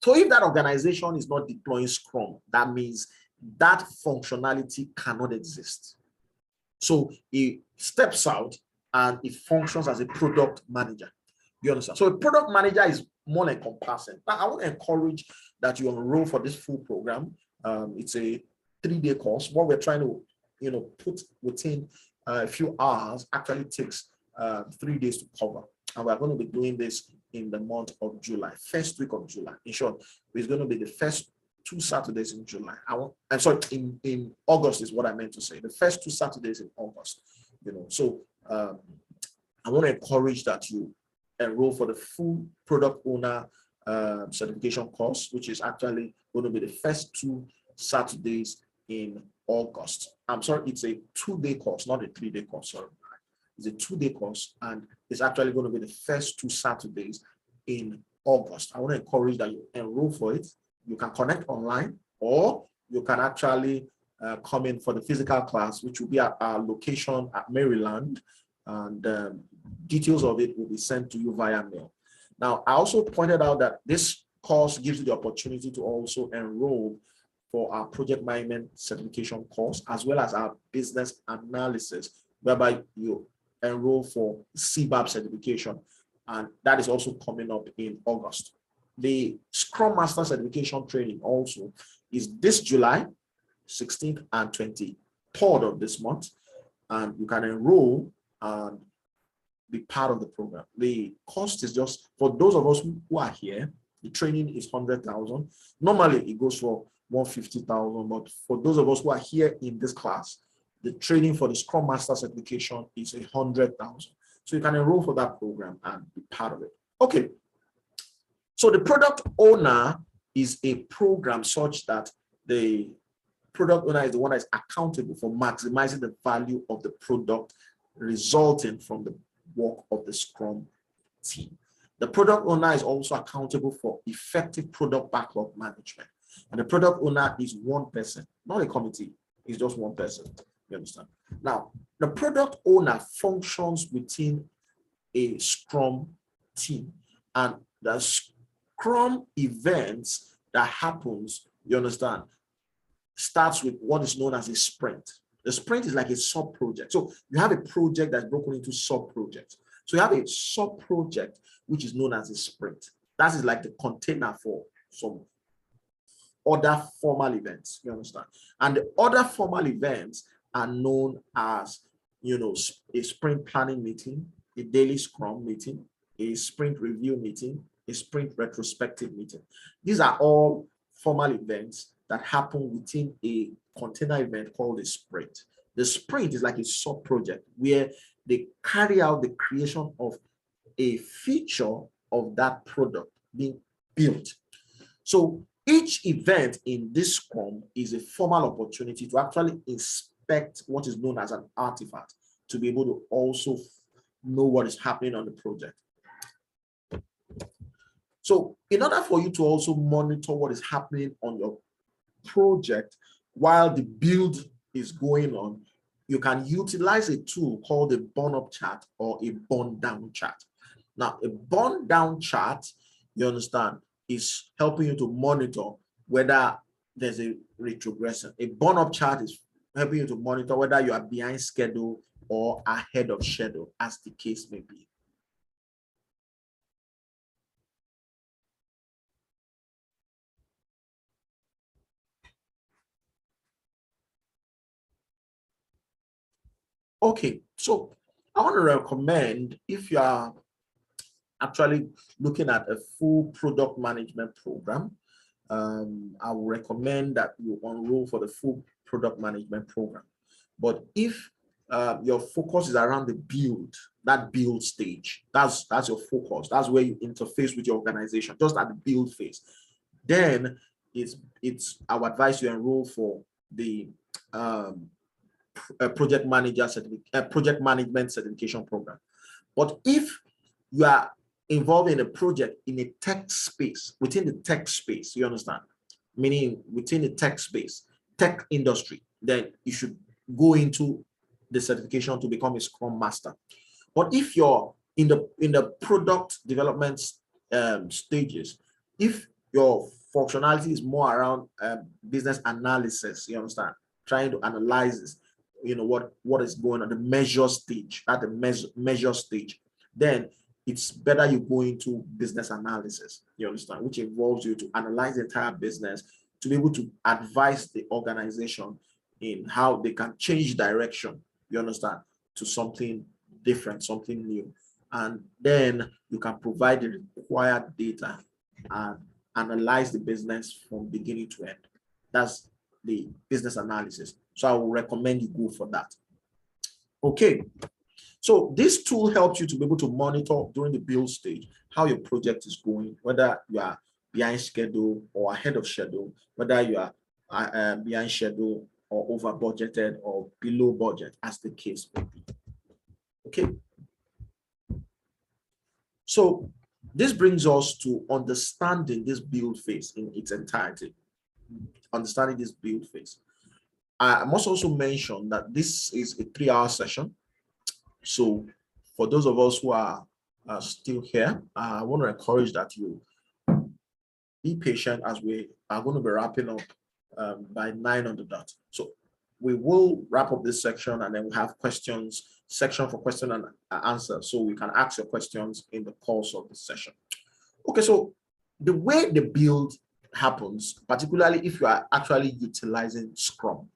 So if that organization is not deploying Scrum, that means that functionality cannot exist. So he steps out and it functions as a product manager. You understand? So a product manager is more encompassing. Now, I want to encourage that you enroll for this full program. It's a 3-day course. What we're trying to, put within a few hours actually takes 3 days to cover. And we're going to be doing this in the month of July, first week of July. In short, it's going to be the first 2 Saturdays in July. I'm sorry, in August is what I meant to say. The first 2 Saturdays in August. So I want to encourage that you enroll for the full product owner certification course, which is actually going to be the first 2 Saturdays in August. I'm sorry, it's a 2-day course, not a 3-day course. Sorry, it's a 2-day course, and it's actually going to be the first 2 Saturdays in August. I want to encourage that you enroll for it. You can connect online, or you can actually come in for the physical class, which will be at our location at Maryland, and details of it will be sent to you via mail. Now, I also pointed out that this course gives you the opportunity to also enroll for our project management certification course, as well as our business analysis, whereby you enroll for CBAP certification, and that is also coming up in August. The Scrum Master certification training also is this July 16th and 23rd of this month, and you can enroll and be part of the program. The cost is just, for those of us who are here, the training is 100,000. Normally it goes for 150,000, but for those of us who are here in this class, the training for the Scrum Master certification is 100,000. So you can enroll for that program and be part of it. Okay. So the product owner is a program such that the product owner is the one that is accountable for maximizing the value of the product resulting from the work of the Scrum team. The product owner is also accountable for effective product backlog management. And the product owner is one person, not a committee. It's just one person. You understand? Now, the product owner functions within a Scrum team, and the Scrum events that happens, you understand, starts with what is known as a sprint. The sprint is like a sub-project. So you have a project that's broken into sub-projects. So you have a sub-project, which is known as a sprint. That is like the container for some other formal events, you understand? And the other formal events are known as, a sprint planning meeting, a daily scrum meeting, a sprint review meeting, a sprint retrospective meeting. These are all formal events that happen within a container event called a sprint. The sprint is like a sub-project where they carry out the creation of a feature of that product being built. So each event in this Scrum is a formal opportunity to actually inspect what is known as an artifact, to be able to also know what is happening on the project. So in order for you to also monitor what is happening on your project while the build is going on, you can utilize a tool called a burn-up chart or a burn-down chart. Now, a burn-down chart, you understand, is helping you to monitor whether there's a retrogression. A burn-up chart is helping you to monitor whether you are behind schedule or ahead of schedule, as the case may be. Okay, so I want to recommend, if you are actually looking at a full product management program, I will recommend that you enroll for the full product management program. But if your focus is around the build, that build stage, that's your focus, that's where you interface with your organization, just at the build phase, then I would advise you enroll for the project management certification program. But if you are involved in a project in a tech space, within the tech space, you understand, meaning within the tech space, tech industry, then you should go into the certification to become a Scrum Master. But if you're in the product development stages, if your functionality is more around business analysis, you understand, trying to analyze this, what is going on, the measure stage, at the measure stage, then it's better you go into business analysis, you understand, which involves you to analyze the entire business to be able to advise the organization in how they can change direction, you understand, to something different, something new. And then you can provide the required data and analyze the business from beginning to end. That's the business analysis. So I will recommend you go for that. Okay. So this tool helps you to be able to monitor during the build stage how your project is going, whether you are behind schedule or ahead of schedule, whether you are behind schedule or over budgeted or below budget, as the case may be. Okay. So this brings us to understanding this build phase in its entirety. Understanding this build phase. I must also mention that this is a 3-hour session. So for those of us who are still here, I want to encourage that you be patient, as we are going to be wrapping up by 9 on the dot. So we will wrap up this section, and then we'll have section for question and answer. So we can ask your questions in the course of the session. Okay, so the way the build happens, particularly if you are actually utilizing Scrum,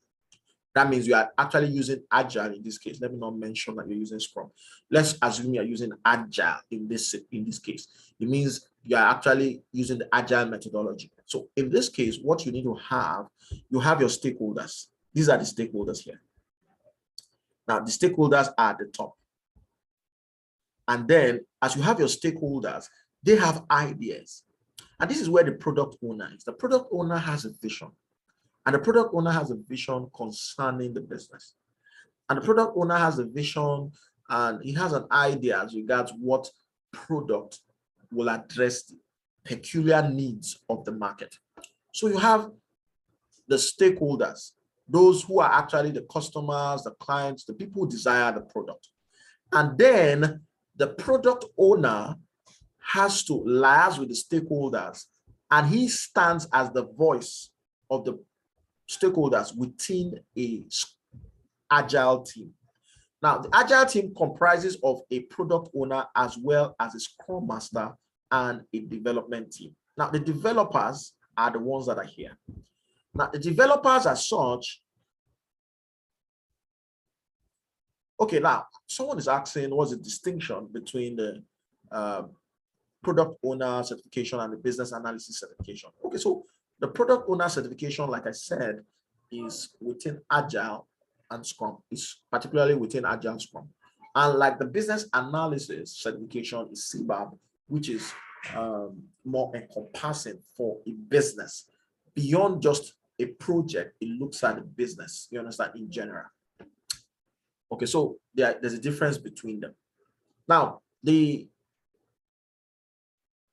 that means you are actually using Agile in this case. Let me not mention that you're using Scrum. Let's assume you're using Agile in this case. It means you are actually using the Agile methodology. So in this case, what you need to have, you have your stakeholders. These are the stakeholders here. Now, the stakeholders are at the top. And then as you have your stakeholders, they have ideas. And this is where the product owner is. The product owner has a vision. And the product owner has a vision concerning the business. And the product owner has a vision, and he has an idea as regards what product will address the peculiar needs of the market. So you have the stakeholders, those who are actually the customers, the clients, the people who desire the product. And then the product owner has to liaise with the stakeholders, and he stands as the voice of the stakeholders within a Agile team. Now, the agile team comprises of a product owner as well as a scrum master and a development team. Now, the developers are the ones that are here. Now, the developers as such. Okay, now someone is asking what's the distinction between the product owner certification and the business analysis certification. Okay, so the product owner certification, like I said, is within Agile and Scrum. It's particularly within Agile Scrum. And like the business analysis certification is CBAB, which is more encompassing for a business. Beyond just a project, it looks at the business, you understand, in general. Okay, so there's a difference between them. Now, the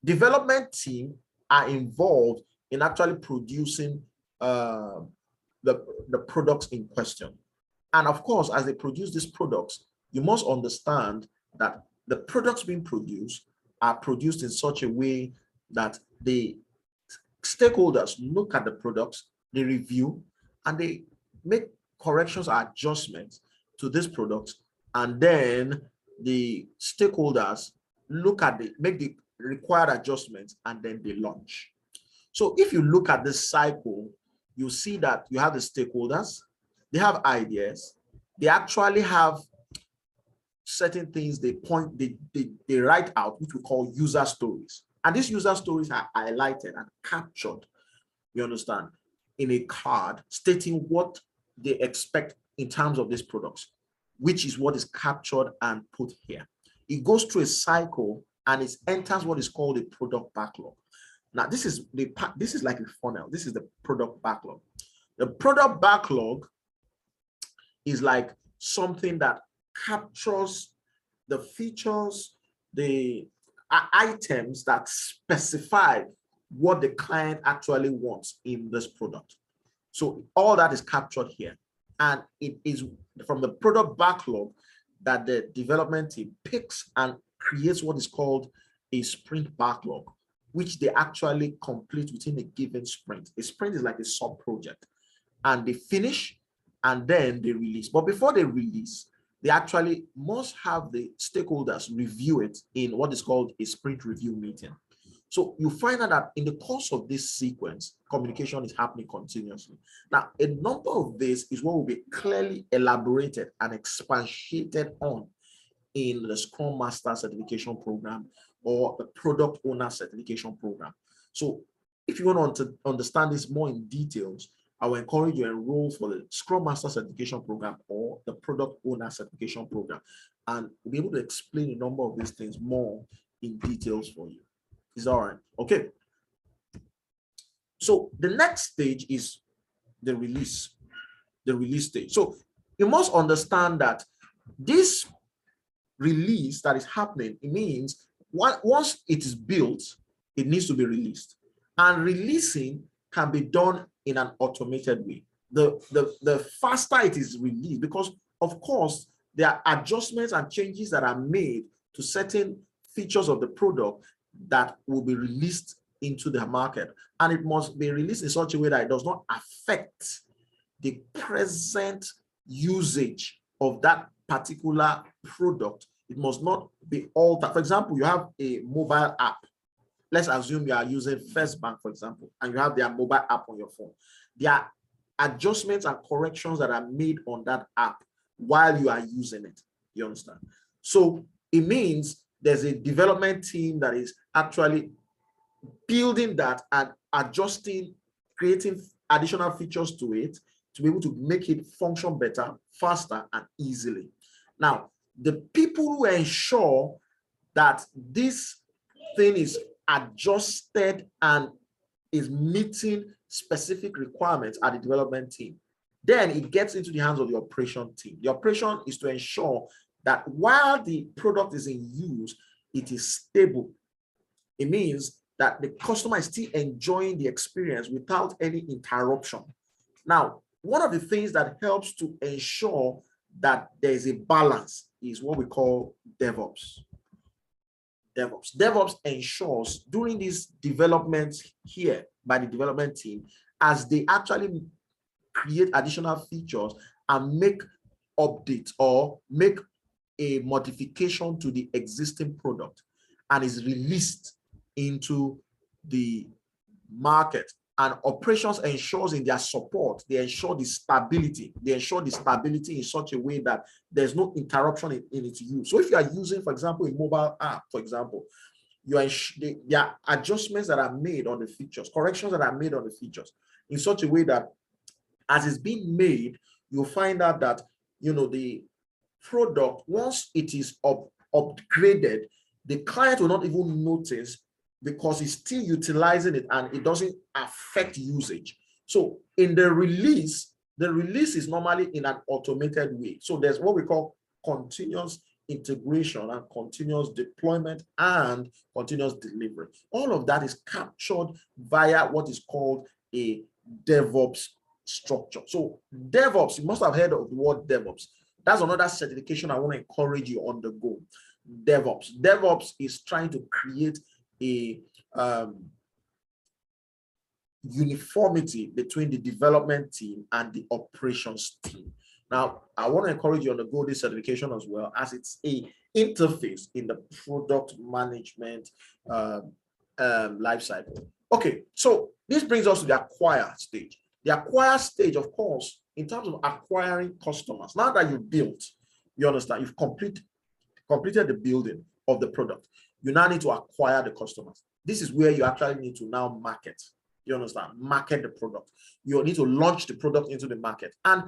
development team are involved in actually producing the products in question. And of course, as they produce these products, you must understand that the products being produced are produced in such a way that the stakeholders look at the products, they review, and they make corrections or adjustments to this product, and then the stakeholders look at make the required adjustments, and then they launch. So if you look at this cycle, you see that you have the stakeholders, they have ideas, they actually have certain things they write out, which we call user stories. And these user stories are highlighted and captured, you understand, in a card stating what they expect in terms of these products, which is what is captured and put here. It goes through a cycle and it enters what is called a product backlog. Now, this is like a funnel. This is the product backlog. The product backlog is like something that captures the features, the items that specify what the client actually wants in this product. So all that is captured here. And it is from the product backlog that the development team picks and creates what is called a sprint backlog, which they actually complete within a given sprint. A sprint is like a sub-project. And they finish and then they release. But before they release, they actually must have the stakeholders review it in what is called a sprint review meeting. So you find out that in the course of this sequence, communication is happening continuously. Now, a number of this is what will be clearly elaborated and expatiated on in the Scrum Master certification program or the Product Owner certification program. So if you want to understand this more in details, I will encourage you to enroll for the Scrum Master certification program or the Product Owner certification program. And we'll be able to explain a number of these things more in details for you. Is all right? Okay. So the next stage is the release stage. So you must understand that this release that is happening, it means once it is built, it needs to be released. And releasing can be done in an automated way. The faster it is released, because of course, there are adjustments and changes that are made to certain features of the product that will be released into the market, and it must be released in such a way that it does not affect the present usage of that particular product. It must not be altered. For example, you have a mobile app. Let's assume you are using First Bank, for example, and you have their mobile app on your phone. There are adjustments and corrections that are made on that app while you are using it. You understand? So it means there's a development team that is actually building that and adjusting, creating additional features to it to be able to make it function better, faster, and easily. Now, the people who ensure that this thing is adjusted and is meeting specific requirements are the development team. Then it gets into the hands of the operation team. The operation is to ensure that while the product is in use, it is stable. It means that the customer is still enjoying the experience without any interruption. Now, one of the things that helps to ensure that there is a balance is what we call DevOps. DevOps ensures during these developments here by the development team, as they actually create additional features and make update or make a modification to the existing product and is released into the market, and operations ensures in their support, they ensure the stability. They ensure the stability in such a way that there's no interruption in its use. So if you are using, for example, a mobile app, for example, there are adjustments that are made on the features, corrections that are made on the features in such a way that as it's being made, you'll find out that, you know, the product, once it is upgraded, the client will not even notice because he's still utilizing it and it doesn't affect usage. So in the release is normally in an automated way. So there's what we call continuous integration and continuous deployment and continuous delivery. All of that is captured via what is called a DevOps structure. So DevOps, you must have heard of the word DevOps. That's another certification I want to encourage you on the go. DevOps is trying to create a uniformity between the development team and the operations team. Now, I want to encourage you on the go this certification as well, as it's a interface in the product management lifecycle. Okay, so this brings us to the acquire stage. The acquire stage, of course, in terms of acquiring customers. Now that you've built, you understand, you've completed the building of the product, you now need to acquire the customers. This is where you actually need to now market. You understand? Market the product. You need to launch the product into the market. And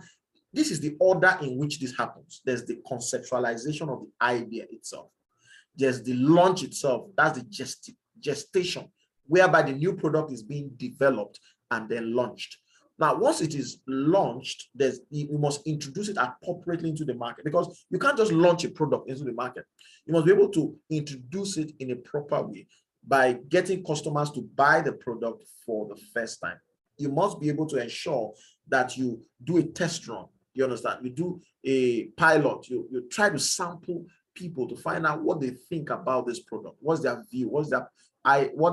this is the order in which this happens. There's the conceptualization of the idea itself. There's the launch itself. That's the gestation, whereby the new product is being developed and then launched. Now, once it is launched, you must introduce it appropriately into the market, because you can't just launch a product into the market. You must be able to introduce it in a proper way by getting customers to buy the product for the first time. You must be able to ensure that you do a test run. You understand? You do a pilot. You try to sample people to find out what they think about this product. What's their view? What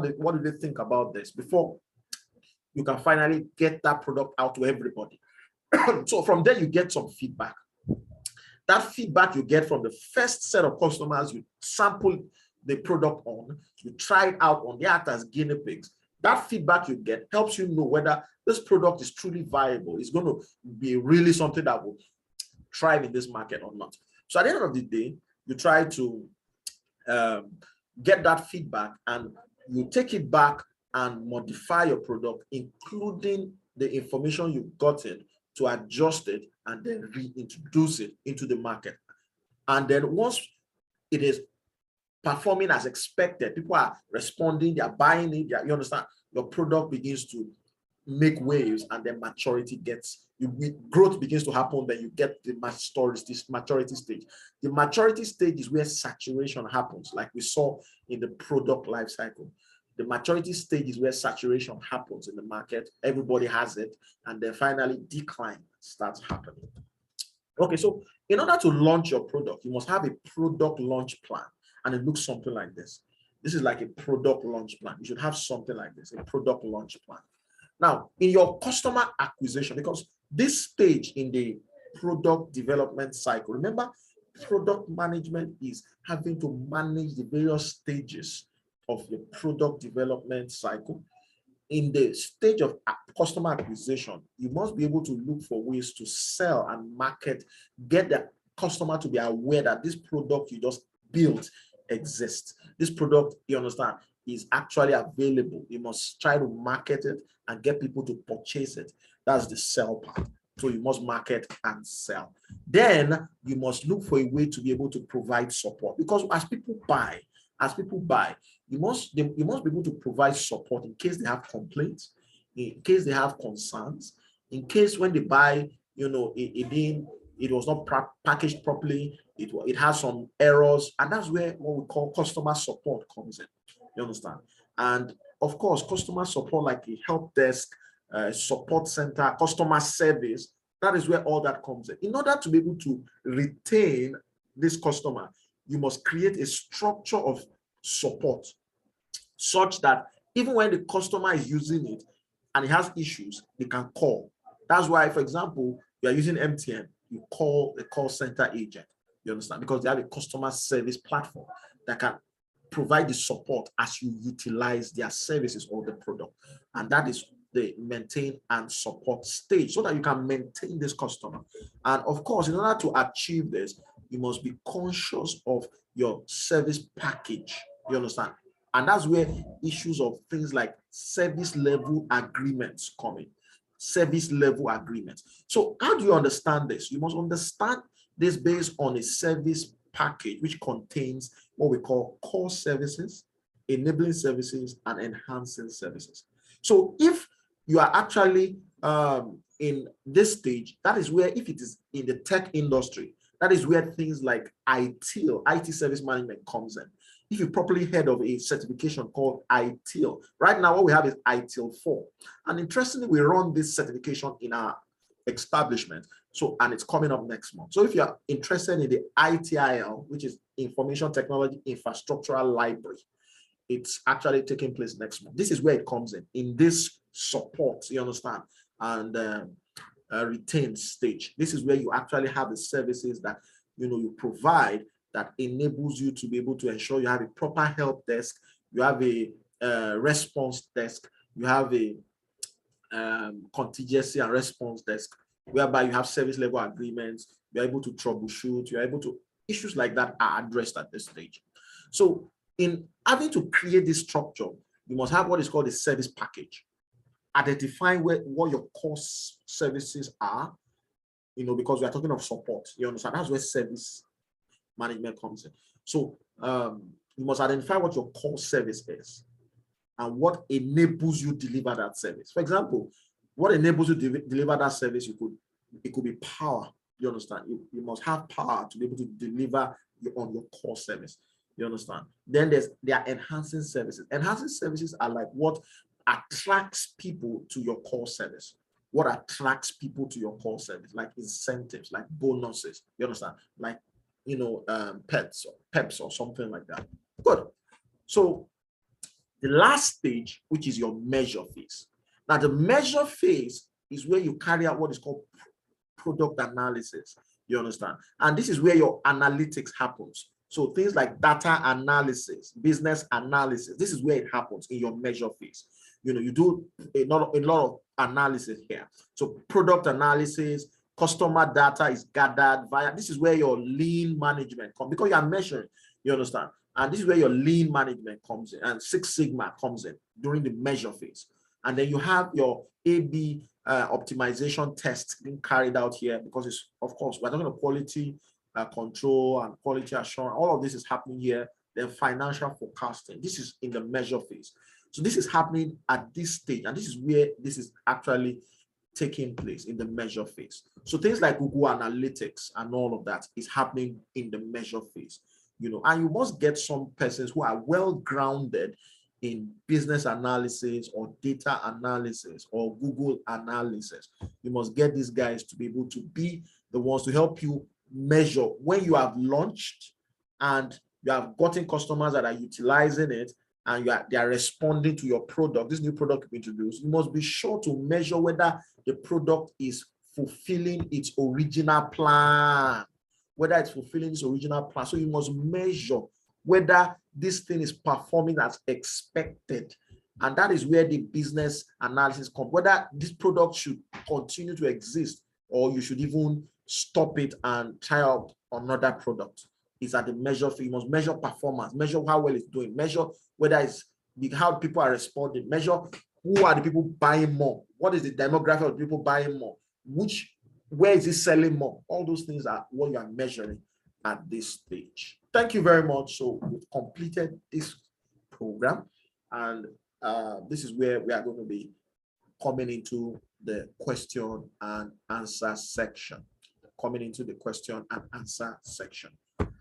do they think about this before you can finally get that product out to everybody. So from there, you get some feedback. That feedback you get from the first set of customers you sample the product on, you try it out on, they act as guinea pigs. That feedback you get helps you know whether this product is truly viable. It's going to be really something that will thrive in this market or not. So at the end of the day, you try to get that feedback and you take it back and modify your product, including the information you've gotten, to adjust it and then reintroduce it into the market. And then once it is performing as expected, people are responding, they are buying it, you understand, your product begins to make waves, and then maturity growth begins to happen. Then you get the maturity stage. The maturity stage is where saturation happens, like we saw in the product life cycle. The maturity stage is where saturation happens in the market. Everybody has it, and then finally decline starts happening. Okay, so in order to launch your product, you must have a product launch plan, and it looks something like this. This is like a product launch plan. You should have something like this, a product launch plan. Now, in your customer acquisition, because this stage in the product development cycle, remember, product management is having to manage the various stages of your product development cycle. In the stage of customer acquisition, you must be able to look for ways to sell and market, get the customer to be aware that this product you just built exists. This product, you understand, is actually available. You must try to market it and get people to purchase it. That's the sell part. So you must market and sell. Then you must look for a way to be able to provide support, because as people buy, you must be able to provide support in case they have complaints, in case they have concerns, in case when they buy, you know, it was not packaged properly, it has some errors, and that's where what we call customer support comes in. You understand? And of course, customer support, like a help desk, support center, customer service, that is where all that comes in. In order to be able to retain this customer, you must create a structure of support such that even when the customer is using it and he has issues, they can call. That's why, for example, you are using MTN, you call a call center agent. You understand? Because they have a customer service platform that can provide the support as you utilize their services or the product. And that is the maintain and support stage, so that you can maintain this customer. And of course, in order to achieve this, you must be conscious of your service package. You understand? And that's where issues of things like service level agreements come in. Service level agreements. So how do you understand this? You must understand this based on a service package which contains what we call core services, enabling services, and enhancing services. So if you are actually in this stage, that is where, if it is in the tech industry, that is where things like IT service management comes in. If you properly heard of a certification called ITIL, right now what we have is ITIL 4. And interestingly, we run this certification in our establishment. So, and it's coming up next month. So if you're interested in the ITIL, which is Information Technology Infrastructural Library, it's actually taking place next month. This is where it comes in this support, you understand, and retain stage. This is where you actually have the services that you provide that enables you to be able to ensure you have a proper help desk, you have a response desk, you have a contingency and response desk, whereby you have service level agreements, you're able to troubleshoot, you're able to, issues like that are addressed at this stage. So in having to create this structure, you must have what is called a service package. Identifying what your core services are, because we are talking of support, you understand? That's where service management comes in. So you must identify what your core service is and what enables you to deliver that service. For example, what enables you to deliver that service, it could be power. You understand? You must have power to be able to deliver on your core service. You understand? Then there are enhancing services. Enhancing services are like what attracts people to your core service. What attracts people to your core service, like incentives, like bonuses. You understand? Like peps or something like that. Good. So the last stage, which is your measure phase. Now, the measure phase is where you carry out what is called product analysis. You understand? And this is where your analytics happens. So things like data analysis, business analysis, this is where it happens in your measure phase. You do a lot of analysis here. So product analysis, customer data is gathered via, this is where your lean management comes, because you are measuring, you understand? And this is where your lean management comes in, and Six Sigma comes in during the measure phase. And then you have your A/B optimization test being carried out here, because it's, of course, we're talking about quality control and quality assurance. All of this is happening here. Then financial forecasting. This is in the measure phase. So this is happening at this stage, and this is where this is actually taking place, in the measure phase. So things like Google Analytics and all of that is happening in the measure phase. And you must get some persons who are well grounded in business analysis or data analysis or Google analysis. You must get these guys to be able to be the ones to help you measure when you have launched and you have gotten customers that are utilizing it, and they are responding to your product, this new product you introduced. You must be sure to measure whether the product is fulfilling its original plan, whether it's fulfilling its original plan. So you must measure whether this thing is performing as expected. And that is where the business analysis comes, whether this product should continue to exist or you should even stop it and try out another product. Is at the measure. You must measure performance, measure how well it's doing, measure whether it's how people are responding, measure who are the people buying more, what is the demographic of people buying more, where is it selling more. All those things are what you are measuring at this stage. Thank you very much. So we've completed this program, and this is where we are going to be coming into the question and answer section.